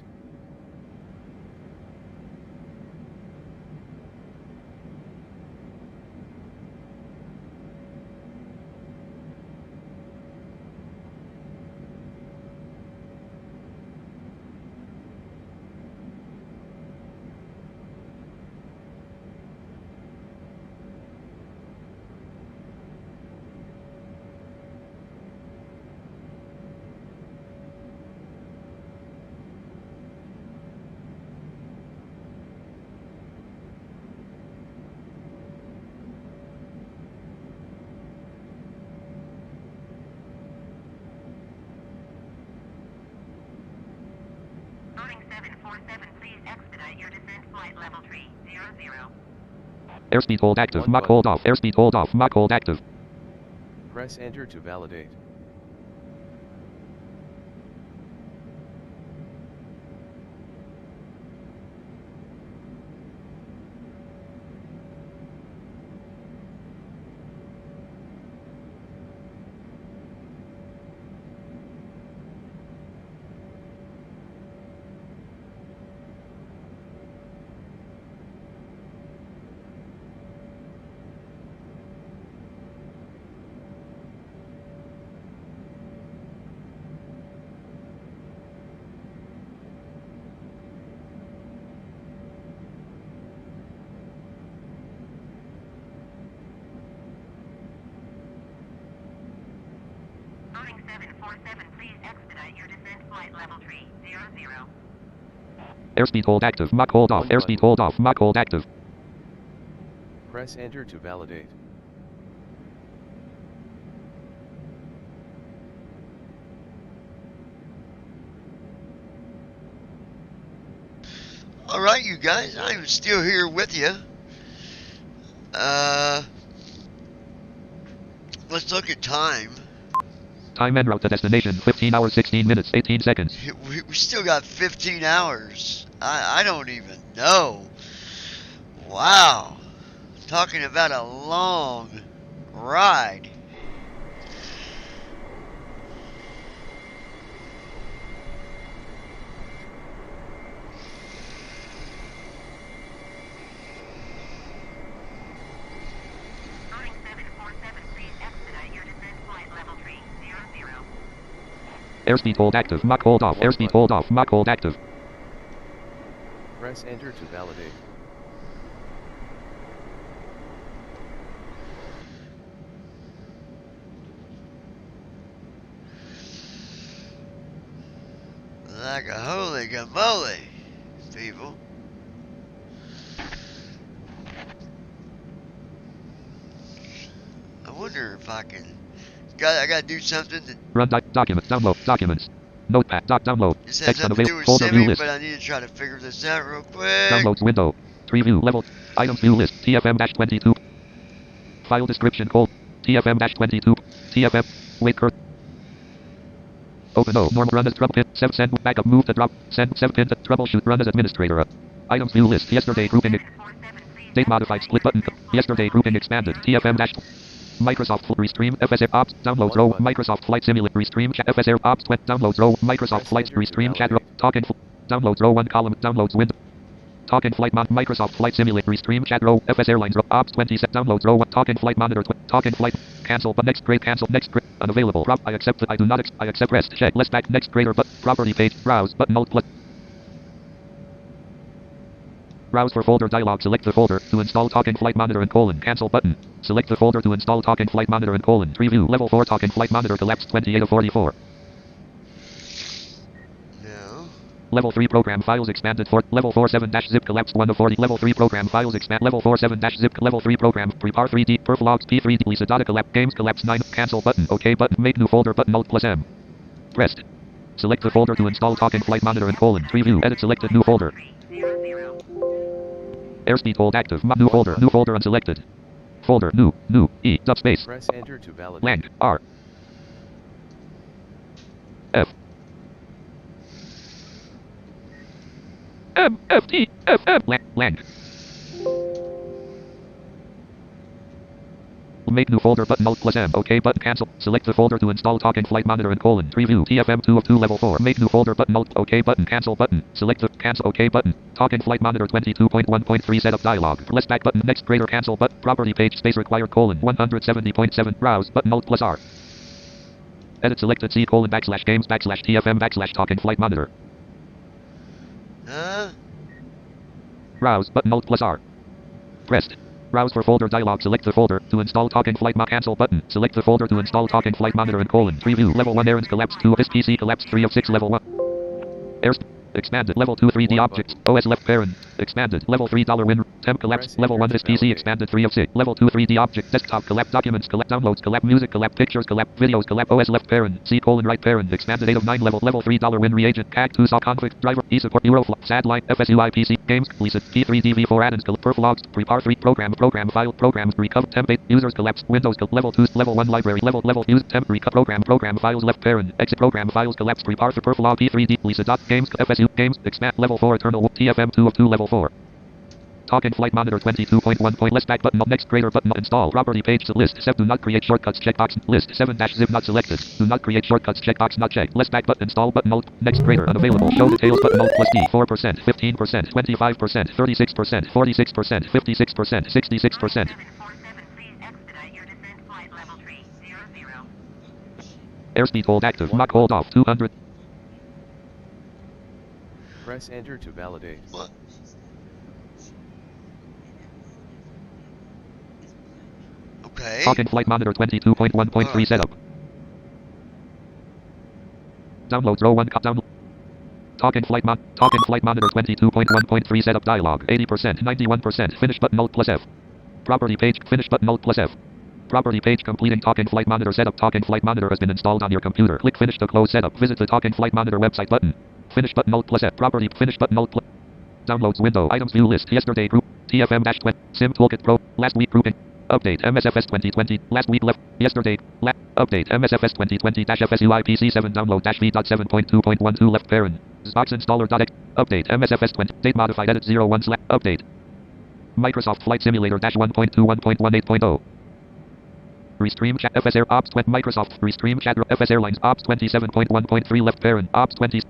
Boeing 747, please expedite your descent flight level 300. Airspeed hold active. Mach hold off. Airspeed hold off. Mach hold active. Press enter to validate. Boeing 747, please expedite your descent flight level 300. Airspeed hold active. Mach hold off. Airspeed hold off. Mach hold active. Press enter to validate. Alright, you guys, I'm still here with you. Let's look at time. Time en route to destination, 15 hours, 16 minutes, 18 seconds. We still got 15 hours. I don't even know. Wow. Talking about a long ride. Boeing 747, please expedite your descent flight level 300. Airspeed hold active. Mach hold off. Airspeed hold off. Mach hold active. Press enter to validate. Like a holy gamoly, people. I wonder if I can. I gotta do something that. Run documents. Download documents. Notepad. Download. This has Text something to do unavailable. with Folder view semi, list. but I need to try to figure this out real quick. Downloads window. Preview level. Items view list. TFM-22. File description code. TFM-22. TFM. Wait cur. Open O. Normal run as trouble pin. Send backup move to drop. Send pin to troubleshoot. Run as administrator. Items view list. Yesterday grouping. Date modified split button. Yesterday grouping expanded. TFM dash. Microsoft Restream FSR Ops downloads row Microsoft Flight Simulator Restream chat FSR Ops downloads row Microsoft Flight Restream chat row talking downloads row 1 column downloads window talking flight Microsoft Flight Simulator Restream chat row FSR lines row Ops 20 set downloads row 1 talking flight monitor talking flight cancel but next grade cancel next grade unavailable I accept I do not I accept rest check less back next grader but property page browse button alt plus browse for folder dialog select the folder to install talking flight monitor and colon cancel button. Select the folder to install talking flight monitor and colon. Preview level 4 talking flight monitor collapsed 28 of 44. No. Level 3 program files expanded for level 47 dash zip collapsed 1 of 40. Level 3 program files expand level 47 dash zip level 3 program prepare 3D perflogs P3D Lisa data collapse games collapse 9 cancel button OK button make new folder button alt plus M. Pressed. Select the folder to install talking flight monitor and colon. Preview edit selected new folder. Airspeed hold active. New folder unselected. Folder new E dub space. Press enter to validate. Lang R F M F T F M Lang. Make new folder button alt plus M. OK button cancel. Select the folder to install talking flight monitor and colon. Preview TFM 2 of 2 level 4. Make new folder button alt OK button cancel button. Select the cancel OK button. Talking flight monitor 22.1.3 setup dialog. Less back button next grader cancel button. Property page space required colon 170.7 browse button alt plus R. Edit selected C colon backslash games backslash TFM backslash talking flight monitor. Browse button alt plus R. Pressed. Browse for folder dialog. Select the folder to install talking flight cancel button. Select the folder to install talking flight monitor and colon. Preview level 1 errands collapse 2 of this PC collapse 3 of 6 level 1. Airs expanded level 2 3D objects OS left parent expanded level $3 win temp collapse level 1 this PC expanded 3 of 6 level 2 3D object desktop collapse documents collapse downloads collapse music collapse pictures collapse videos collapse OS left parent C colon right parent expanded 8 of 9 level $3 win reagent CAG 2 saw config driver E support Euroflux sad line FSUI PC games Lisa P3DV4 add-ins perflogs prepare 3 program file programs recover temp 8 users collapse Windows level 2 level 1 library level use temp recover program files left parent exit program files collapse prepare for perflog P3D Lisa games FSU games expand level 4 eternal TFM 2 of 2 level 4. Talking flight monitor 22.1 less back button next grader button install property page to list 7 do not create shortcuts checkbox list 7 dash zip not selected do not create shortcuts checkbox not checked less back button install button alt next grader unavailable show details button alt plus D 4% 15% 25% 36% 46% 56% 66%. Airspeed hold active Mach hold off 200. Press enter to validate. What? Okay. Talking flight monitor 22.1.3 setup. Downloads row 1. Download. Talking flight monitor 22.1.3 setup dialog. 80%, 91%. Finish button Alt plus F. Property page. Finish button Alt plus F. Property page completing Talking Flight Monitor setup. Talking Flight Monitor has been installed on your computer. Click Finish to close setup. Visit the Talking Flight Monitor website button. Finish button Alt plus F. Property finish button Alt plus. Downloads window. Items view list. Yesterday group. TFM-20. Sim Toolkit Pro. Last week grouping. Update MSFS 2020. Last week left. Yesterday. Update MSFS 2020-FSUI PC7 download -V.7.2.12 left parent. Xbox installer.exe. Update MSFS 20. Date modified edit 01 / update. Microsoft Flight Simulator -1.21.18.0. Restream chat FS Air Ops 20 Microsoft Restream chat FS Airlines Ops 27.1.3 left parent Ops 20.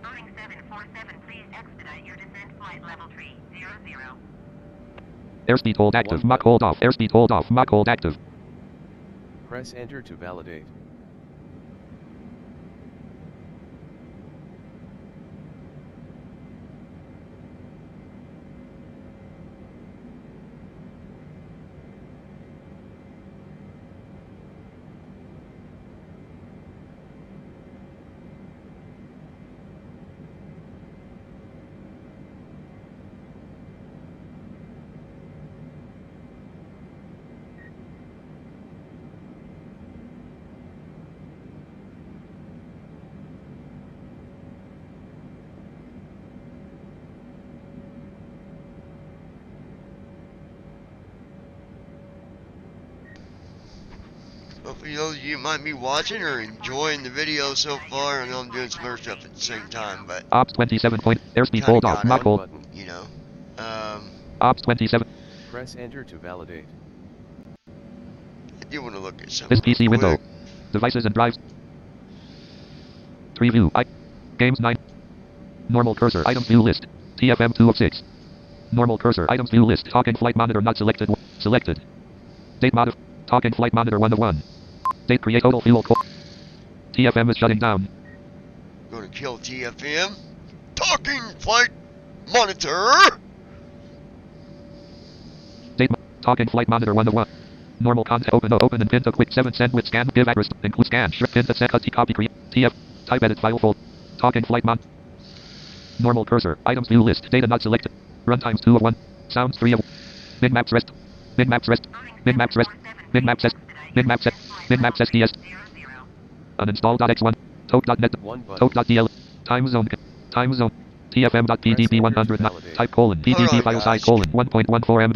Boeing 747, please expedite your descent flight level 300. Airspeed hold active. Mach hold off. Airspeed hold off. Mach hold active. Press enter to validate. Hopefully those of you might be watching or enjoying the video so far. I know I'm doing some other stuff at the same time, but Ops 27 point. Airspeed hold off. Mach hold. You know. Ops 27. Press enter to validate. I do want to look at something. This PC window. Devices and drives. Tree view. Games 9. Normal cursor. Items view list. TFM 2 of 6. Normal cursor. Items view list. Talking flight monitor not selected. Selected. Date modif. Talking flight monitor 1 of 1. Date create total fuel. TFM is shutting down. Going to kill TFM. Talking flight monitor. Date. Talking flight monitor 1 of 1. Normal content open and pin to quick 7 send with scan give address include scan shrink pin to set copy create TF type edit file fold talking flight mon normal cursor items view list data not selected runtimes 2 of 1 sounds 3 of minmaps rest minmaps rest minmaps rest minmaps set minmaps set minmaps SDS uninstall.x1 toke.net toke.dl time zone tfm.pdp 100 type colon pdp file size colon 1.14 MB.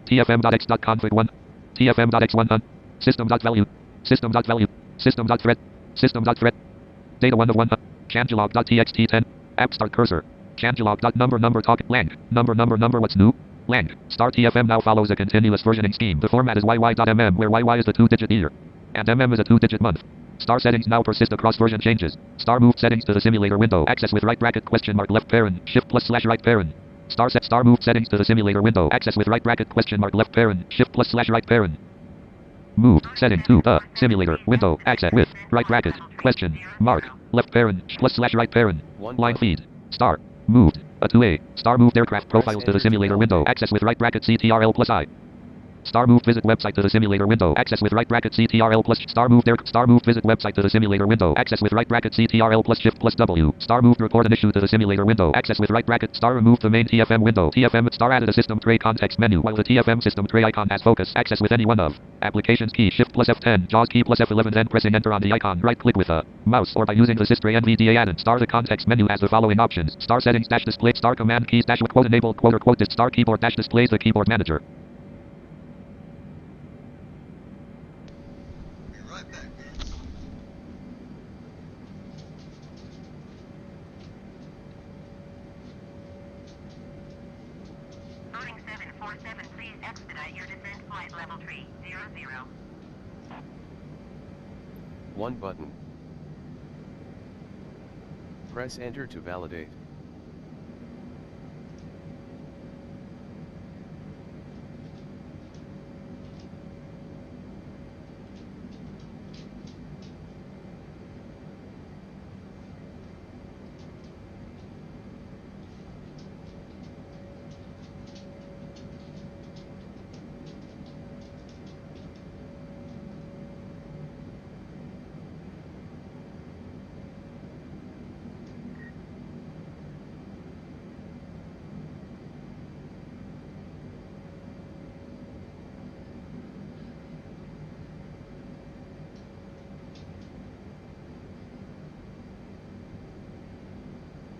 tfm.x.config1 tfm.x1 system.value system.value system.thread system.thread data 1 of 1 changelog.txt 10 app start cursor changelog.number talk lang number what's new lang star tfm now follows a continuous versioning scheme. The format is yy.mm where yy is the 2-digit year and mm is a 2-digit month. Star settings now persist across version changes. Star moved settings to the simulator window. Access with right bracket question mark left parent shift plus slash right parent. Star moved settings to the simulator window. Access with right bracket question mark left parent shift plus slash right parent. Moved setting to the simulator window. Access with right bracket question mark left parent plus slash right parent. Line feed. Star moved a 2A. Star moved aircraft profiles to the simulator window. Access with right bracket CTRL plus I. Star moved visit website to the simulator window. Access with right bracket CTRL plus Star moved visit website to the simulator window. Access with right bracket CTRL plus shift plus W. Star moved report an issue to the simulator window. Access with right bracket Star removed the main TFM window. TFM Star added a system tray context menu while the TFM system tray icon has focus. Access with any one of applications key shift plus F10 JAWS key plus F11 then pressing enter on the icon. Right click with a mouse or by using the systray NVDA add-in. Star the context menu has the following options. Star settings dash display Star command keys dash with quote enable quote or quote Star keyboard dash displays the keyboard manager. Boeing 747, please expedite your descent flight level 300. 1 button. Press enter to validate.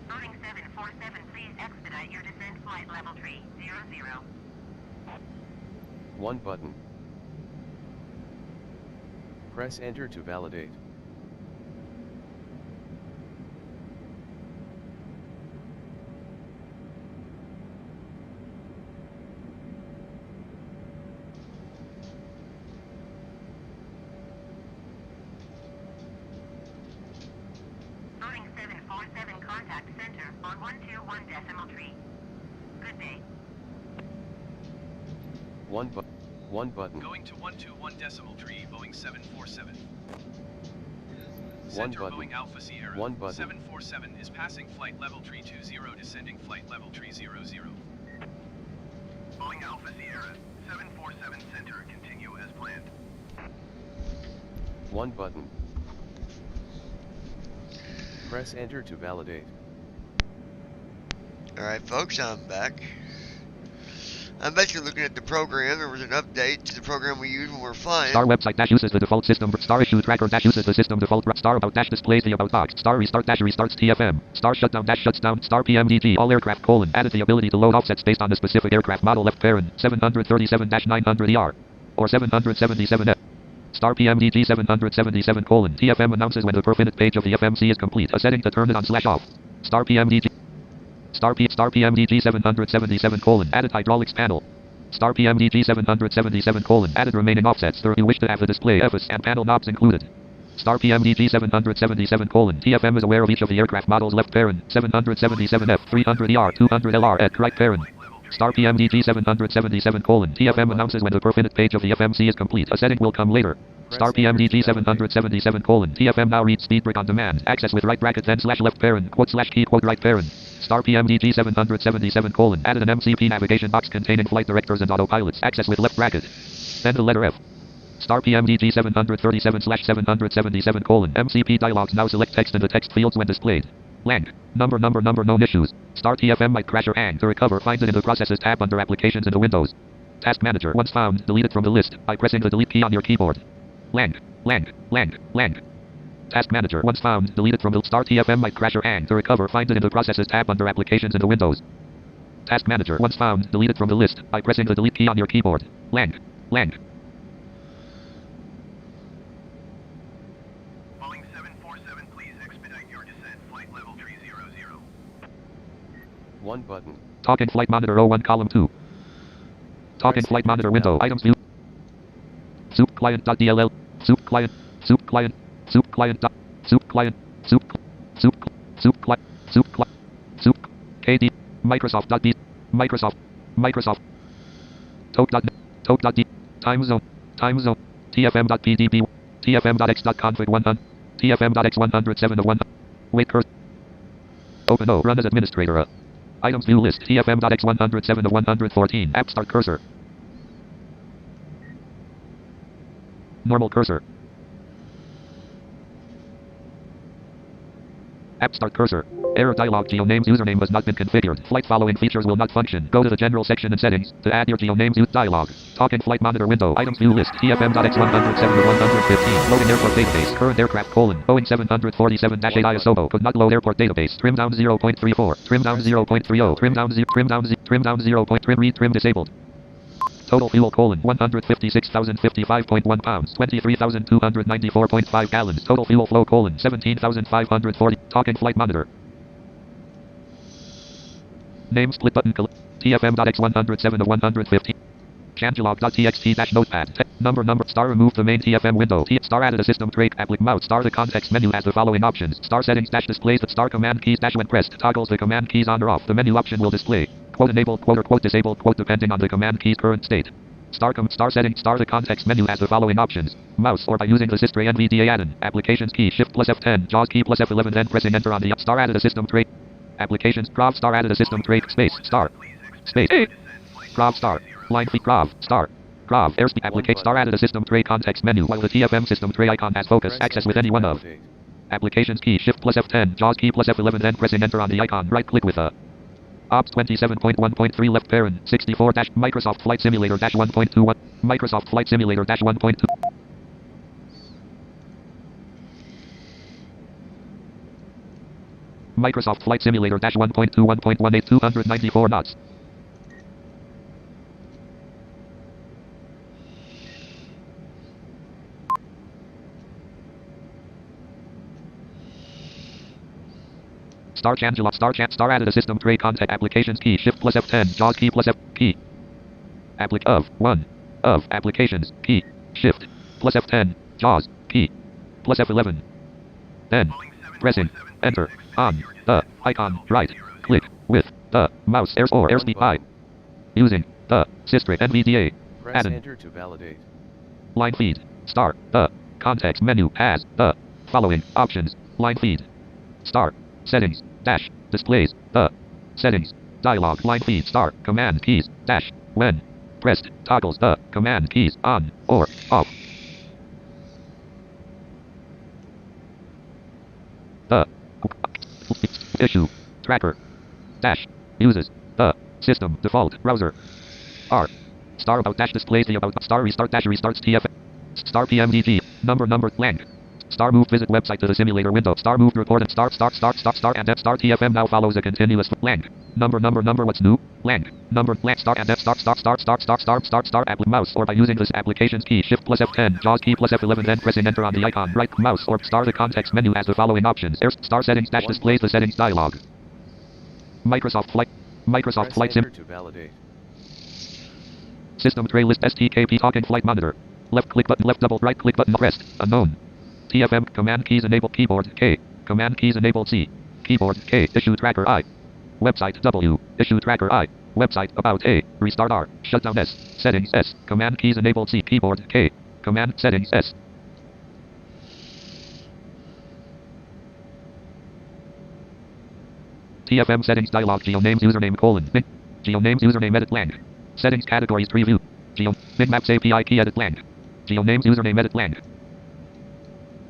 Boeing 747, please expedite your descent flight level 300. 1 button. Press enter to validate. Boeing 747 contact center on 121.3. Good day. 1 button. Going to 121.3, Boeing 747. 1 Center button. Boeing Alpha Sierra. 1 button. 747 is passing flight level 320, descending flight level 300. Boeing Alpha Sierra, 747 Center, continue as planned. 1 button. Press enter to validate. Alright folks, I'm back. I'm basically looking at the program. There was an update to the program we use when we're flying. Star website dash uses the default system. Star issue tracker dash uses the system default. Star about dash displays the about box. Star restart dash restarts TFM. Star shutdown dash shuts down. Star PMDG all aircraft colon. Added the ability to load offsets based on the specific aircraft model left parent 737-900ER or 777F. Star PMDG 777 colon. TFM announces when the perfinite page of the FMC is complete. A setting to turn it on slash off. Star PMDG. Star PMDG 777 colon. Added hydraulics panel. Star PMDG 777 colon. Added remaining offsets. There you wish to have the display FS and panel knobs included. Star PMDG 777 colon. TFM is aware of each of the aircraft models left parent 777F 300ER 200LR at right parent. Star PMDG 777 colon. TFM announces when the perfinite page of the FMC is complete. A setting will come later. Star PMDG 777 colon. TFM now reads speed brick on demand. Access with right bracket then slash left parent quote slash key quote right parent. Star PMDG 777 colon. Added an MCP navigation box containing flight directors and autopilots. Access with left bracket. Then the letter F. Star PMDG 737 slash 777 colon. MCP dialogues now select text in the text fields when displayed. Blank. Number known issues. Star TFM might crash or hang. To recover, find it in the Processes tab under Applications in the Windows. Task Manager. Once found, delete it from the list by pressing the delete key on your keyboard. Blank. Task Manager. Once found, delete it from the Star TFM might crash or hang. To recover, find it in the Processes tab under Applications in the Windows. Task Manager. Once found, delete it from the list by pressing the delete key on your keyboard. Blank. Boeing 747, please expedite your descent, flight level 300. 1 button. Talking Flight Monitor 01 column 2. Talking Flight Monitor window. Items view. Soup client.dll. Soup client. Soup client. Soup client. Soup client. Soup client. Soup KD. Microsoft.b. Microsoft. Toke.d. Time zone. TFM.pdb. TFM.x.config 100. TFM.x 107 of 1. Wait cursor. Open O. Run as administrator. Items view list. TFM.x 107 of 114. App start cursor. Normal cursor. App start cursor. Error dialog. GeoNames username has not been configured. Flight following features will not function. Go to the general section and settings to add your GeoNames use dialog. Talking Flight Monitor window. Items view list. TFM.x 107 of 115. Loading airport database. Current aircraft colon. Boeing 747-8 ISO. Could not load airport database. Trim down 0.34. Trim down 0.30. Trim down 0. Trim down 0. Trim read trim disabled. Total fuel colon 156,055.1 pounds 23,294.5 gallons. Total fuel flow colon 17,540. Talking Flight Monitor. Name split button. TFM.x 107 of 115. Changelog.txt dash notepad. Number star remove the main TFM window. Star added a system tray applic mouse. Star the context menu has the following options. Star settings dash displays the star command keys dash when pressed toggles the command keys on or off. The menu option will display quote enabled quote or quote disabled quote depending on the command key's current state. Star settings star the context menu has the following options. Mouse or by using the Systray NVDA add-in. Applications key shift plus F10. JAWS key plus F11 then pressing enter on the star added a system tray. Applications prov star added a system tray space star space prov star line feed prov star prov airspeed applicate star added a system tray context menu while the TFM system tray icon has focus access with any one of applications key shift plus F10 JAWS key plus F11 then pressing enter on the icon right click with a Ops 27.1.3 left parent 64 dash Microsoft Flight Simulator dash 1.21 Microsoft Flight Simulator dash 1.2 Microsoft Flight Simulator dash 1.21.18 294 knots. Star Changelog star added a system tray contact applications key shift plus F10 JAWS key plus F key applic of 1 of applications key shift plus F10 JAWS key plus F11 then pressing enter on the icon right click with the mouse airspeed by using the Systray NVDA Press enter to validate. Line feed star the context menu has the following options. Line feed star settings dash displays the settings dialog line feed star command keys dash when pressed toggles the command keys on or off. The issue tracker dash uses the system default browser R star about dash displays the about star restart dash restarts TF star PMDG number blank star move visit website to the simulator window star move report and start and F star TFM now follows a continuous blank number what's new blank number blank star and F start applic mouse or by using this applications key shift plus F10 JAWS key plus F11 then pressing enter on the icon right mouse or star the context menu has the following options star settings dash displays the settings dialog Microsoft Flight Sim to validate. System tray list STKP talking flight monitor left click button left double right click button pressed unknown TFM command keys enabled keyboard K command keys enabled C keyboard K issue tracker I website W issue tracker I website about A restart R shutdown S settings S command keys enabled C keyboard K command settings S TFM settings dialog geonames username colon min geonames username edit blank settings categories preview minmaps API key edit blank geonames username edit blank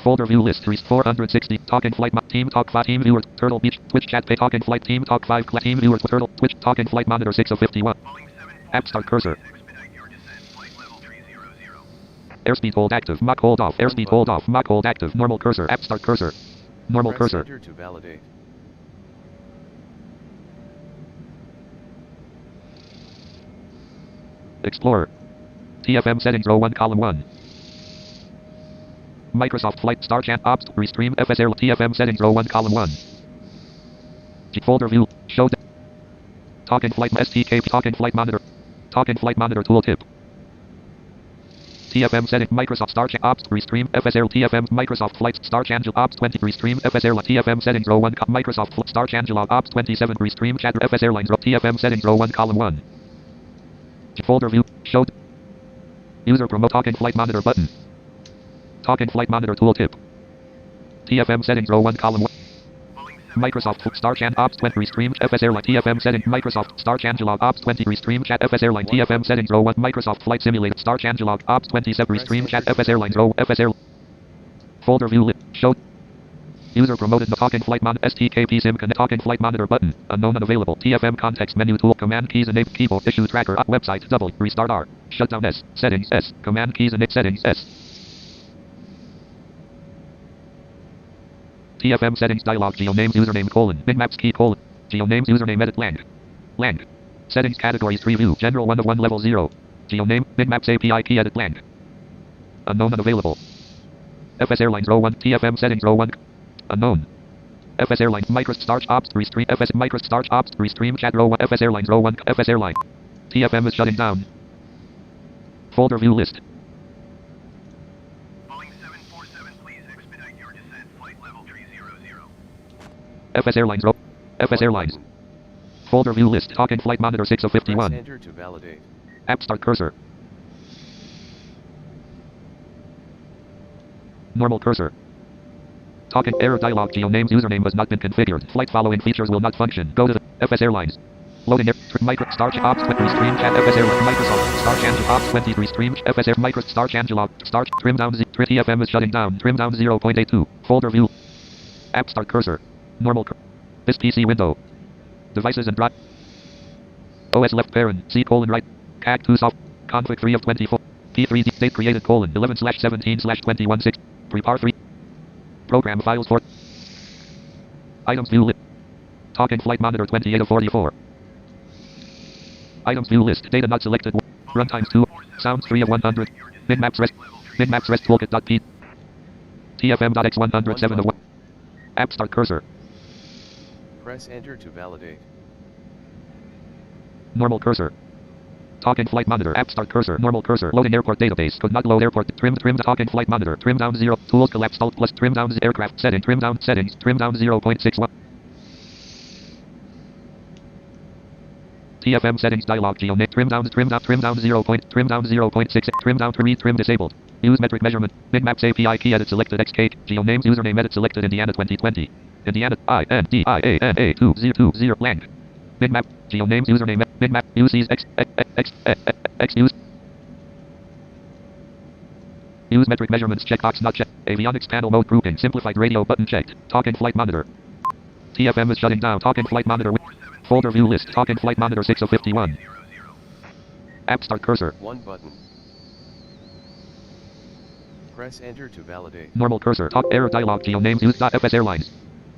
folder view list 460 talking flight team talk 5 team viewers Turtle Beach Twitch chat pay talking flight team talk 5 team viewers Turtle Twitch talking flight monitor 6 of 51 app start cursor airspeed hold active Mach hold off airspeed hold off Mach hold active normal cursor app start cursor normal Press cursor enter to validate. Explorer TFM settings row 1 column 1 Microsoft Flight Star Chat Ops Restream FSR TFM settings row 1 column 1 folder view show talking flight STK talking flight monitor tooltip TFM setting Microsoft Star Chat Ops Restream FSR TFM Microsoft Flight Star Channel Ops 20 Restream FSR TFM settings row 1 Microsoft Star Channel Ops 27 Restream Chat FSR lines TFM settings row 1 column 1 folder view showed user promote talking flight monitor button talking flight monitor tooltip TFM settings row 1 column 1 Microsoft Star Chan Ops 20 Restream FSR line TFM settings Microsoft Star Changelog Ops 20 Restream Chat FSR line TFM settings row 1 Microsoft Flight Simulator Star Changelog Ops 27 Restream Chat FSR line row FSR folder view list showed user promoted the talking flight mon STKP sim connect talking flight monitor button unknown unavailable TFM context menu tool command keys enable keyboard issue tracker website double restart R shutdown S settings S command keys enable settings S TFM settings dialog geonames username colon minmaps key colon geonames username edit lang settings categories preview general 1 of 1 level 0 geoname minmaps API key edit lang unknown unavailable FS Airlines row 1 TFM settings row 1 unknown FS Airlines Microstarch Ops Restream FS Microstarch Ops Restream chat row 1 FS Airlines row 1 FS Airline TFM is shutting down Folder view list. Boeing 747, please expedite your descent. Flight level tree 00. FS Airlines. FS Airlines. Folder view list. Talking flight monitor 6 of 51. Press enter to validate. App start cursor. Normal cursor. Talking error dialog. Geo names username has not been configured. Flight following features will not function. Go to the FS Airlines. Loading air. Micro star ops 23 stream chat FS Airlines. Microsoft star channel ops 23 stream FS Air micro star channel star trim down TFM is shutting down. Trim down 0.82. Folder view. App start cursor. Normal. This PC window. Devices and drive. OS left parent. C colon right. CAC 2 soft. Config 3 of 24. P3 date created colon 11/17/21/6. Prepar 3. Program files for. Items view list. Talking flight monitor 28 of 44. Items view list. Data not selected. Runtimes 2. Sounds 3 of 100. Minmaps rest. Minmaps rest toolkit.p. TFM.x 107 of 1. App start cursor. Press enter to validate. Normal cursor. Talking flight monitor. App start cursor. Normal cursor. Loading airport database. Could not load airport. Trim talking flight monitor. Trim down 0. Tools collapse alt plus trim down aircraft setting. Trim down settings. Trim down 0.61. TFM settings dialog. Geo name. Trim down 0. Trim down 0.6. Trim down to read. Trim disabled. Use metric measurement. Minmaps API key edit selected XK. Geo names username edit selected Indiana 2020. Indiana INDIANA 2020 lang. Minmap. Geo names username. Minmap. UC's X use. Use metric measurements checkbox not checked. Avionics panel mode grouping. Simplified radio button checked. Talking flight monitor. TFM is shutting down. Talking flight monitor. Folder view list. Talking flight monitor 6 of 51. App start cursor. 1 button. Press enter to validate. Normal cursor. Talk error dialog. Geo names use .fs Airlines.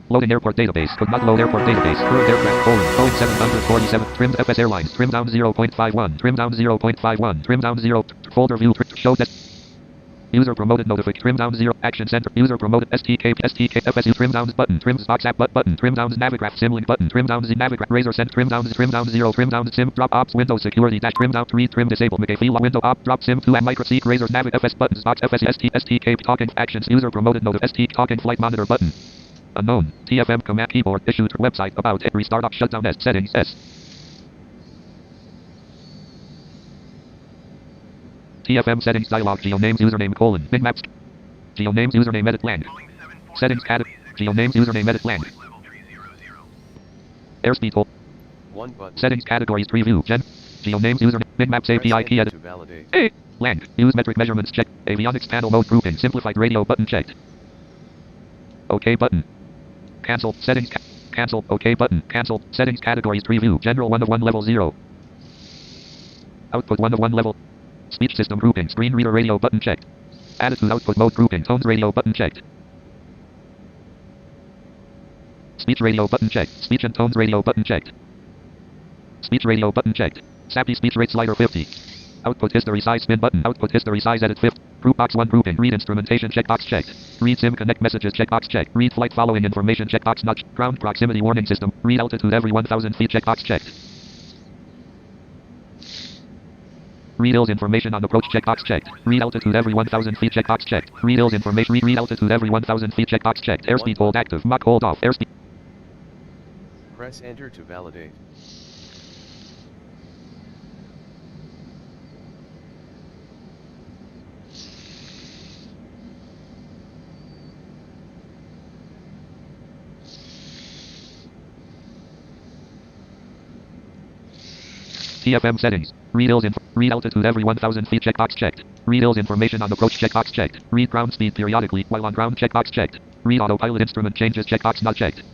Loading airport database. Could not load airport database. Current aircraft colon. Boeing 747. Trimmed FS Airlines. Trim down 0.51. Trim down 0.51. Trim down 0. Folder view. Show that. User promoted notification. Trim down 0. Action center. User promoted STK FSU. Trim downs button. Trims box app button. Trim downs Navigraph Simlink button. Trim downs Navigraph Razor send. Trim down 0. Trim down Sim drop ops Windows security dash. Trim down 3. Trim disabled. McAfee window op drop Sim 2 and micro seek Razor Navig FS buttons box FS STK talking actions. User promoted notif ST talking flight monitor button. Unknown. TFM command keyboard issued website about it. Restart up shutdown S settings S. TFM settings dialog. Geo names username colon. Minmaps. Geo names username edit land. Settings category. Geo names username edit land. Airspeed hold. 1 button. Settings categories preview. Gen. Geo names username. Minmaps API key edit. A. Land. Use metric measurements checked. Avionics panel mode grouping. Simplified radio button checked. OK button. Cancel. Settings. Cancel. OK button. Cancel. Settings categories preview. General 1 of 1 level 0. Output 1 of 1 level. Speech system grouping. Screen reader radio button checked. Attitude output mode grouping. Tones radio button checked. Speech radio button checked. Speech and tones radio button checked. Speech radio button checked. Sappy speech rate slider 50. Output history size spin button. Output history size edit 50. Group box 1 grouping. Read instrumentation checkbox checked. Read sim connect messages checkbox checked. Read flight following information checkbox not checked. Ground proximity warning system. Read altitude every 1,000 feet checkbox checked. Read hills information on approach checkbox checked. Read altitude every 1,000 feet checkbox checked. Read hills information. Read altitude every 1,000 feet checkbox checked. Airspeed hold active. Mach hold off. Airspeed. Press enter to validate. TFM settings. Read hills read altitude every 1,000 feet checkbox checked. Read hills information on approach checkbox checked. Read ground speed periodically while on ground checkbox checked. Read autopilot instrument changes checkbox not checked.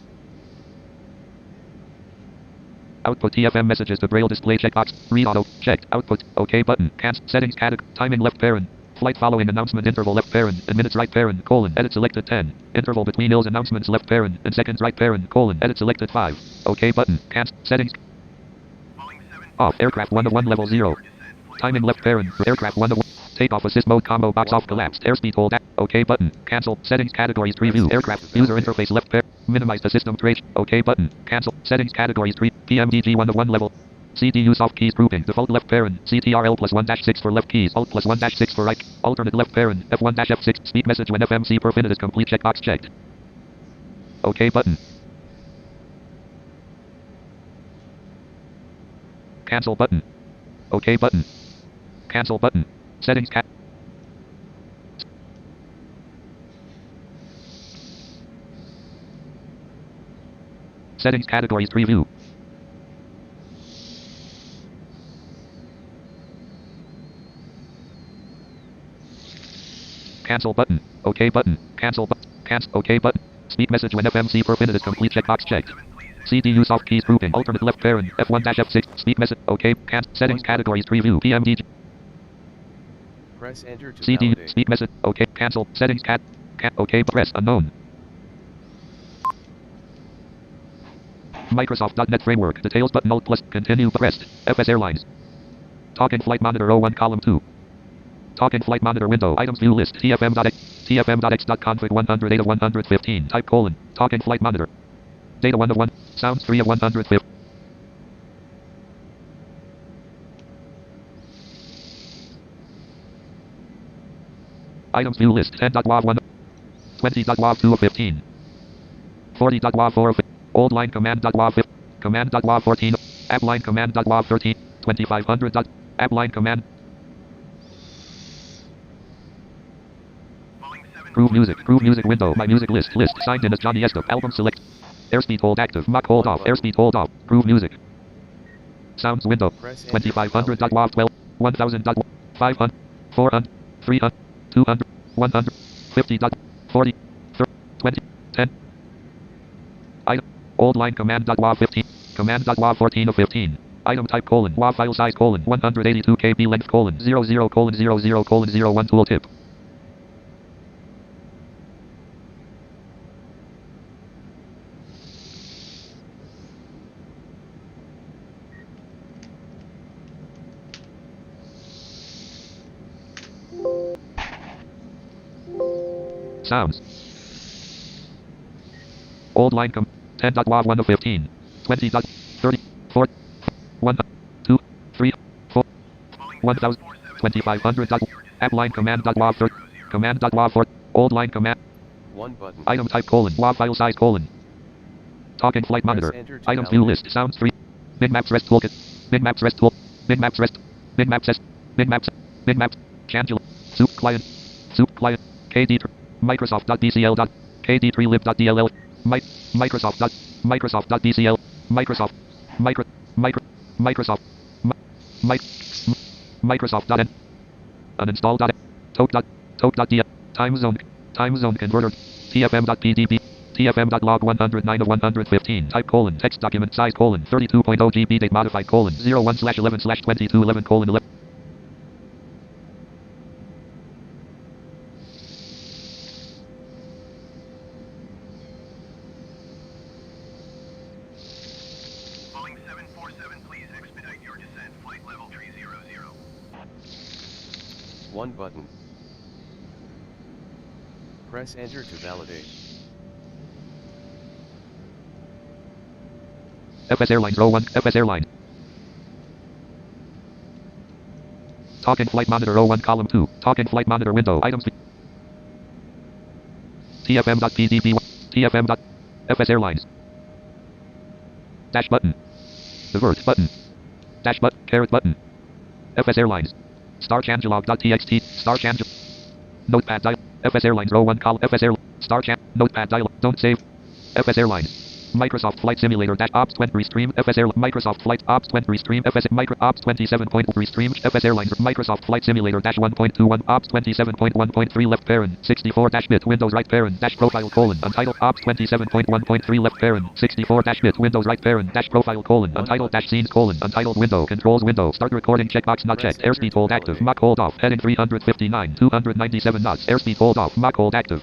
Output TFM messages to braille display checkbox. Read auto checked. Output OK button. Cancel settings category. Timing left parent. Flight following announcement interval left parent and minutes right parent colon edit selected 10. Interval between hills announcements left parent and seconds right parent colon edit selected 5. OK button. Cancel settings. Off. Aircraft 1 of 1 level 0. Timing left parent. Aircraft 1 of 1. Takeoff assist mode combo box off collapsed. Airspeed hold. OK button. Cancel. Settings categories preview. Aircraft user interface left parent. Minimize the system trace. OK button. Cancel. Settings categories 3. PMDG 1 of 1 level. CDU soft keys grouping. Default left parent. CTRL plus 1-6 for left keys. Alt plus 1-6 for right. Alternate left parent. F1-F6. Speak message when FMC per minute is complete. Checkbox checked. OK button. Cancel button. OK button. Cancel button. Settings Settings categories preview. Cancel button. OK button. Cancel button. OK button. Speak message when FMC per minute is complete. Checkbox checked. CDU soft keys grouping. Alternate left parent. F1-F6. Speak message. OK. Settings categories preview. PMD. Press enter to CD. validate. Speak message. OK. Cancel. Settings OK. Press unknown. Microsoft.NET Framework. Details button. Alt plus. Continue pressed. FS Airlines. Talk in Flight Monitor 01 column 2. Talk in Flight Monitor window. Items view list. TFM.x.config 100 data 115. Type colon. Talk in Flight Monitor. Data 1 of 1. Sounds 3 of 150. Items view list. 10.wav 1. 20.wav 2 of 15. 40.wav 4 of 15. Old line command.wav 15. Command.wav 14. App line command.wav 13. 2500. App line command. Prove music window. My music list. Signed in as Johnny Estep. Album select. Airspeed hold active. Mock hold off. Airspeed hold off. Prove music. Sounds window. 2500.wav 12. 1000. 500. 400. 300. 200. 100. 50. 40. 20. 10. Item. Old line command.wav 15. Command.wav 14 of 15. Item type colon. WAV file size colon. 182 KB length colon. 00 colon 00 colon 01 tooltip. Sounds. Old line 10.wav 1 of 15. 20.30. 4. 1. 2. 3. 4. 1000. 2500. App line command.wav 3. Command.wav 4. Old line command. 1 button. Item type colon. WAV file size colon. Talk in Flight Monitor. Items view list. Sounds 3. Bitmaps rest toolkit. Bitmaps rest tool. Bitmaps rest. Bitmaps rest. Bitmaps. Bitmaps. Changula. Soup client. Soup client. KD. Microsoft.bcl. KD3lib.dll. Microsoft.bcl. Microsoft. Microsoft.n. Uninstall. Toke.dl. Time zone converter. TFM.pdb. TFM.log 109 of 115. Type colon. Text document size colon. 32.0 GB date modified colon. 01/11/2211 colon 11. Boeing 747, please expedite your descent. Flight level 300. 1 button. Press enter to validate. FS Airlines 01. FS Airlines. Talk in Flight Monitor 01 column 2. Talk in Flight Monitor window. Items. TFM.pdb. TFM. FS Airlines. Dash button. Divert button. Dash button. Caret button. FS Airlines. Star changelog.txt. Star changel. Notepad dial. FS Airlines 01 column. FS Airlines. Star chan. Notepad dial. Don't save. FS Airlines. Microsoft Flight Simulator dash Ops 20 Restream FS Airlines Microsoft Flight Ops 20 Restream FS Micro Ops 27. Restream FS Airlines Microsoft Flight Simulator dash 1.21 Ops 27.1.3 left parent 64 dash bit Windows right parent dash profile colon untitled Ops 27.1.3 left parent 64 dash bit Windows right parent dash profile colon untitled dash scenes colon untitled window controls window start recording checkbox not checked airspeed hold active mock hold off heading 359 297 knots airspeed hold off mock hold active.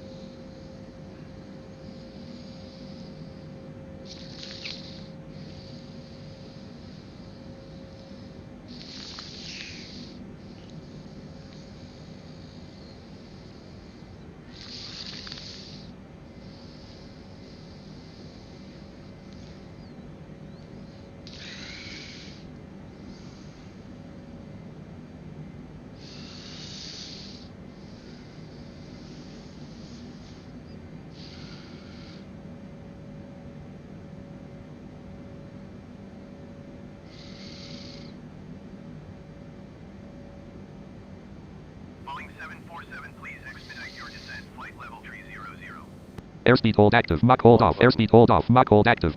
Airspeed hold active. Mach hold off. Airspeed hold off. Mach hold active.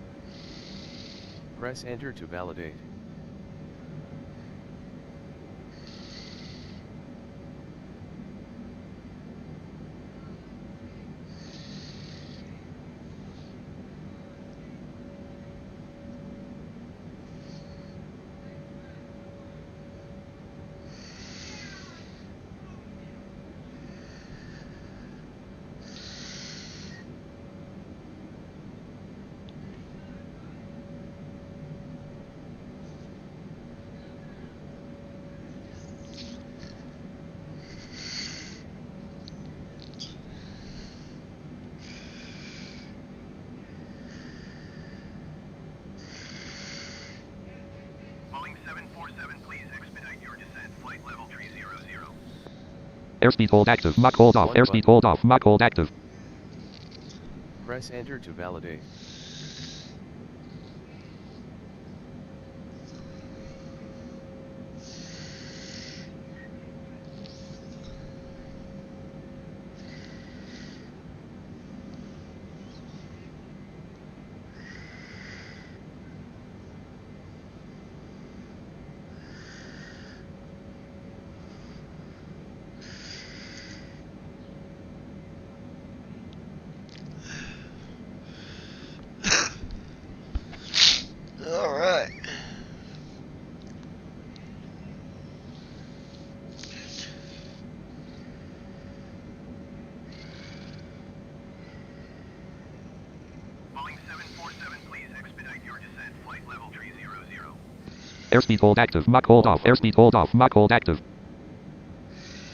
Press enter to validate. Boeing 747, please expedite your descent. Flight level 300. Airspeed hold active. Mach hold off. Airspeed hold off. Mach hold active. Press enter to validate. All right. Boeing 747, please expedite your descent. Flight level 300. Airspeed hold active. Mach hold off. Airspeed hold off. Mach hold active.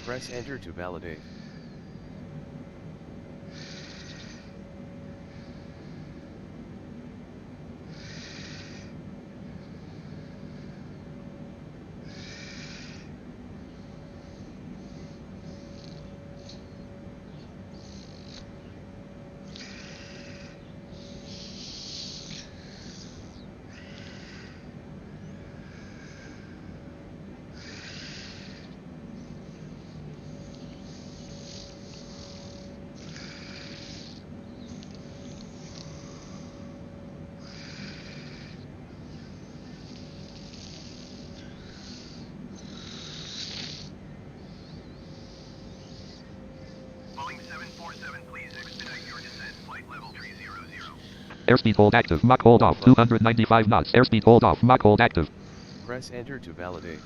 Press enter to validate. Boeing 747, please expedite your descent. Flight level 300. Airspeed hold active. Mach hold off. 295 knots. Airspeed hold off. Mach hold active. Press enter to validate.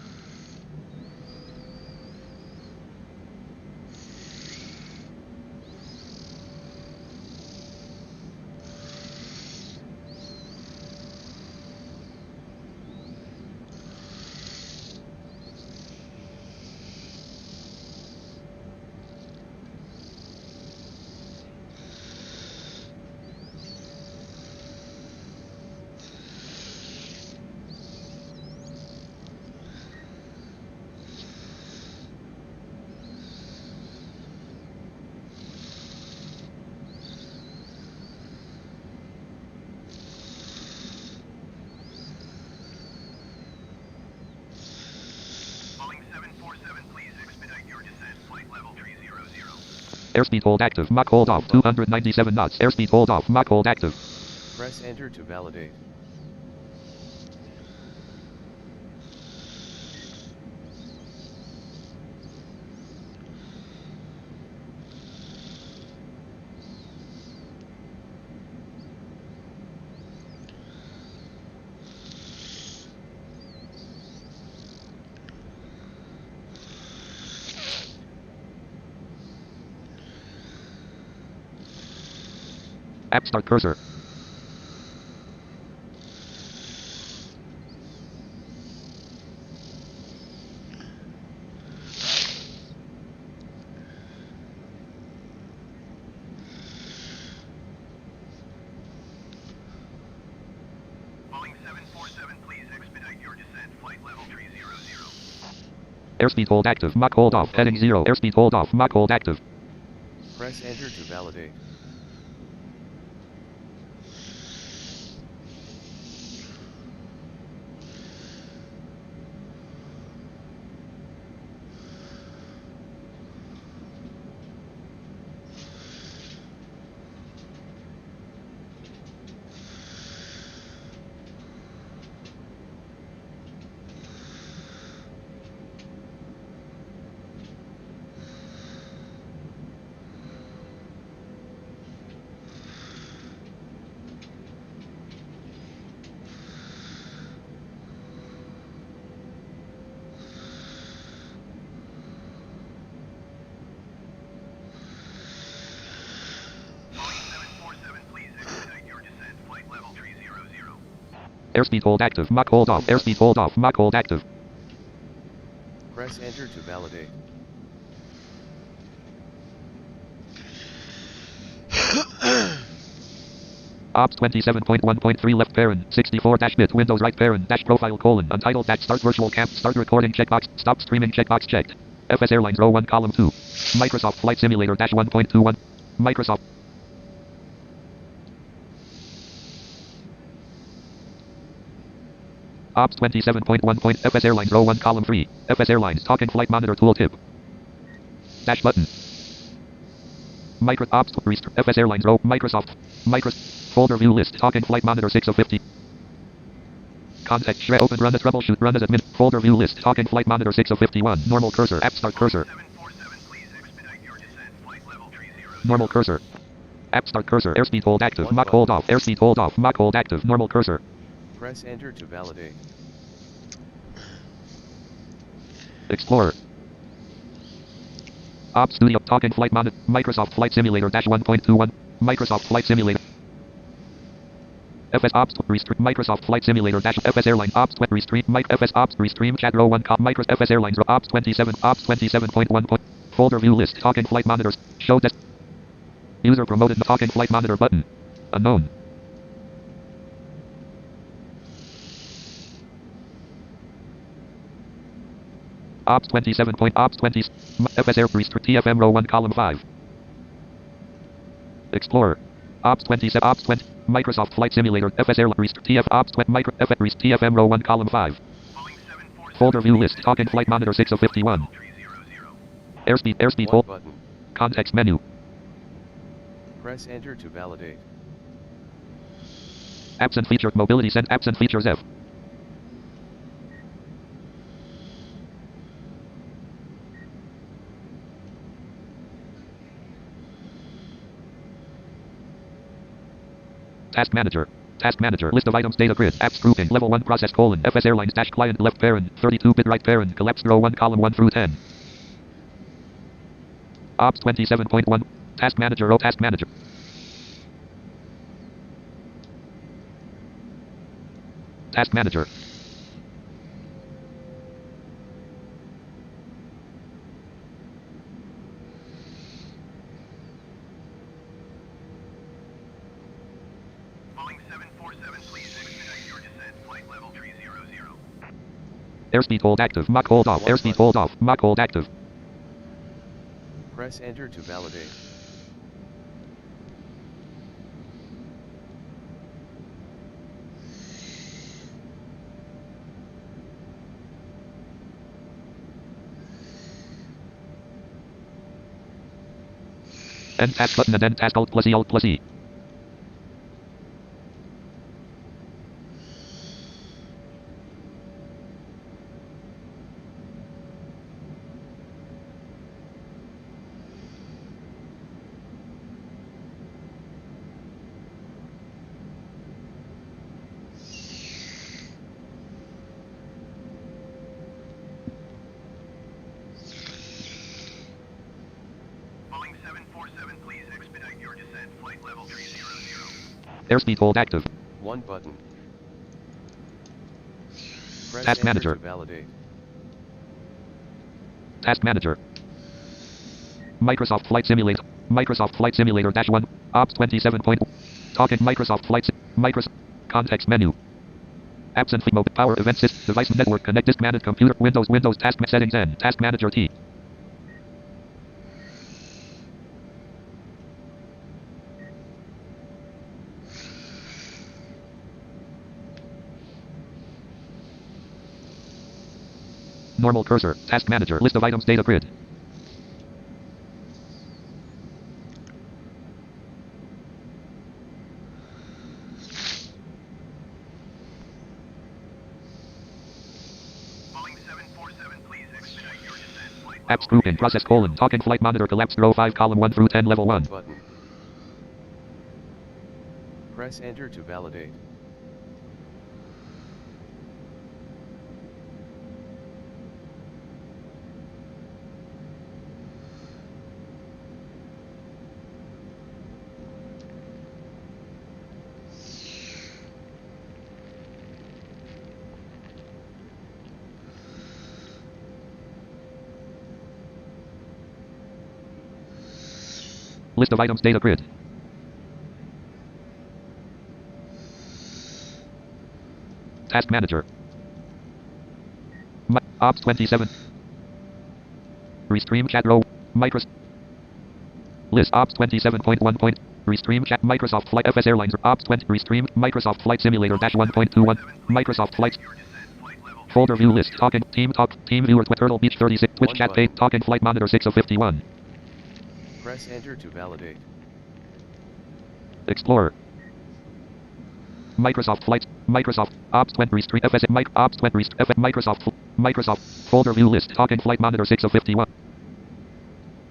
Boeing 747, please expedite your descent. Flight level 300. Airspeed hold active. Mach hold off. 297 knots. Airspeed hold off. Mach hold active. Press enter to validate. App start cursor. Boeing 747, please expedite your descent. Flight level 300. Airspeed hold active. Mach hold off. Heading 0. Airspeed hold off. Mach hold active. Press enter to validate. Airspeed hold active. Mach hold off. Airspeed hold off. Mach hold active. Press enter to validate. Ops 27.1.3 left parent, 64-bit, Windows right parent, dash profile colon, untitled dash start virtual camp, start recording checkbox, stop streaming checkbox checked. FS Airlines row 1 column 2. Microsoft Flight Simulator dash 1.21. Microsoft. Ops 27.1. FS Airlines row 1 column 3. FS Airlines talking flight monitor tooltip. Dash button. FS Airlines row, Microsoft. Folder view list, talking flight monitor 6 of 50. Contact shred open run as troubleshoot run as admin. Folder view list, talking flight monitor 6 of 51. Normal cursor, app start cursor. 747, please expedite your descent. Flight level 30. Normal cursor. App start cursor, airspeed hold active, Mach hold off, airspeed hold off, Mach hold active, normal cursor. Press enter to validate. Explorer. Ops Studio talking flight monitor, Microsoft Flight Simulator dash 1.21. Microsoft Flight Simulator. FS Ops Restream Microsoft Flight Simulator dash FS Airline Ops Restream FS Ops Restream chat row 1 Microsoft FS Airlines Ops 27 Ops 27.1. Folder view list talking flight monitors show that user promoted the talking flight monitor button unknown. Ops 27. Ops 20 FS Air Restream TFM row 1 column 5. Explorer. Ops 27 Ops 20 Microsoft Flight Simulator FS Air TF Ops 20 Micro FS TFM row 1 column 5. Folder view list talking flight monitor 6 of 51. Airspeed hold button. Context menu. Press enter to validate. Absent feature mobility send absent features F. Task Manager. Task Manager. List of items. Data grid. Apps grouping. Level 1 process colon. FS Airlines dash client left parent. 32-bit right parent. Collapsed row 1 column 1 through 10. Ops 27.1. Task Manager. Row Task Manager. Task Manager. Boeing 747, please expedite your descent. Flight level 300. Airspeed hold active. Mach hold off. Airspeed hold off. Mach hold active. Press enter to validate. End task button and end task Alt plus E Alt plus E. Boeing 747, please expedite your descent. Flight level 300. Airspeed hold active. 1 button. Press Task enter Manager. to validate. Task Manager. Microsoft Flight Simulator. Microsoft Flight Simulator dash 1. Ops 27. Talking Microsoft Flight Microsoft. Context menu. Absent mode. Power event system. Device network. Connect disk managed computer. Windows task settings N. Task Manager T. Normal cursor. Task Manager. List of items. Data grid. Boeing 747, please expedite your descent. Flight Apps level grouping. Process colon. Talking flight monitor collapsed row 5 column 1 through 10 level 1. Button. Press enter to validate. List of items data grid. Task manager. Ops 27. Restream chat row. Microsoft. List Ops 27.1. Restream chat Microsoft Flight FS Airlines Ops 20 Restream Microsoft Flight Simulator -1.21 Microsoft Flights Folder view list Talking Team Talk Team Viewer Turtle Beach 36 Twitch chat page Talking Flight Monitor 6 of 51. Press enter to validate. Explorer. Microsoft Flights Microsoft Ops 20 Restream FS Ops 20 FS Microsoft Folder view list Talking Flight Monitor 6 of 51.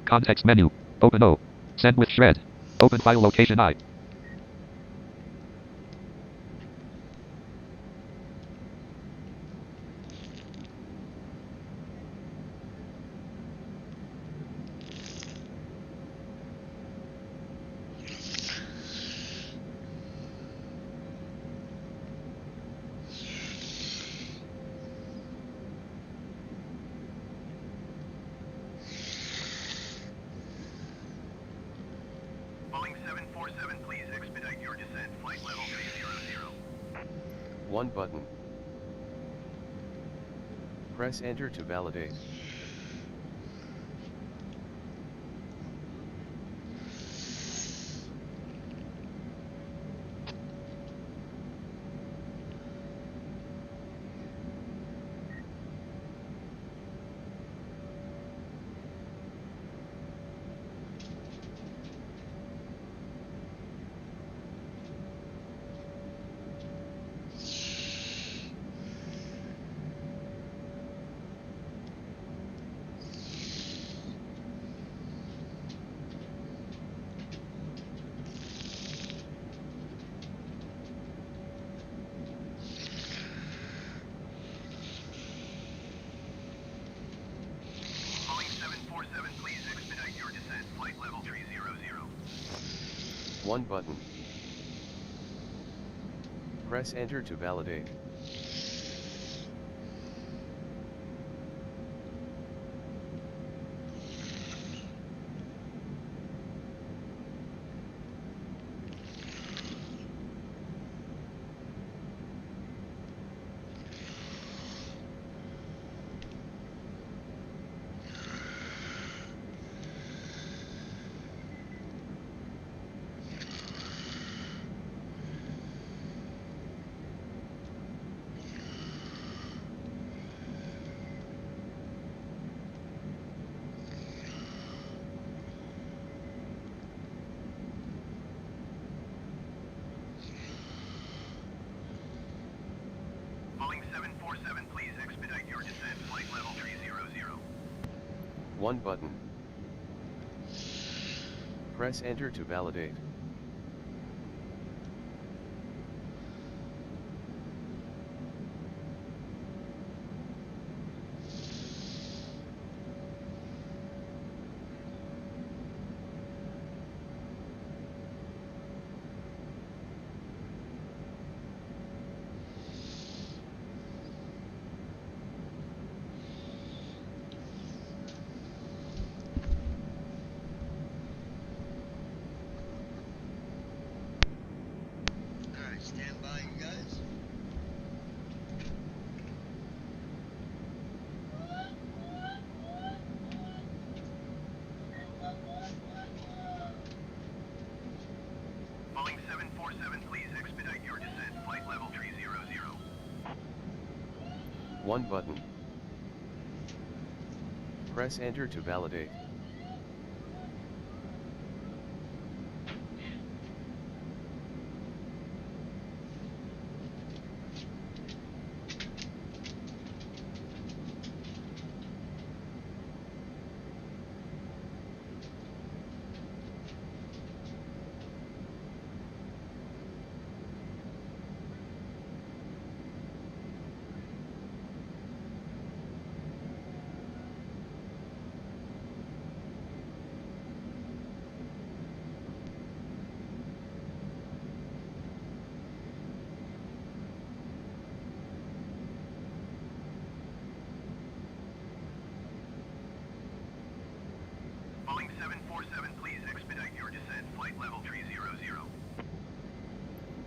Context menu. Open O. Send with shred. Open file location I. Boeing 747, please expedite your descent. Flight level 300. 1 button. Press enter to validate. Boeing 747, please expedite your descent. Flight level 300. 1 button. Press enter to validate. Boeing 747, please expedite your descent. Flight level 300. 1 button. Press enter to validate. Alright, stand by, you guys. Boeing 747, please expedite your descent. Flight level 300. 1 button. Press enter to validate.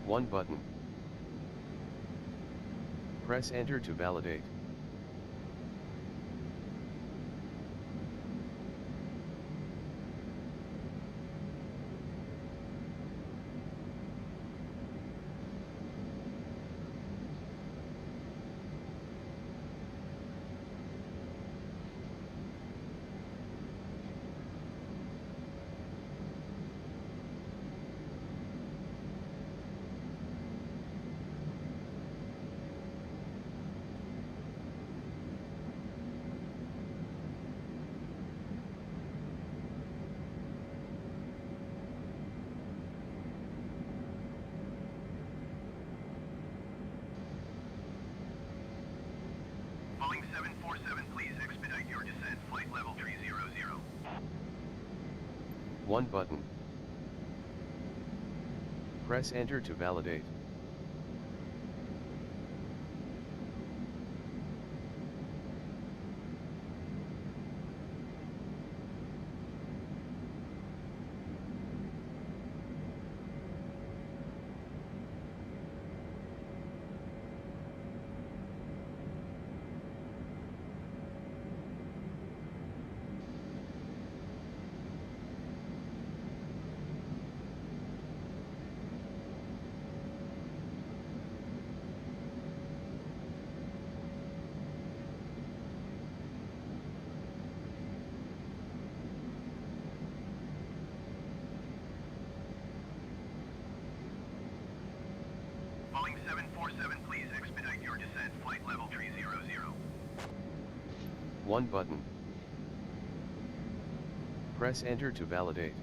1 button. Press enter to validate. Boeing 747, please expedite your descent. Flight level 300. 1 button. Press enter to validate. Boeing 747, please expedite your descent. Flight level 300. 1 button. Press enter to validate.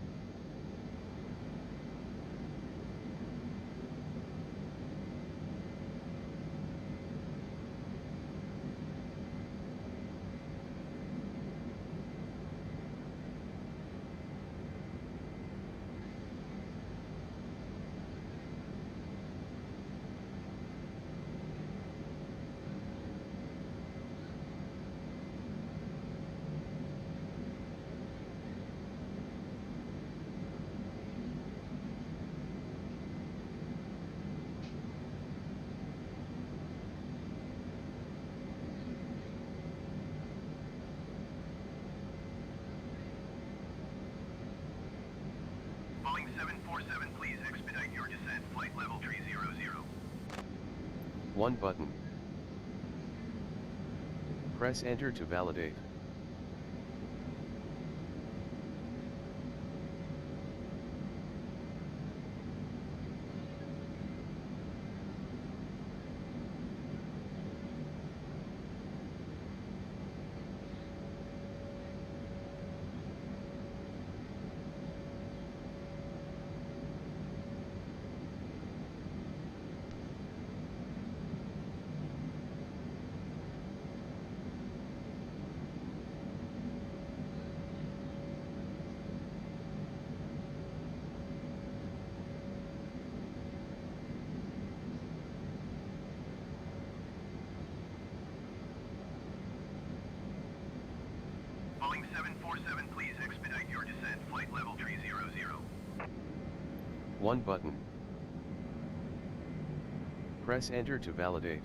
Boeing 747, please expedite your descent. Flight level 300. 1 button. Press enter to validate. Boeing 747, please expedite your descent. Flight level 300. 1 button. Press enter to validate.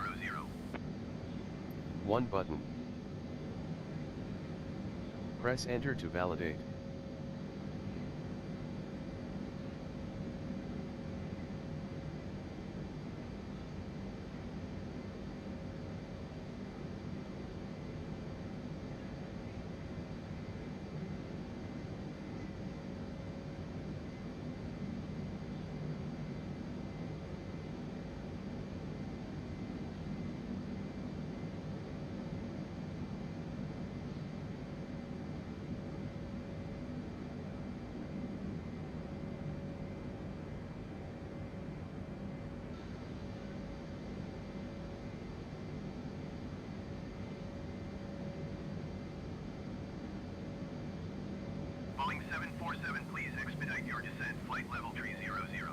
300. 1 button. Press enter to validate. Boeing 747, please expedite your descent, flight level 300.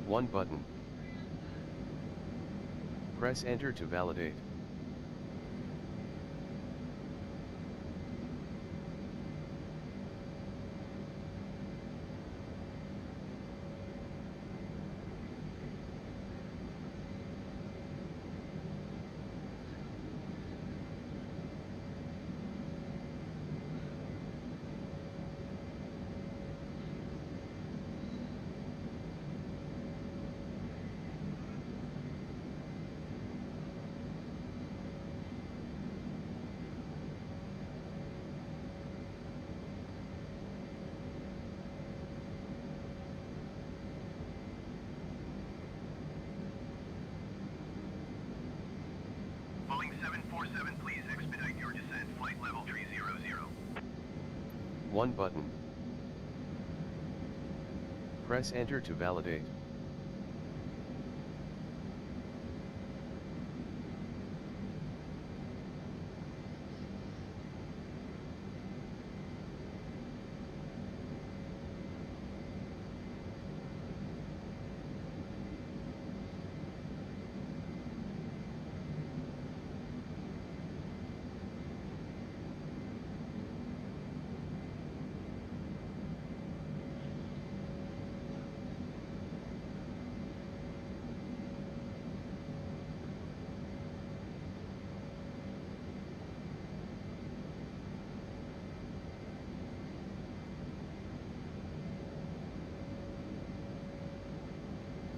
1 button. Press enter to validate. Boeing 747, please expedite your descent, flight level 300. 1 button. Press enter to validate.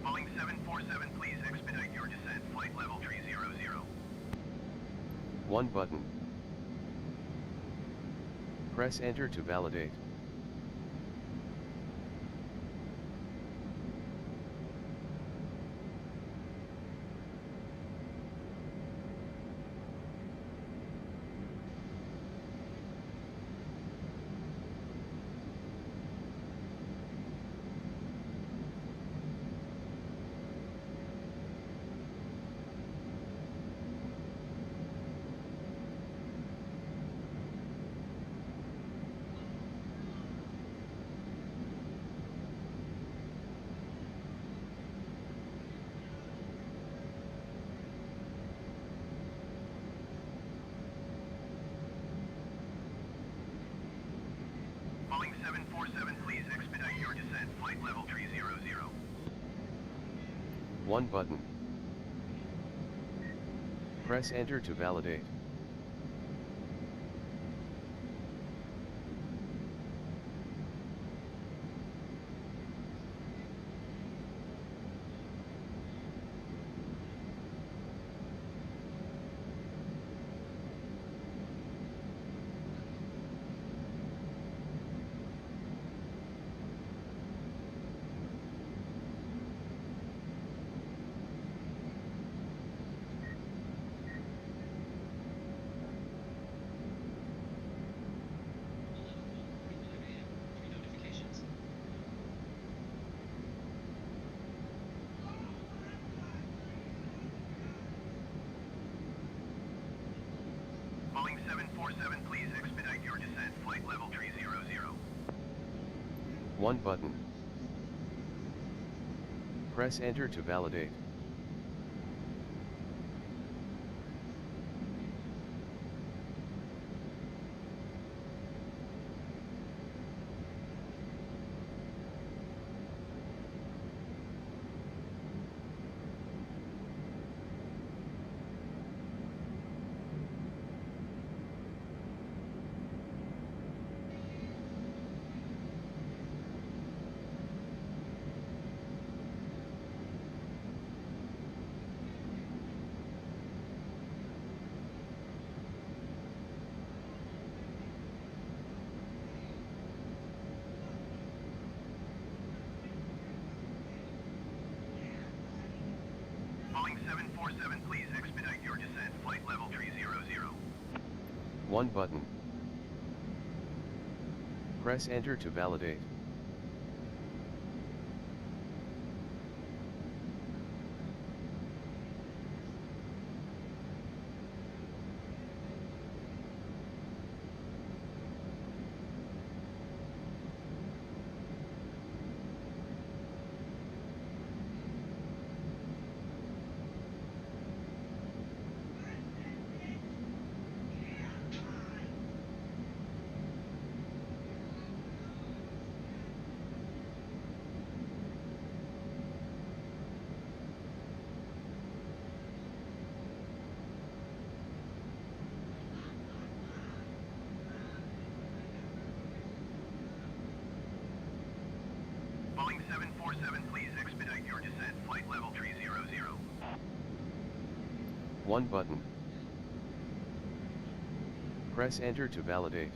Boeing 747, please expedite your descent, flight level 300. 1 button. Press enter to validate. Boeing 747, please expedite your descent, flight level 300. 1 button. Press enter to validate. Boeing 747, please expedite your descent, flight level 300. 1 button. Press enter to validate. 1 button. Press enter to validate. Boeing 747, please expedite your descent. Flight level 300. 1 button. Press enter to validate.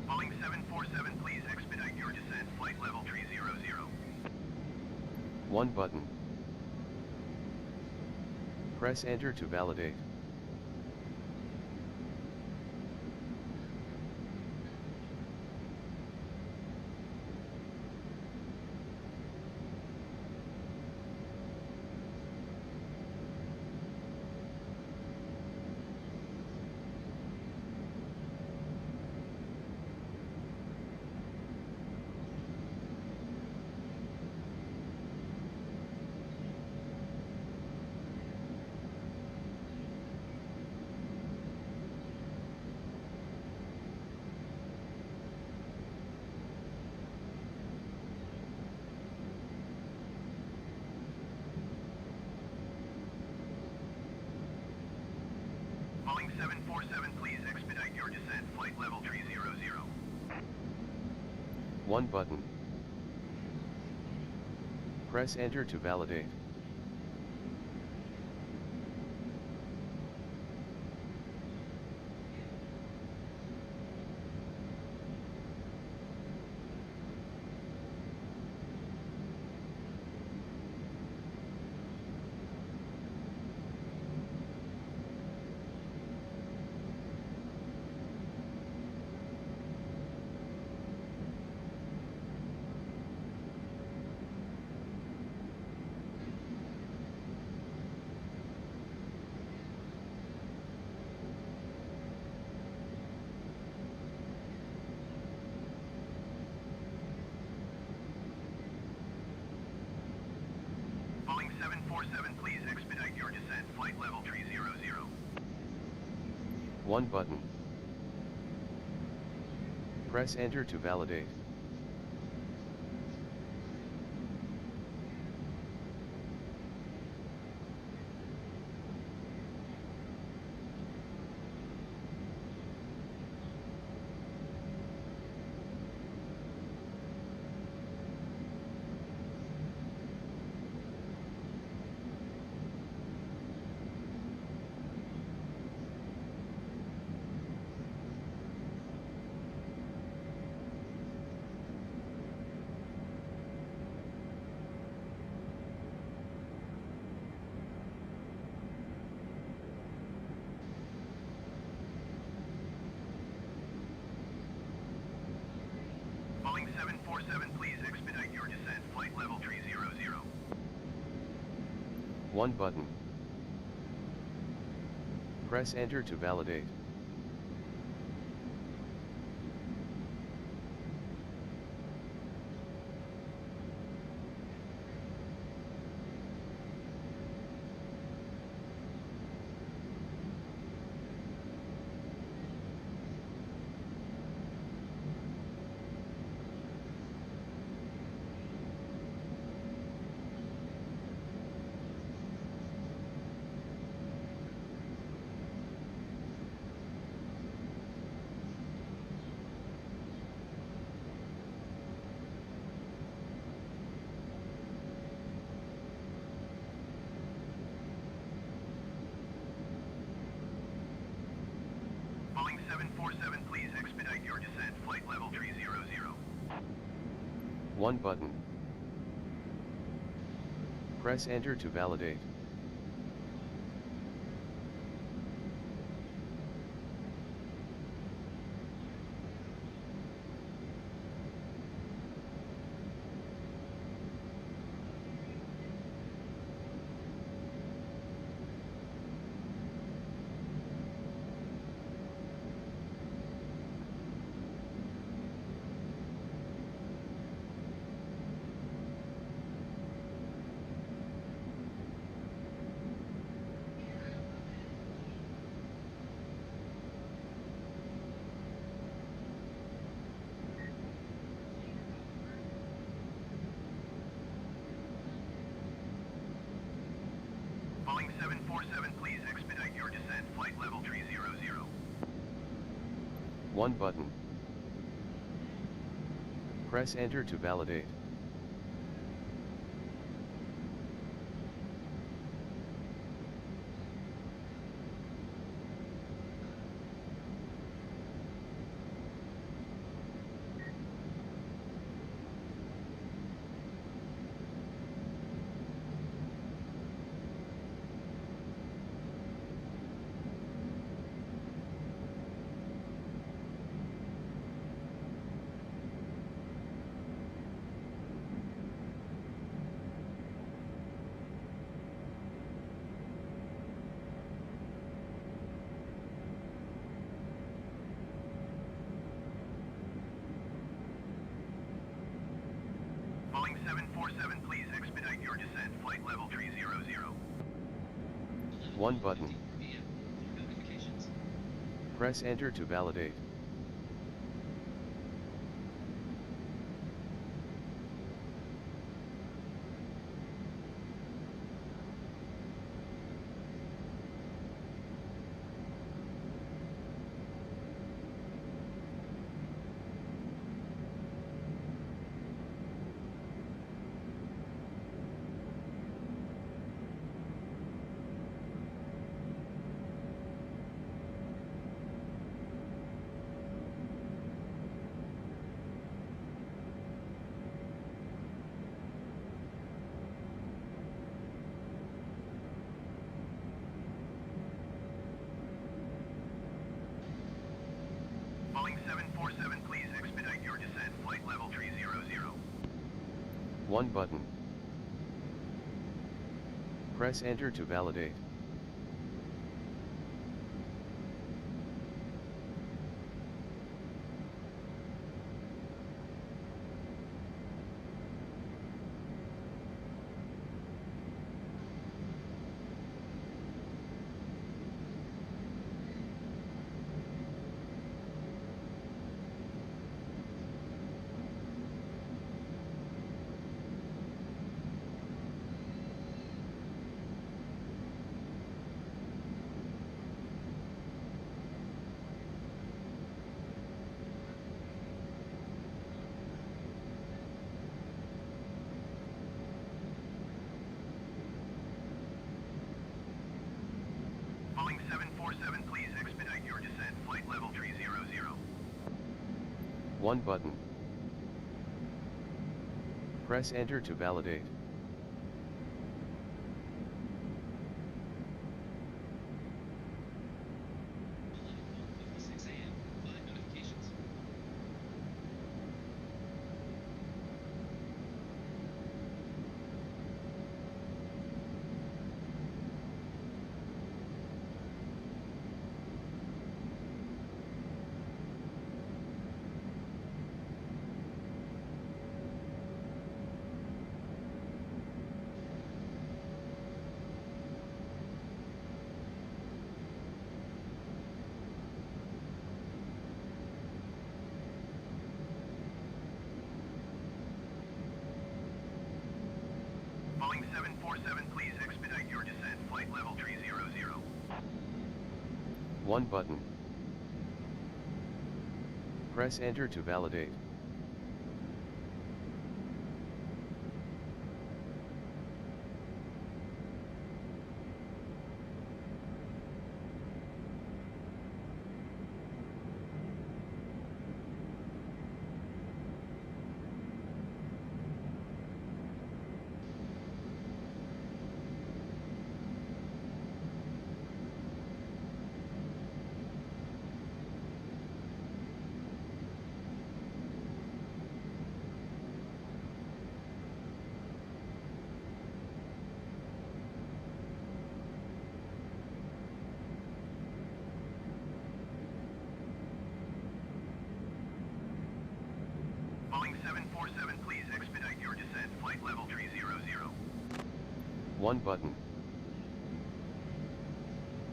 Boeing 747, please expedite your descent. Flight level 300. 1 button. Press enter to validate. Boeing 747, please expedite your descent. Flight level 300. 1 button. Press enter to validate. Boeing 747, please expedite your descent. Flight level 300. 1 button. Press enter to validate. Boeing 747, please expedite your descent. Flight level 300. 1 button. Press enter to validate. flight level tree 00. 1 button. Press enter to validate. Boeing 747, please expedite your descent. Flight level tree 00. 1 button. Press enter to validate. Boeing 747, please expedite your descent. Flight level tree 00. 1 button. PM. Notifications. Press enter to validate. Boeing 747, please expedite your descent. Flight level tree 00. 1 button. Press enter to validate. Boeing 747, please expedite your descent. Flight level tree 00. 1 button. Press enter to validate. Boeing 747, please expedite your descent. Flight level tree 00. 1 button. Press enter to validate. flight level tree 00. 1 button.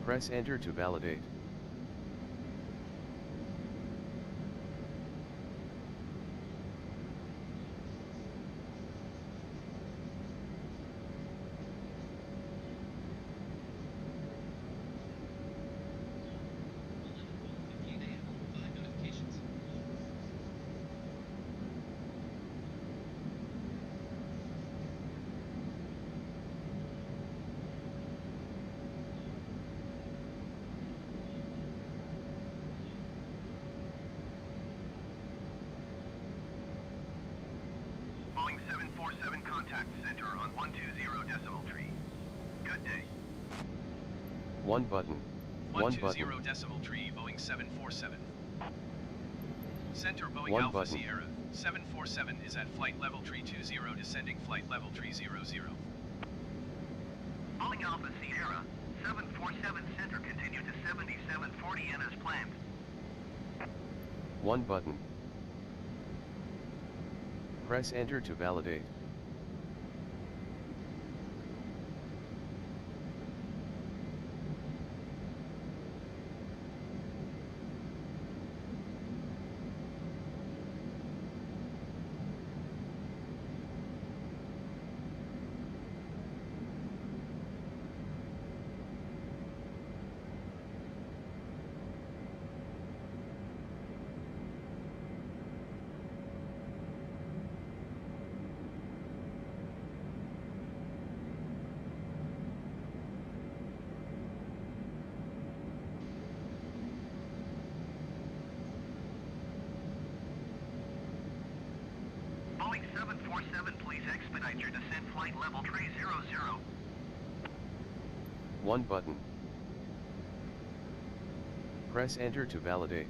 Press enter to validate. Boeing 747 contact center on 120 decimal tree. Good day. 1 button. 1 120 button. decimal tree, Boeing 747. Center Boeing 1 Alpha button. Sierra. 747 is at flight level tree 20, descending flight level tree 00. Boeing Alpha Sierra, 747 center continue to 7740 N as planned. 1 button. Press enter to validate. Boeing 747, please expedite your descent flight level tree 00. 1 button. Press enter to validate.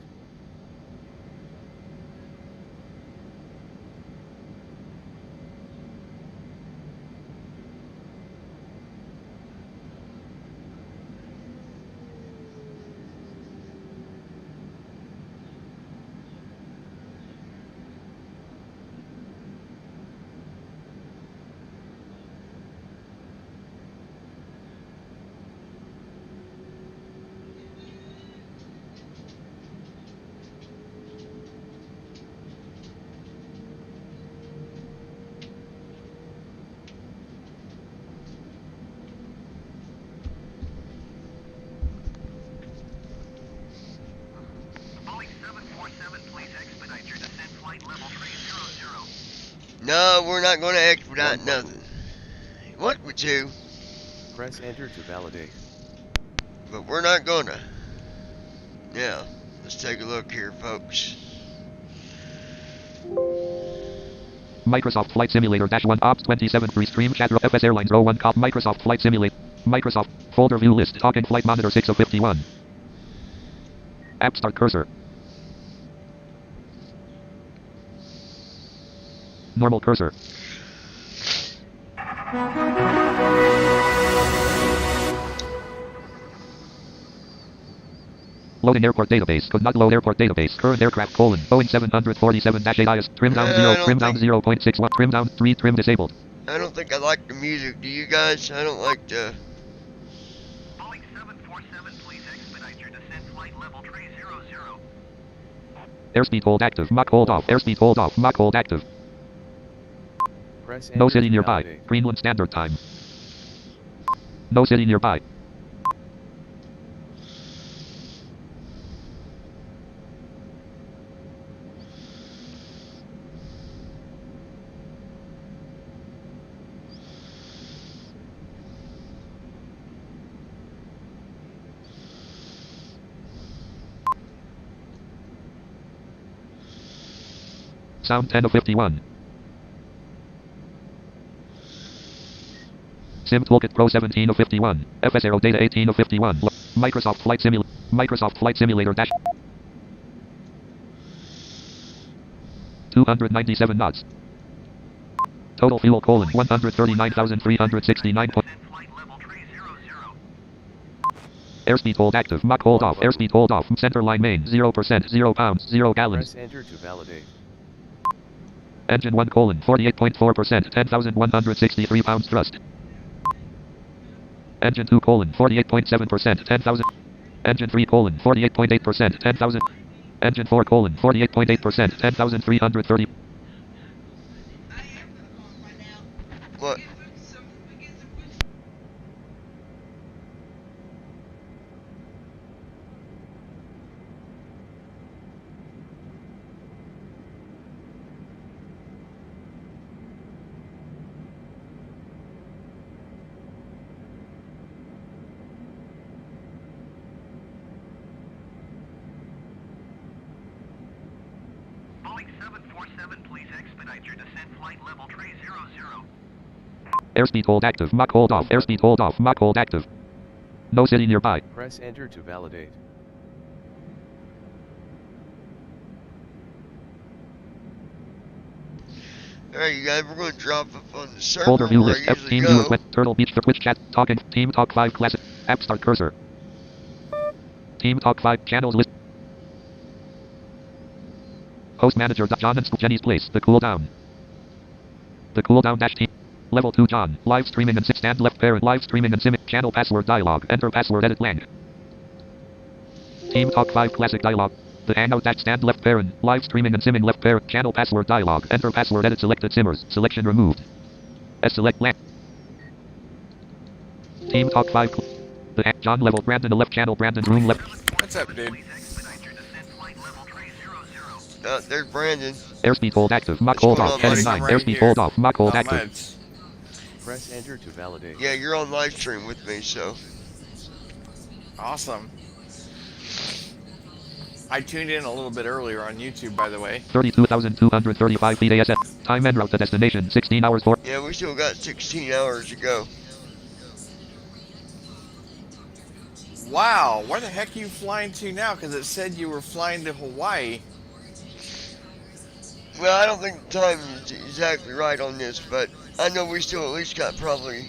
Boeing 747, please expedite your descent flight level tree 00. No, we're not going to expedite 1 button. nothing. What we do, Press enter to validate. but we're not going to. Now, let's take a look here, folks. Microsoft Flight Simulator -1 Ops 27 free stream chat FS Airlines 01 cop Microsoft Flight Simulator Microsoft folder view list talking flight monitor 6 of 51 app start cursor normal cursor loading airport database could not load airport database current aircraft Boeing 747-8 trim down 0 trim down 0.61 trim down 3 trim disabled. I don't think I like the music. Do you guys? I don't like the... Boeing 747, please expedite your descent flight level tree 00. Airspeed hold active. Mach hold off. Airspeed hold off. Mach hold active. Press No enter city to nearby. validate. Greenland Standard Time. No city nearby. Sound 10 of 51. Sim Toolkit Pro 17 of 51. FS Aero Data 18 of 51. Microsoft Flight Simulator dash 297 knots. Total fuel : 139,369. Descent flight level tree 00. Airspeed hold active. Mach hold off. Airspeed hold off. Center line main 0%, 0 pounds, 0 gallons. Press enter to validate. Engine 1 colon 48.4%, 10,163 pounds thrust. Engine 2 colon 48.7%, 10,000. Engine 3 colon 48.8%, 10,000. Engine 4 colon 48.8%, 10,330. What? Boeing 747, please expedite your descent flight level tree 00. Airspeed hold active. Mach hold off. Airspeed hold off. Mach hold active. No city nearby. Press enter to validate. Alright, you guys, we're going to drop up on the server Folder view where list. I F usually team go. viewer quit. Turtle Beach. Twitch chat. Talking. Team Talk 5 classic. App start cursor. Team Talk 5 channels list. Host manager. John and Jenny's place. The cooldown. The cooldown dash team. Level 2 John. Live streaming and stand left parent. Live streaming and sim. Channel password dialog. Enter password edit lang. Team Talk 5 classic dialog. The hangout dash stand left parent. Live streaming and simming left parent. Channel password dialog. Enter password edit selected simmers. Selection removed. Select lang. Team Talk 5. The John level. Brandon the left channel. Brandon room left. What's up, dude? Please expedite your descent flight level tree 00. There's Brandon. Airspeed hold active. Mach hold going off. on, Heading buddy? 9. Right Airspeed here. hold off. Mach hold Not active. much. Press enter to validate. Yeah, you're on live stream with me, so. Awesome. I tuned in a little bit earlier on YouTube, by the way. 32,235 feet ASF. Time and route to destination. 16 hours 4. Yeah, we still got 16 hours to go. Wow, where the heck are you flying to now? Because it said you were flying to Hawaii. Well, I don't think the time is exactly right on this, but I know we still at least got probably...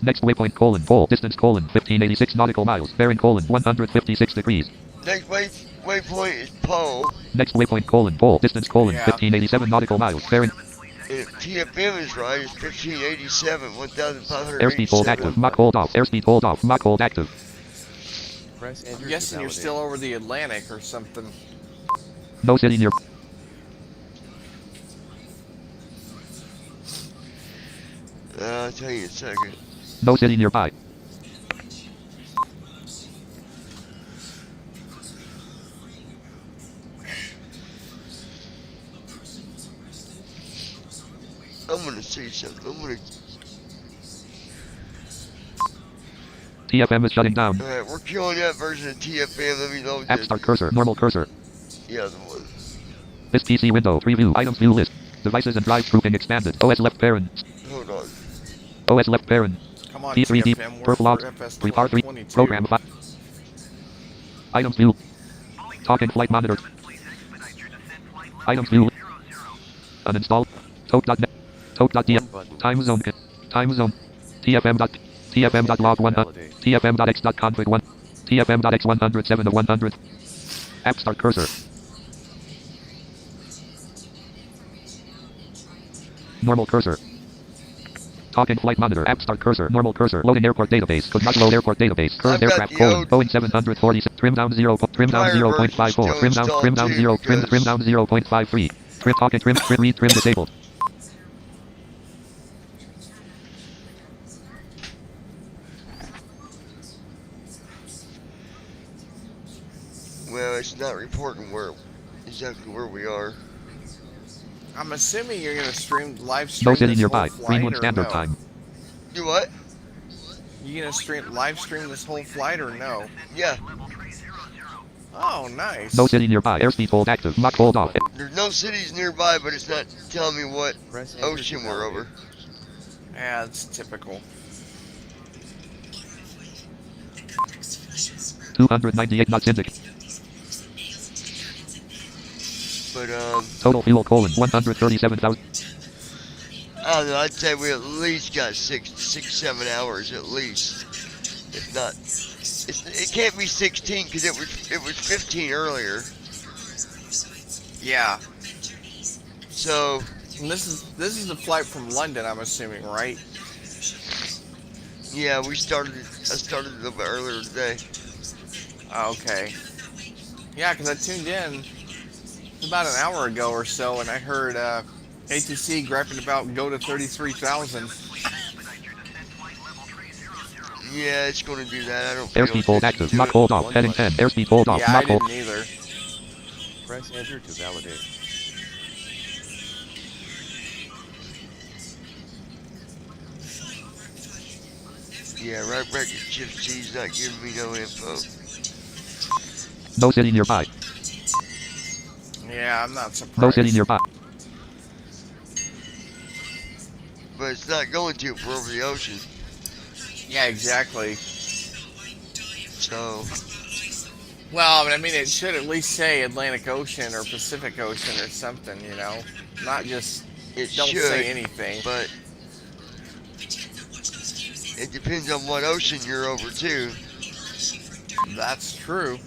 Next waypoint colon pole. Distance colon 1586 nautical miles. Bearing colon 156 degrees. Next waypoint is pole. Next waypoint colon pole. Distance colon Yeah. 1587 nautical miles. Bearing. And if TFM is right, it's 1587, 1587. Airspeed hold active. Mach hold off. Airspeed hold off. Mach hold active. Press enter I'm to guessing you're validate. still over the Atlantic or something. No city near. I'll tell you in a second. No city nearby. I'm gonna see something. I'm gonna... TFM is shutting down. Alright, we're killing that version of TFM. Let me know App the... start cursor. Normal cursor. Yeah, the one. This PC window. Preview. Items view list. Devices and drives grouping expanded. OS left parent. Hold on. OS left parent. Come on, P3D. TFM, we're Purple log. for FS 3 3. 2022. Program 5. Items view. Talking flight monitor. Please expedite your descent flight level Items tree view. 00. Uninstall. Tote.net. Tote.dm. One button. Time zone. Time zone. TFM. TFM.log 1. TFM.x.config 1. TFM.x 107 of 100. App start cursor. Normal cursor. Talking flight monitor. App start cursor. Normal cursor. Loading airport database. Could not load airport database. Current I've got aircraft the colon. old- Boeing 746. Trim down 0. Trim down Prior 0.54. version's Trim still down. Trim down installed 0. too, Trim because- down 0.53. Trim talking. Trim. Read. Trim disabled. Well, it's not reporting where exactly where we are. I'm assuming you're gonna live stream No city this nearby. whole flight, Greenland or Standard no? Time. Do what? You gonna live stream this whole flight or no? Yeah. Oh, nice. No city nearby. Airspeed hold active. Mach hold off. There's no cities nearby, but it's not telling me what Press enter to ocean we're over. validate. Yeah, it's typical. 298 knots indicated. But Total fuel colon 137,000. I don't know. I'd say we at least got 6, 7 hours at least. If not, it can't be 16 because it was 15 earlier. Yeah. So And this is a flight from London, I'm assuming, right? yeah, I started a little bit earlier today. Okay. Yeah, because I tuned in about an hour ago or so, and I heard ATC griping about go to 33,000. Yeah, it's going to do that. I don't. Airspeed hold active. Mach hold off. Heading 10. Airspeed hold off. Yeah, I didn't either. Press enter to validate. Yeah, right back at chekc's not giving me no info. No city nearby. Yeah, I'm not surprised. No city nearby. But it's not going to for over the ocean. Yeah, exactly. So. Well, I mean, it should at least say Atlantic Ocean or Pacific Ocean or something, you know? Not just, don't say anything. But it depends on what ocean you're over to. That's true.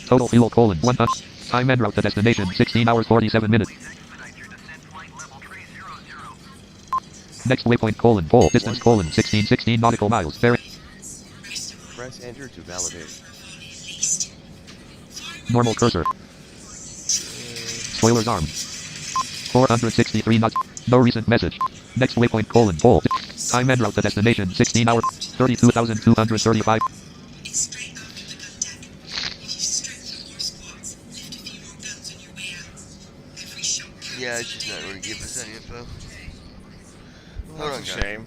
Total fuel : 100. Time en route to destination 16 hours 47 minutes. Next waypoint : pole distance : 16 nautical miles. Press enter to validate. Normal cursor. Spoilers arm. 463 knots. No recent message. Next waypoint : pole. Time en route to destination 16 hours 32,235. Yeah, it's just not going to give us any info. Hold on, shame.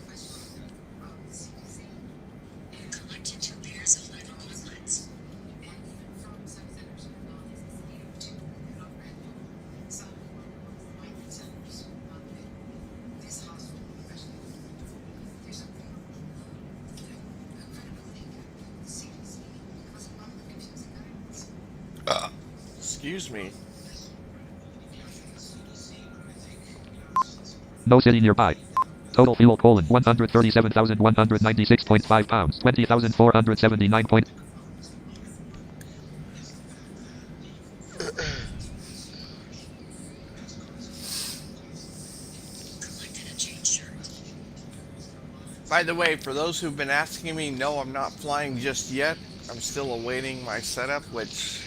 Excuse me. No city nearby. Total fuel : 137,196.5 pounds. 20,479 point. By the way, for those who've been asking me, no, I'm not flying just yet. I'm still awaiting my setup, which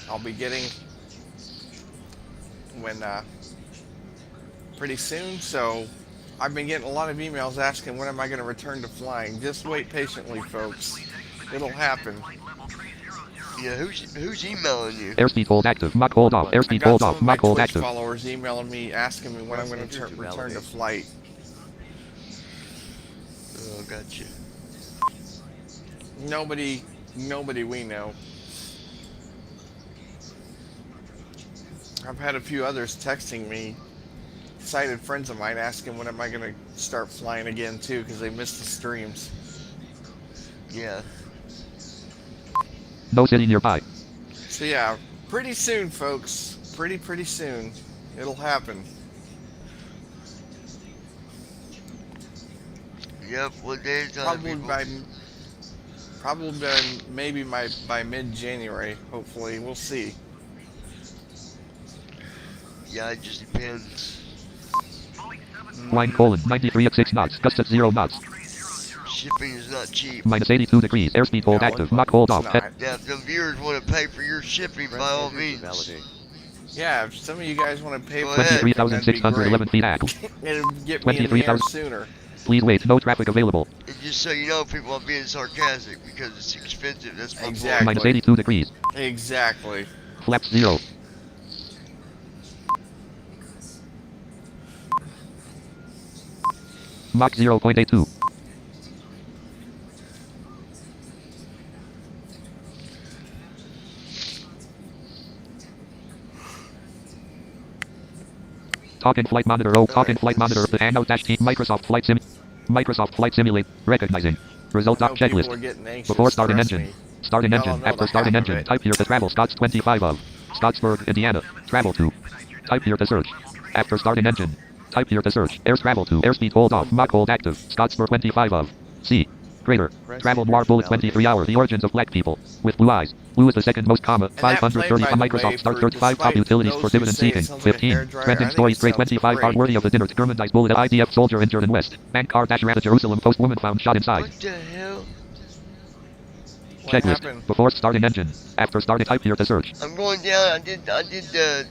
I'll be getting when pretty soon. So I've been getting a lot of emails asking when am I going to return to flying. Just wait patiently, folks. It'll happen. Yeah, who's emailing you? Airspeed hold active. Mach hold off. Airspeed hold off. Mach hold active. Followers emailing me asking me when I'm going to return to flight. Oh, gotcha. Nobody we know. I've had a few others texting me, excited friends of mine, asking when am I going to start flying again too, because they missed the streams. Yeah. No city nearby. So yeah, pretty soon, folks. Pretty soon. It'll happen. Yep, what day is that? Probably by maybe by mid-January, hopefully. We'll see. Yeah, it just depends. Wind : 93 at 6 knots. Gust at 0 knots. Shipping is not cheap. Minus 82 degrees. Airspeed hold active. Mach hold off. Yeah, if the viewers want to pay for your shipping, by all means. Yeah, if some of you guys want to pay for 23,611 feet act. It'll get me in the air sooner. Please wait. No traffic available. And just so you know, people are being sarcastic because it's expensive. That's my Exactly. Minus 82 degrees. Exactly. Flaps 0. Mach 0.82. Talk in flight monitor. Talk in flight monitor. The hangout dash team. Microsoft Flight Simulate. Recognizing. Result doc checklist. Before starting engine. Starting engine. After starting engine. Type here to travel. Scots 25 of. Scottsburg, Indiana. Travel to. Type here to search. After starting engine. Type here to search. Air travel to. Airspeed hold off. Mach hold active. Scottsburg 25 of. C. Greater. Traveled war bullet 23 hours. The origins of black people. With blue eyes. Blue is the second most common. 530 on Microsoft Start Search 5 top utilities for dividend seeking. 15. Trending stories grade 25 hard worthy of the dinner. German dice bullet IDF soldier injured in West. Bank car dash around Jerusalem Post woman found shot inside. What the hell? What Checklist. happened? Before starting engine. After starting type here to search. I'm going down. I did the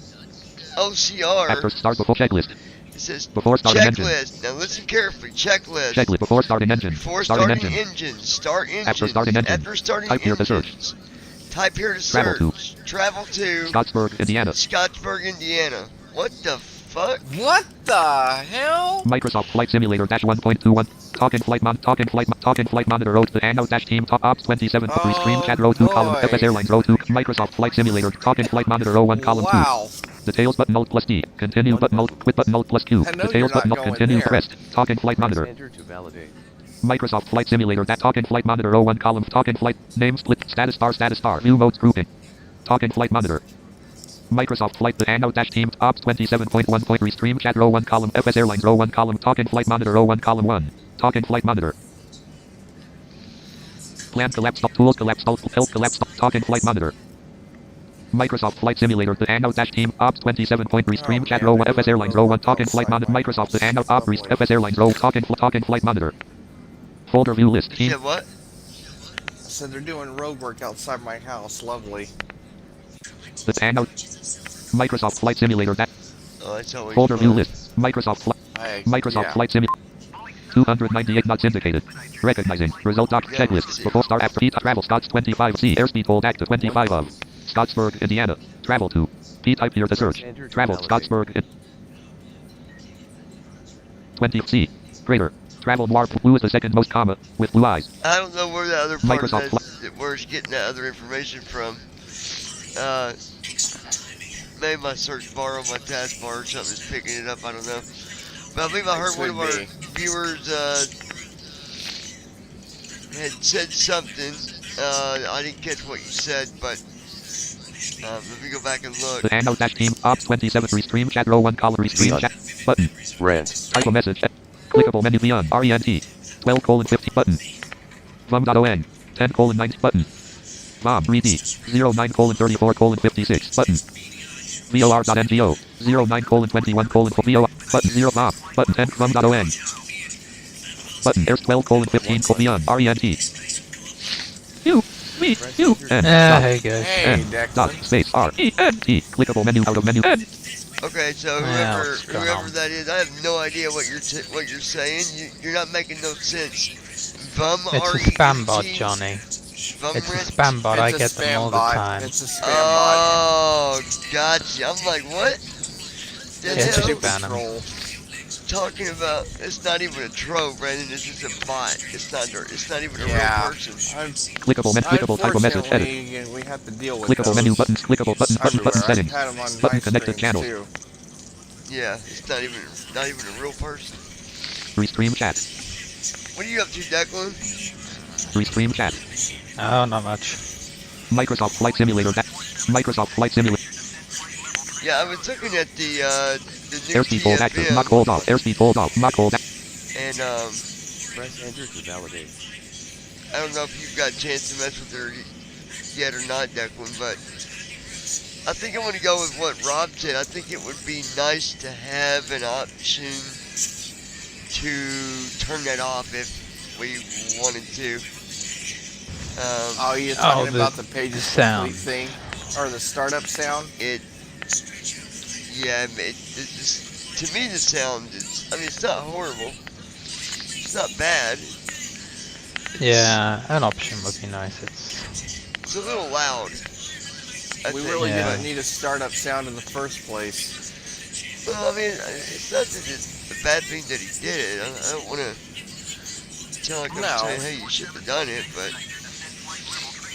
OCR. After start before checklist. It says Before starting checklist. Now listen carefully. Checklist. Checklist before starting engine. Before starting starting engine. engine. Start engine. After starting engine. After starting Type here to engines. search. Type here to Travel search. Travel to Scottsburg, Indiana. Scottsburg, Indiana. What the fuck? What the hell? Microsoft Flight Simulator dash 1.21. Talking flight monitor row to the hangout dash team top ops 27 free stream chat row 2 column boy. FS Airlines row 2 Microsoft Flight Simulator talking flight monitor row 1 column 2. Wow. Details button alt plus D. Continue button alt quit button alt plus Q. I know Details you're button not alt going continue there. pressed. Talking flight Press monitor. enter to validate. Microsoft Flight Simulator that talking flight monitor row 1 column talking flight name split status star view modes grouping. Talking flight monitor. Microsoft Flight the hangout dash team ops 27.1.3 stream chat row 1 column FS Airlines row 1 column talking flight monitor row 1 column 1. Talking flight monitor. Plan collapse stop tools collapse stop help collapse stop talking flight monitor. Microsoft Flight Simulator the hangout dash team ops 27.3 stream chat row 1 FS Airlines row 1 talking flight monitor Microsoft the hangout op rest FS Airlines row talking flight monitor. Folder view list You team. said what? I said they're doing road work outside my house. Lovely. The hangout. Microsoft Flight Simulator that Oh, that's always folder view fun. list. Microsoft Yeah. Flight Simulator. 298 knots indicated. Recognizing. Result doc checklist. Before start after P travel Scots 25C. Airspeed hold active 25 of. Scottsburg, Indiana. Travel to. P type here to search. Travel Scottsburg. 20C. Greater. Travel warp blue is the second most common. With blue eyes. I don't know where the other part Microsoft where it's getting that other information from. Maybe my search bar on my taskbar or something is picking it up. I don't know. But I believe I heard one of our viewers had said something. I didn't catch what you said, but let me go back and look. The hangout dash team ops 27 restream chat row 1 column restream chat button. Rant. Type a message. Clickable menu beyond RENT. 12:50 button. Vom.on 10:9 button. Vom 3D 09:34:56 button. VOR.NGO 09:21:VOR button 0 Vom button 10 Vom.on button airs 12:15 beyond RENT. U V U N There you go. Hey, dot Declan. space RENT. Clickable menu out of menu. Okay, so Yeah, what's going whoever on? that is, I have no idea what you're saying. You're not making no sense. Vom It's a spam bot, Johnny. Vom It's a rent- spam bot. I It's a get them spam all the bot. time. It's a spam bot. Oh, gotcha. I'm like, what? The Yeah, it's a hell? spam. Troll. Talking about? It's not even a troll, Brandon. It's just a bot. It's not even a Yeah. real person. Clickable type of message edit. Unfortunately, we have to deal with Clickable those menu buttons. Clickable button everywhere. settings. I've had 'em on Button my connected streams, channels. too. Yeah, it's not even a real person. Restream chat. What are you up to, Declan? Restream chat. Oh, not much. Microsoft Flight Simulator. Microsoft Flight Simulator. Yeah, I was looking at the new Airspeed hold active. Mock TFM, hold off. Airspeed hold off. Mock hold. and Press enter to validate. I don't know if you've got a chance to mess with her yet or not, Declan, but I think I'm going to go with what Rob said. I think it would be nice to have an option to turn that off if we wanted to. Oh, you're talking the- about the pages sound. complete thing? Or the startup sound? To me the sound is, I mean, it's not horrible. It's not bad. Yeah, an option would be nice. It's a little loud. We really Yeah. didn't need a startup sound in the first place. Well, I mean, it's not that it's a bad thing that he did it. I don't want to tell like I'm No. saying, hey, you should have done it, but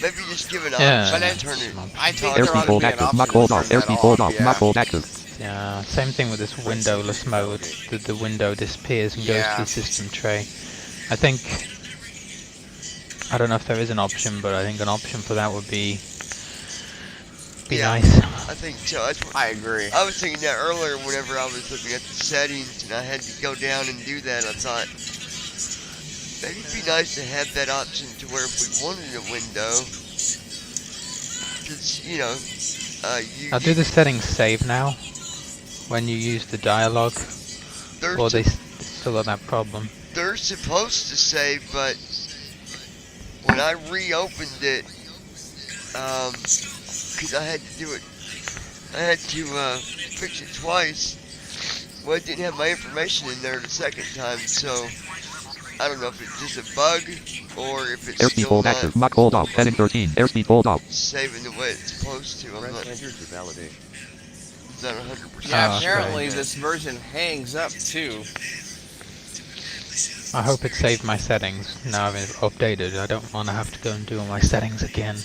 maybe just give it Yeah. option But and turn it. I think Airspeed there ought to hold be an active. option Mock to hold turn off. that Airspeed hold off. yeah. Mock hold active. Yeah, same thing with this windowless mode. The window disappears and goes Yeah. to the system tray. I think, I don't know if there is an option, but I think an option for that would be Yeah. nice. I think so. That's what, I agree. I was thinking that earlier whenever I was looking at the settings and I had to go down and do that. I thought, Maybe it'd be nice to have that option to where if we wanted a window, because, you know, I'll do the settings save now when you use the dialogue, or they still got that problem. They're supposed to save, but when I reopened it, because I had to do it, I had to fix it twice. Well, it didn't have my information in there the second time, so I don't know if it's just a bug or if it's Airspeed still hold not active. Mach hold off. Heading 13. Airspeed hold off. saving the way it's supposed to. I'm not 100%. Yeah, Oh, apparently okay. this version hangs up too. I hope it saved my settings. Now I've updated. I don't want to have to go and do all my settings again.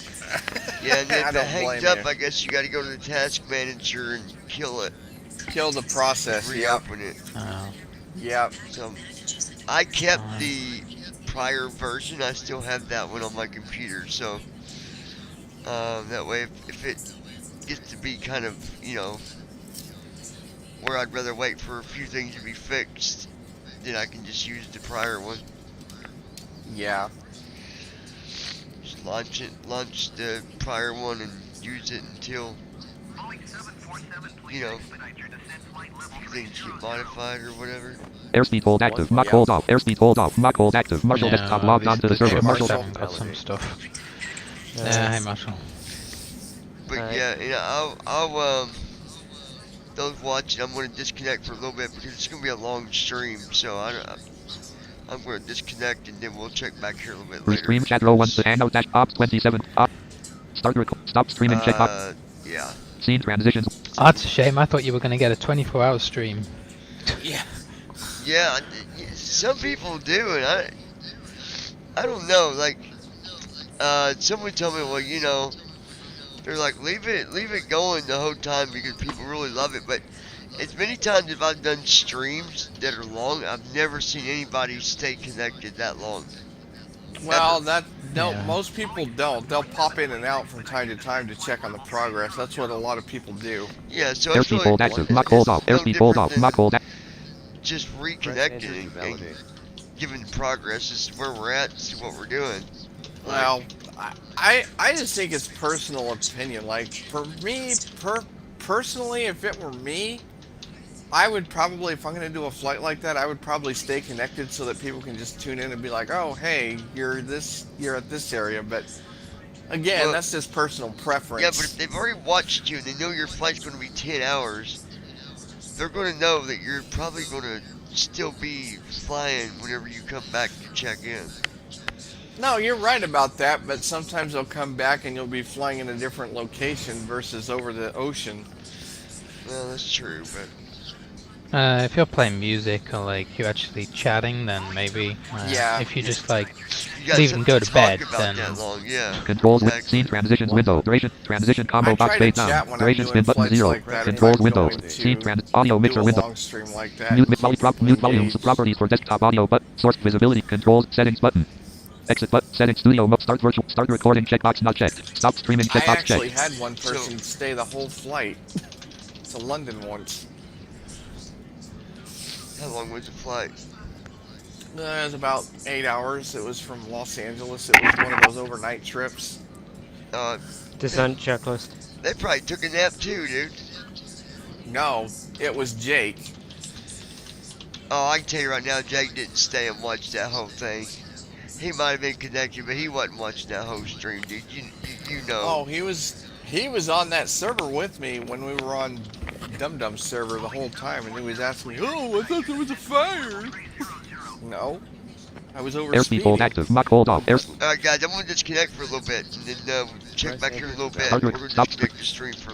Yeah, and I if it don't hangs blame up, you. I guess you got to go to the task manager and kill it, Kill the process. Yep. reopen it. Oh. Yep. So I kept the prior version. I still have that one on my computer. So that way, if it gets to be kind of, you know, where I'd rather wait for a few things to be fixed, then I can just use the prior one. Yeah. Just launch the prior one and use it until, you know, things get modified or whatever. Airspeed hold active. Mach hold off. Airspeed hold off. Mach hold active. Marshall desktop logged onto the server. Marshall. Got some stuff. Yeah, hey Marshall. But yeah, you know, I'll those watching, I'm going to disconnect for a little bit because it's going to be a long stream. So I'm going to disconnect and then we'll check back here a little bit later. Stream chat row 1 to handout dash ops 27 op. Start stop streaming check box. Yeah. Scene transitions. Oh, that's a shame. I thought you were going to get a 24-hour stream. Yeah. Yeah, some people do, and I don't know. Like, someone told me, well, you know, they're like, leave it going the whole time because people really love it. But as many times as I've done streams that are long, I've never seen anybody stay connected that long. Well, most people don't. They'll pop in and out from time to time to check on the progress. That's what a lot of people do. Yeah, so it's Airspeed really, hold active. Mach hold off. Airspeed hold off. Mach hold active. just reconnecting and giving the progress. This is where we're at. This is what we're doing. Well, I just think it's personal opinion. Like, for me, personally, if it were me, I would probably, if I'm going to do a flight like that, I would probably stay connected so that people can just tune in and be like, oh, hey, you're at this area. But again, well, that's just personal preference. Yeah, but if they've already watched you and they know your flight's going to be 10 hours, they're going to know that you're probably going to still be flying whenever you come back to check in. No, you're right about that, but sometimes they'll come back and you'll be flying in a different location versus over the ocean. Well, that's true, but... if you're playing music or like you're actually chatting, then maybe. Yeah. If you just like leave and go to bed, then. Yeah. Controls with scene transitions window. Duration transition combo box fade down. Duration spin button 0. Like Controls window. Scene audio mixer window. Like mute volumes properties for desktop audio but source visibility controls settings button. Exit button settings studio mode start recording checkbox not checked. Stop streaming checkbox checked. I actually had one person stay the whole flight to London once. How long was the flight? It was about 8 hours. It was from Los Angeles. It was one of those overnight trips. Descent checklist. They probably took a nap too, dude. No, it was Jake. Oh, I can tell you right now, Jake didn't stay and watch that whole thing. He might have been connected, but he wasn't watching that whole stream, dude. You know. Oh, he was on that server with me when we were on Dum Dum server the whole time, and he was asking me, "Oh, I thought there was a fire." No, I was over. Airspeed hold active. Mach hold off. Alright, guys, I'm gonna disconnect for a little bit, and then check back here in a little bit. We're gonna disconnect the stream for a little bit.